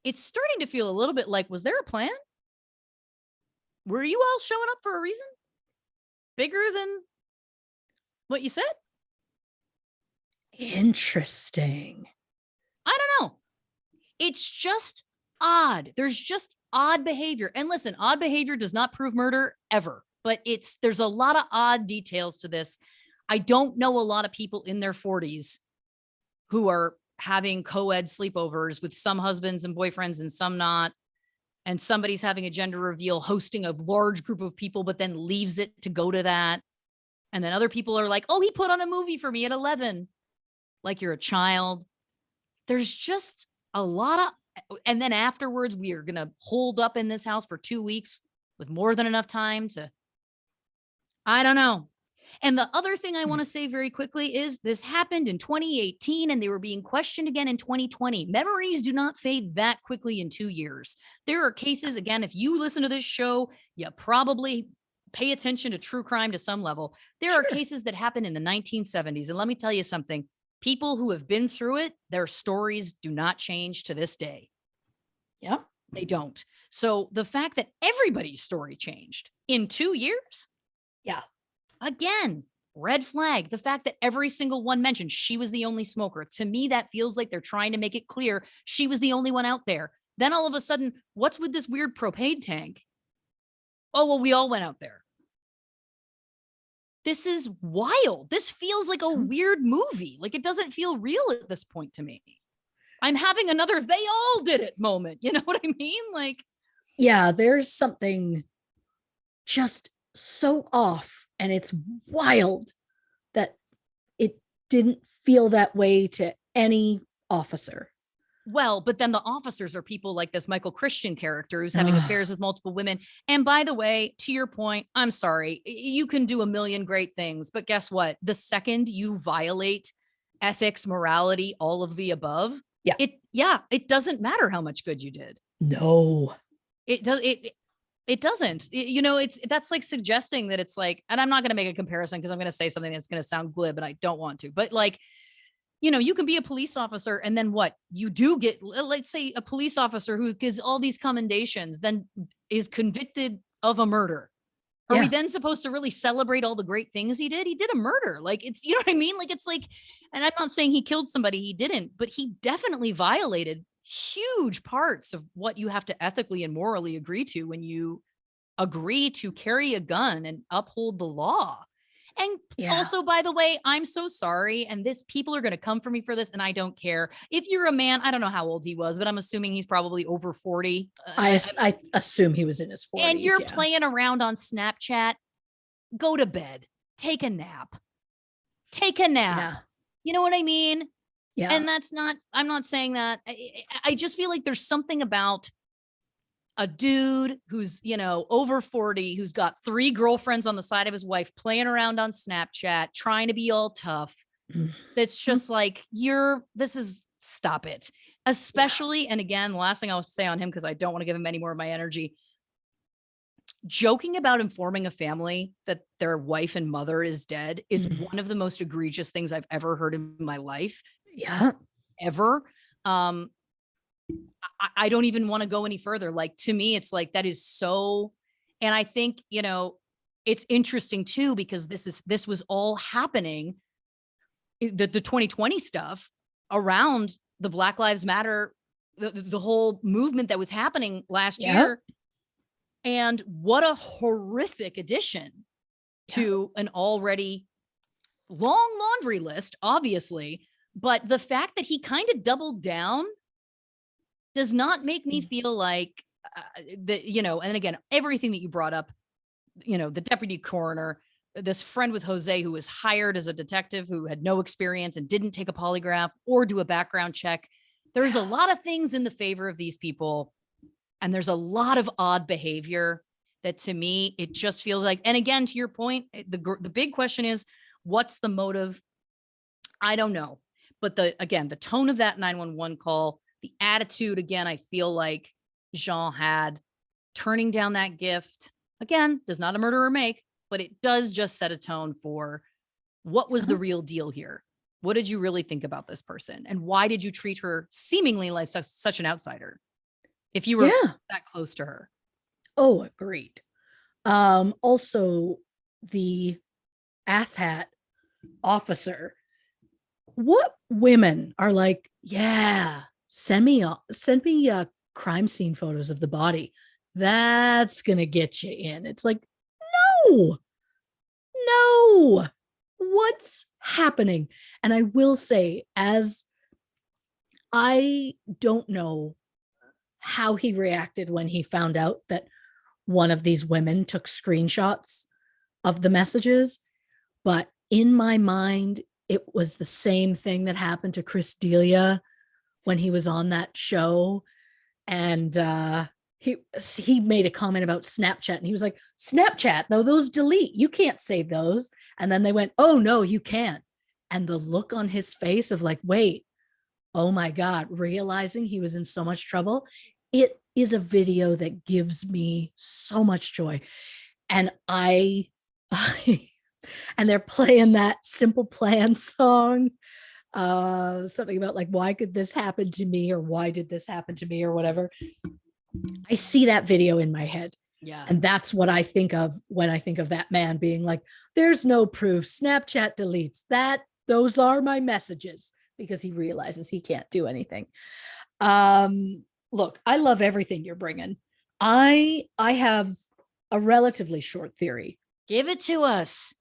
It's starting to feel a little bit like, was there a plan? Were you all showing up for a reason? Bigger than what you said? Interesting. I don't know. It's just odd. There's just odd behavior. And listen, odd behavior does not prove murder ever, but there's a lot of odd details to this. I don't know a lot of people in their 40s who are having co-ed sleepovers with some husbands and boyfriends and some not. And somebody's having a gender reveal, hosting a large group of people, but then leaves it to go to that. And then other people are like, oh, he put on a movie for me at 11. Like you're a child. There's just a lot of, and then afterwards, we are going to hold up in this house for 2 weeks with more than enough time to, I don't know. And the other thing I want to say very quickly is this happened in 2018 and they were being questioned again in 2020. Memories do not fade that quickly in 2 years. There are cases, again, if you listen to this show, you probably pay attention to true crime to some level. There are cases that happened in the 1970s. And let me tell you something, people who have been through it, their stories do not change to this day. Yep. They don't. So the fact that everybody's story changed in 2 years. Yeah. Again, red flag. The fact that every single one mentioned she was the only smoker. To me, that feels like they're trying to make it clear she was the only one out there. Then all of a sudden, what's with this weird propane tank? Oh, well, we all went out there. This is wild. This feels like a weird movie. Like it doesn't feel real at this point to me. I'm having another they all did it moment. You know what I mean? Like, yeah, there's something just so off, and it's wild that it didn't feel that way to any officer. Well, but then the officers are people like this Michael Christian character who's having affairs with multiple women. And by the way, to your point, I'm sorry, you can do a million great things, but guess what? The second you violate ethics, morality, all of the above, it doesn't matter how much good you did. No, it does. It doesn't, you know, that's like suggesting that it's like, and I'm not going to make a comparison because I'm going to say something that's going to sound glib and I don't want to, but like, you know, you can be a police officer and then what you do get, let's say a police officer who gives all these commendations, then is convicted of a murder. Are we then supposed to really celebrate all the great things he did? He did a murder. Like it's, you know what I mean? Like it's like, and I'm not saying he killed somebody, he didn't, but he definitely violated huge parts of what you have to ethically and morally agree to when you agree to carry a gun and uphold the law. And also, by the way, I'm so sorry. And people are going to come for me for this. And I don't care. If you're a man, I don't know how old he was, but I'm assuming he's probably over 40. I assume he was in his 40s. And you're playing around on Snapchat. Go to bed. Take a nap. Take a nap. Yeah. You know what I mean? Yeah. And I'm not saying that. I just feel like there's something about a dude who's, you know, over 40, who's got 3 girlfriends on the side of his wife, playing around on Snapchat, trying to be all tough. That's just like, stop it. Especially, and again, the last thing I'll say on him, because I don't want to give him any more of my energy, joking about informing a family that their wife and mother is dead is one of the most egregious things I've ever heard in my life. Yeah. Ever. I don't even want to go any further. Like, to me, it's like, that is so, and I think, you know, it's interesting too, because this was all happening, the 2020 stuff around the Black Lives Matter, the whole movement that was happening last year. And what a horrific addition to an already long laundry list, obviously. But the fact that he kind of doubled down does not make me feel like that, you know, and again, everything that you brought up, you know, the deputy coroner, this friend with Jose who was hired as a detective who had no experience and didn't take a polygraph or do a background check. There's a lot of things in the favor of these people. And there's a lot of odd behavior that, to me, it just feels like, and again, to your point, the big question is, what's the motive? I don't know. But the tone of that 911 call, the attitude, again, I feel like Jean had, turning down that gift, again, does not a murderer make, but it does just set a tone for what was the real deal here. What did you really think about this person? And why did you treat her seemingly like such an outsider if you were that close to her? Oh, agreed. Also, the asshat officer. What women are like, yeah, send me crime scene photos of the body. That's going to get you in. It's like, no, what's happening? And I will say, as I don't know how he reacted when he found out that one of these women took screenshots of the messages, but in my mind, it was the same thing that happened to Chris D'Elia when he was on that show. And he made a comment about Snapchat, and he was like, Snapchat, though, those delete. You can't save those. And then they went, oh, no, you can. And the look on his face of like, wait, oh my God, realizing he was in so much trouble. It is a video that gives me so much joy. And and they're playing that Simple Plan song, something about like, why could this happen to me, or why did this happen to me, or whatever. I see that video in my head. Yeah. And that's what I think of when I think of that man being like, there's no proof. Snapchat deletes that. Those are my messages, because he realizes he can't do anything. Look, I love everything you're bringing. I have a relatively short theory. Give it to us.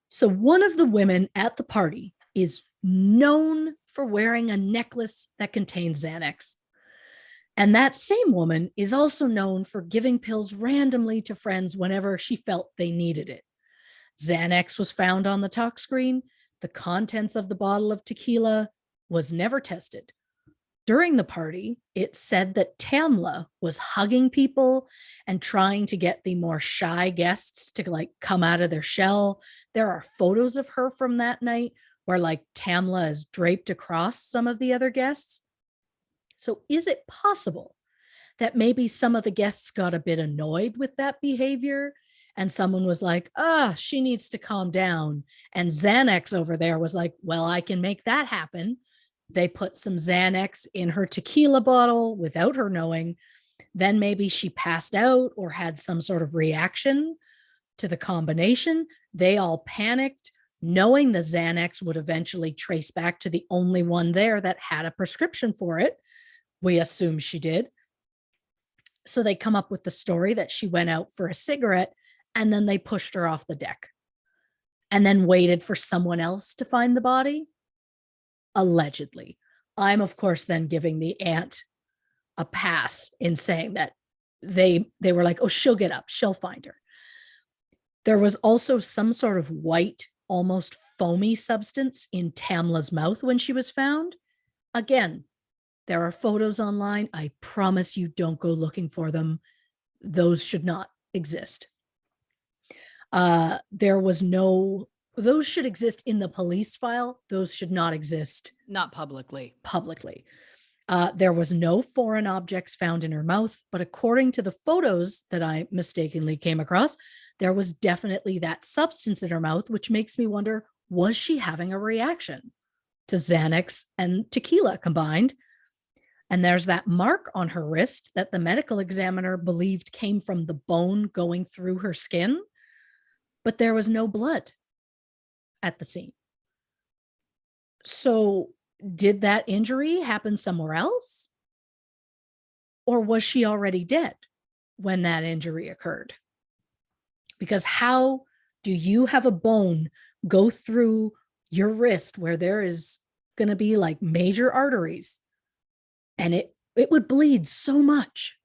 So one of the women at the party is known for wearing a necklace that contains Xanax. And that same woman is also known for giving pills randomly to friends whenever she felt they needed it. Xanax was found on the talk screen. The contents of the bottle of tequila was never tested. During the party, it said that Tamla was hugging people and trying to get the more shy guests to like come out of their shell. There are photos of her from that night where like Tamla is draped across some of the other guests. So is it possible that maybe some of the guests got a bit annoyed with that behavior and someone was like, she needs to calm down. And Xanax over there was like, well, I can make that happen. They put some Xanax in her tequila bottle without her knowing. Then maybe she passed out or had some sort of reaction to the combination. They all panicked, knowing the Xanax would eventually trace back to the only one there that had a prescription for it. We assume she did. So they come up with the story that she went out for a cigarette and then they pushed her off the deck and then waited for someone else to find the body. Allegedly. I'm, of course, then giving the aunt a pass in saying that they were like, oh, she'll get up, she'll find her. There was also some sort of white, almost foamy substance in Tamla's mouth when she was found. Again, there are photos online. I promise you, don't go looking for them. Those should not exist. Those should exist in the police file. Those should not exist. Not publicly. There was no foreign objects found in her mouth, but according to the photos that I mistakenly came across, there was definitely that substance in her mouth, which makes me wonder, was she having a reaction to Xanax and tequila combined? And there's that mark on her wrist that the medical examiner believed came from the bone going through her skin, but there was no blood at the scene. So did that injury happen somewhere else? Or was she already dead when that injury occurred? Because how do you have a bone go through your wrist where there is going to be like major arteries and it would bleed so much,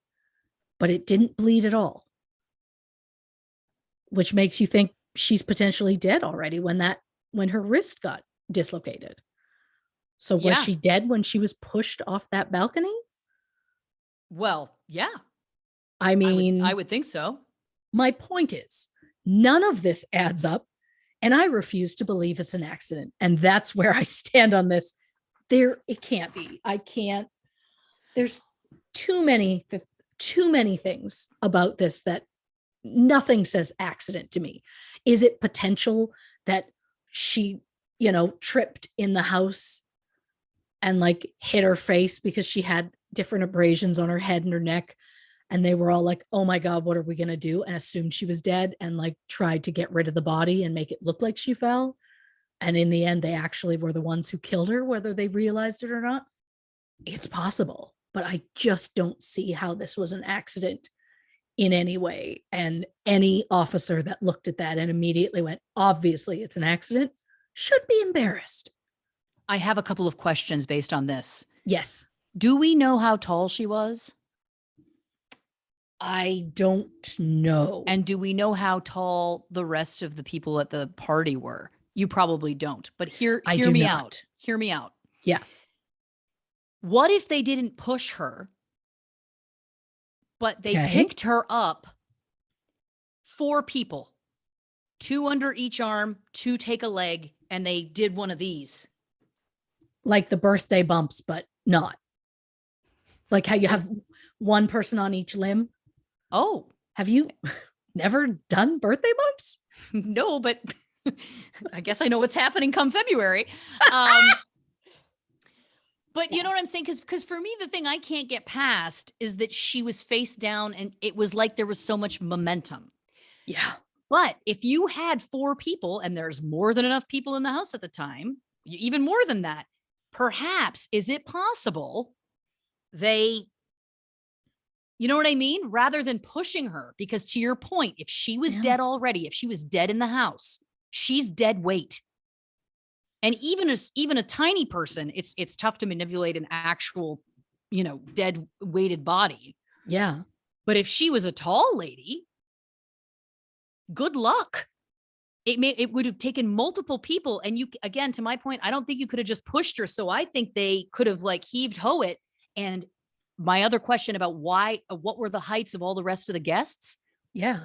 but it didn't bleed at all, which makes you think she's potentially dead already when her wrist got dislocated. So was she dead when she was pushed off that balcony? Well, yeah. I mean, I would think so. My point is, none of this adds up, and I refuse to believe it's an accident. And that's where I stand on this. It can't be. I can't. There's too many things about this that nothing says accident to me. Is it potential that she, tripped in the house and like hit her face because she had different abrasions on her head and her neck? And they were all like, oh my God, what are we going to do? And assumed she was dead and like tried to get rid of the body and make it look like she fell. And in the end, they actually were the ones who killed her, whether they realized it or not. It's possible, but I just don't see how this was an accident in any way. And any officer that looked at that and immediately went, obviously it's an accident, should be embarrassed. I have a couple of questions based on this. Yes. Do we know how tall she was? I don't know. And do we know how tall the rest of the people at the party were? You probably don't, but hear me out. Hear me out. Yeah. What if they didn't push her, but they picked her up, 4 people, 2 under each arm, 2 take a leg, and they did one of these. Like the birthday bumps, but not. Like how you have one person on each limb. Oh. Have you never done birthday bumps? No, but I guess I know what's happening come February. But you know what I'm saying? Because for me, the thing I can't get past is that she was face down and it was like there was so much momentum. Yeah. But if you had 4 people and there's more than enough people in the house at the time, even more than that, perhaps, is it possible they, you know what I mean? Rather than pushing her, because to your point, if she was dead already, if she was dead in the house, she's dead weight. And even a tiny person, it's tough to manipulate an actual, dead weighted body. Yeah. But if she was a tall lady, good luck. It would have taken multiple people. And you, again, to my point, I don't think you could have just pushed her. So I think they could have like heaved ho it. And my other question about what were the heights of all the rest of the guests? Yeah.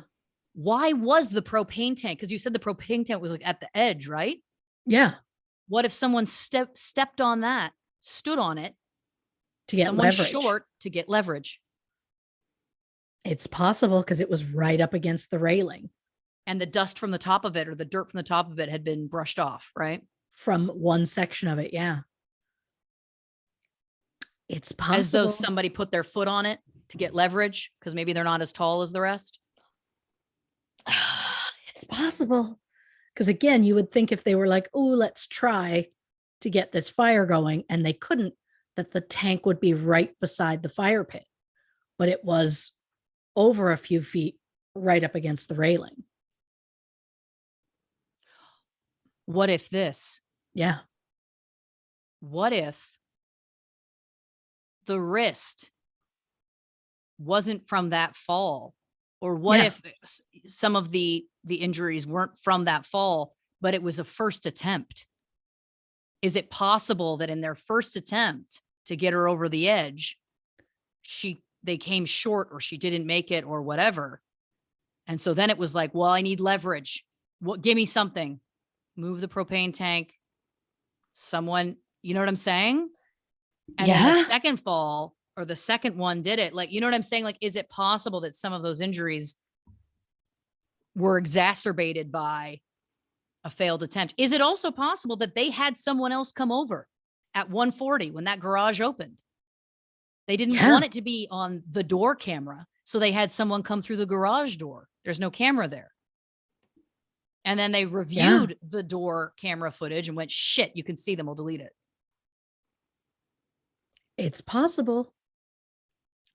Why was the propane tank? Because you said the propane tank was like at the edge, right? Yeah. What if someone stepped on that, stood on it to get someone leverage? Short to get leverage. It's possible because it was right up against the railing. And the dust from the top of it or the dirt from the top of it had been brushed off, right? From one section of it, yeah. It's possible. As though somebody put their foot on it to get leverage because maybe they're not as tall as the rest. It's possible. Because again, you would think if they were like, oh, let's try to get this fire going, and they couldn't, that the tank would be right beside the fire pit. But it was over a few feet right up against the railing. What if this? Yeah. What if the wrist wasn't from that fall? Or what if some of the injuries weren't from that fall, but it was a first attempt? Is it possible that in their first attempt to get her over the edge, they came short or she didn't make it or whatever? And so then it was like, well, I need leverage. Give me something. Move the propane tank. Someone, you know what I'm saying? And then the second fall or the second one did it. Like, you know what I'm saying? Like, is it possible that some of those injuries were exacerbated by a failed attempt? Is it also possible that they had someone else come over at 1:40 when that garage opened? They didn't want it to be on the door camera. So they had someone come through the garage door. There's no camera there. And then they reviewed the door camera footage and went, shit, you can see them. We'll delete it. It's possible.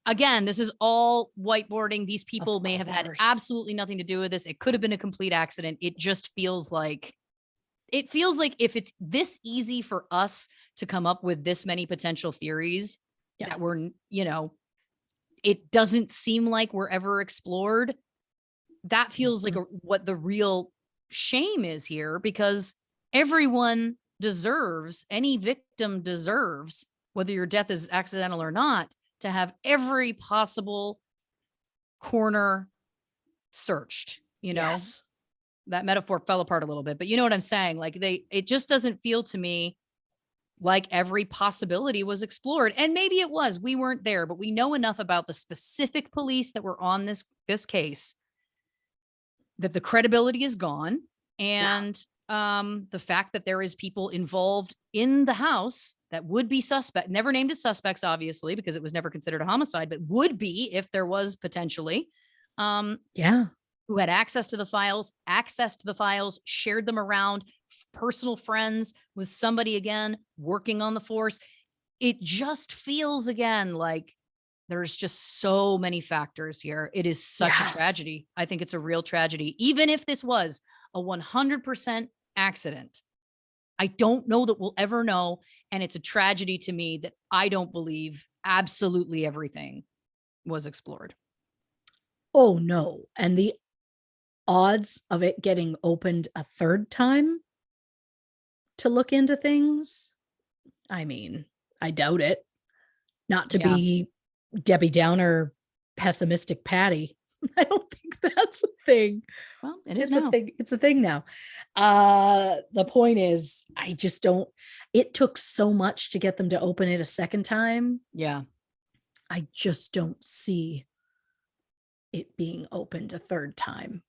Again, this is all whiteboarding. These people may have had absolutely nothing to do with this. It could have been a complete accident. It just feels like, if it's this easy for us to come up with this many potential theories that were, it doesn't seem like we're ever explored. That feels like what the real shame is here, because everyone deserves, any victim deserves, whether your death is accidental or not, to have every possible corner searched, that metaphor fell apart a little bit, but you know what I'm saying? Like it just doesn't feel to me like every possibility was explored. And maybe it was, we weren't there, but we know enough about the specific police that were on this case that the credibility is gone. And the fact that there is people involved in the house that would be suspect, never named as suspects, obviously, because it was never considered a homicide, but would be if there was potentially, who had access to the files, shared them around, personal friends with somebody, again, working on the force. It just feels, again, like there's just so many factors here. It is such a tragedy. I think it's a real tragedy. Even if this was a 100% accident, I don't know that we'll ever know. And it's a tragedy to me that I don't believe absolutely everything was explored. Oh, no. And the odds of it getting opened a third time to look into things, I mean, I doubt it. Not to be Debbie Downer, pessimistic Patty. I don't think that's a thing. Well, it is It's now. a thing. It's a thing now. The point is, I just don't. It took so much to get them to open it a second time. Yeah. I just don't see it being opened a third time,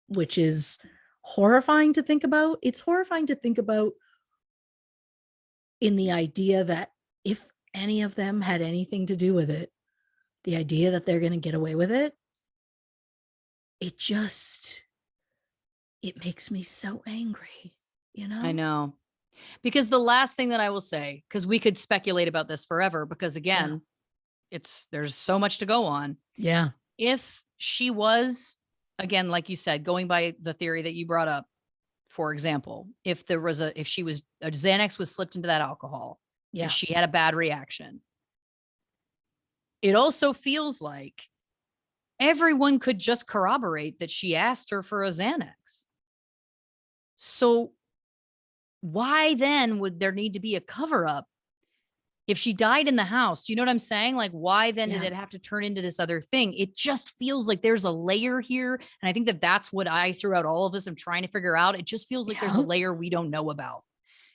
which is horrifying to think about. It's horrifying to think about in the idea that if any of them had anything to do with it, the idea that they're going to get away with it, it makes me so angry, you know? I know. Because the last thing that I will say, because we could speculate about this forever, because again, there's so much to go on. Yeah. If she was, again, like you said, going by the theory that you brought up, for example, if she was, a Xanax was slipped into that alcohol, and she had a bad reaction, it also feels like everyone could just corroborate that she asked her for a Xanax. So why then would there need to be a cover up if she died in the house? Do you know what I'm saying? Like, why then did it have to turn into this other thing? It just feels like there's a layer here. And I think that that's what I, throughout all of this, I'm trying to figure out. It just feels like there's a layer we don't know about.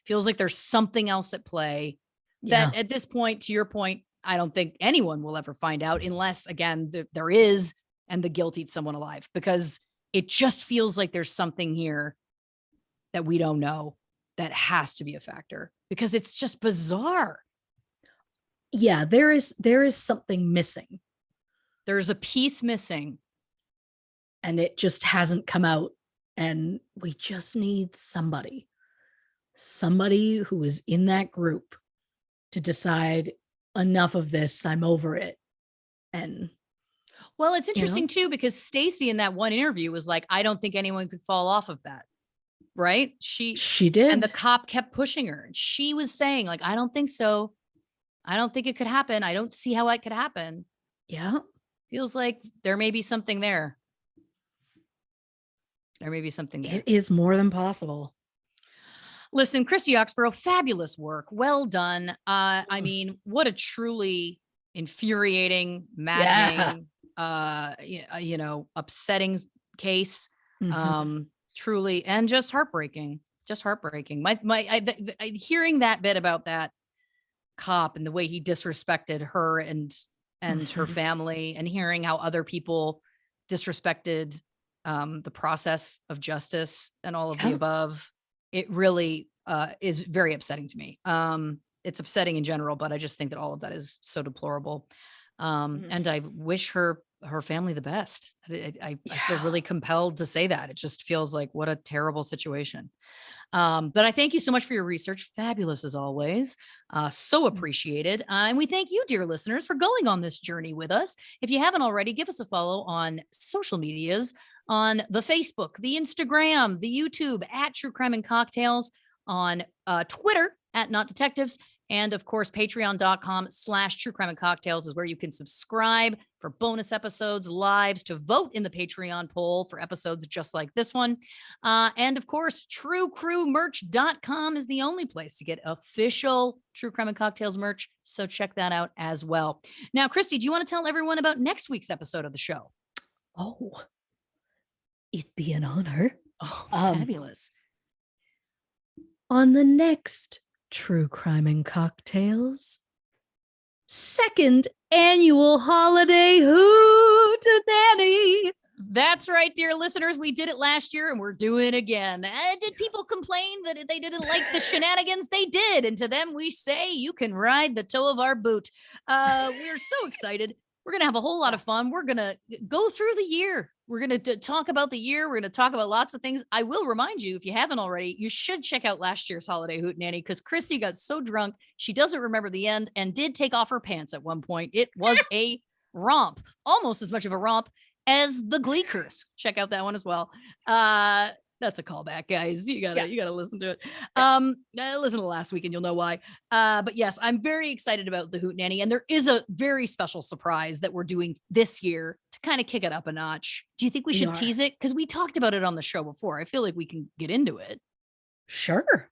Feels like there's something else at play that at this point, to your point, I don't think anyone will ever find out unless, again, there is, and the guilt eats someone alive, because it just feels like there's something here that we don't know that has to be a factor, because it's just bizarre. Yeah, there is something missing. There's a piece missing. And it just hasn't come out. And we just need somebody who is in that group to decide, enough of this, I'm over it. And well, it's interesting too, because Stacy in that one interview was like, I don't think anyone could fall off of that. Right? She did. And the cop kept pushing her. And she was saying, like, I don't think so. I don't think it could happen. I don't see how it could happen. Yeah. Feels like there may be something there. There may be something there. It is more than possible. Listen, Christy Oxborrow, fabulous work. Well done. I mean, what a truly infuriating, maddening, upsetting case. Truly, and just heartbreaking. Hearing that bit about that cop and the way he disrespected her and her family, and hearing how other people disrespected the process of justice and all of the above, it really is very upsetting to me. It's upsetting in general, but I just think that all of that is so deplorable. And I wish her family the best. I feel really compelled to say that. It just feels like what a terrible situation. But I thank you so much for your research. Fabulous as always. So appreciated. And we thank you, dear listeners, for going on this journey with us. If you haven't already, give us a follow on social medias, on the Facebook, the Instagram, the YouTube at True Crime and Cocktails, on Twitter at Not Detectives, and of course, patreon.com/True Crime and Cocktails is where you can subscribe for bonus episodes, lives, to vote in the Patreon poll for episodes just like this one. And of course, truecrewmerch.com is the only place to get official True Crime and Cocktails merch. So check that out as well. Now, Christy, do you want to tell everyone about next week's episode of the show? Oh, it'd be an honor. Oh, fabulous. On the next True Crime and Cocktails second annual holiday hootenanny, That's right, dear listeners. We did it last year and we're doing it again. Did people complain that they didn't like the shenanigans? They did. And to them, we say, you can ride the toe of our boot. We're so excited. We're going to have a whole lot of fun. We're going to go through the year. We're going to talk about the year. We're going to talk about lots of things. I will remind you, if you haven't already, you should check out last year's Holiday Hootenanny because Christy got so drunk, she doesn't remember the end and did take off her pants at one point. It was a romp, almost as much of a romp as the Glee Curse. Check out that one as well. That's a callback, guys. You gotta listen to it. Listen to last week and you'll know why. But yes, I'm very excited about the Hootenanny, and there is a very special surprise that we're doing this year to kind of kick it up a notch. Do you think we should tease it? Because we talked about it on the show before. I feel like we can get into it. Sure.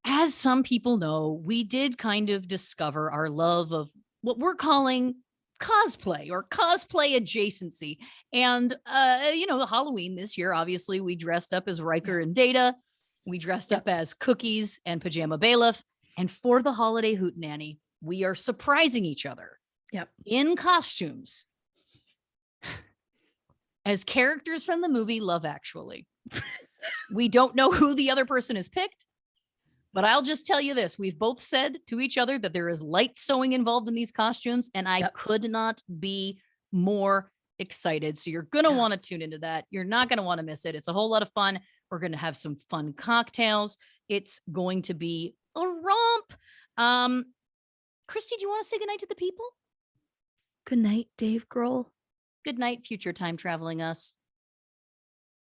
As some people know, we did kind of discover our love of what we're calling cosplay or cosplay adjacency. And Halloween this year, obviously we dressed up as Riker and Data. We dressed up as Cookies and Pajama Bailiff. And for the Holiday Hootenanny, we are surprising each other in costumes as characters from the movie Love Actually. We don't know who the other person has picked. But I'll just tell you this. We've both said to each other that there is light sewing involved in these costumes, and I could not be more excited. So you're going to want to tune into that. You're not going to want to miss it. It's a whole lot of fun. We're going to have some fun cocktails. It's going to be a romp. Christy, do you want to say goodnight to the people? Good night, Dave Grohl. Good night, future time traveling us.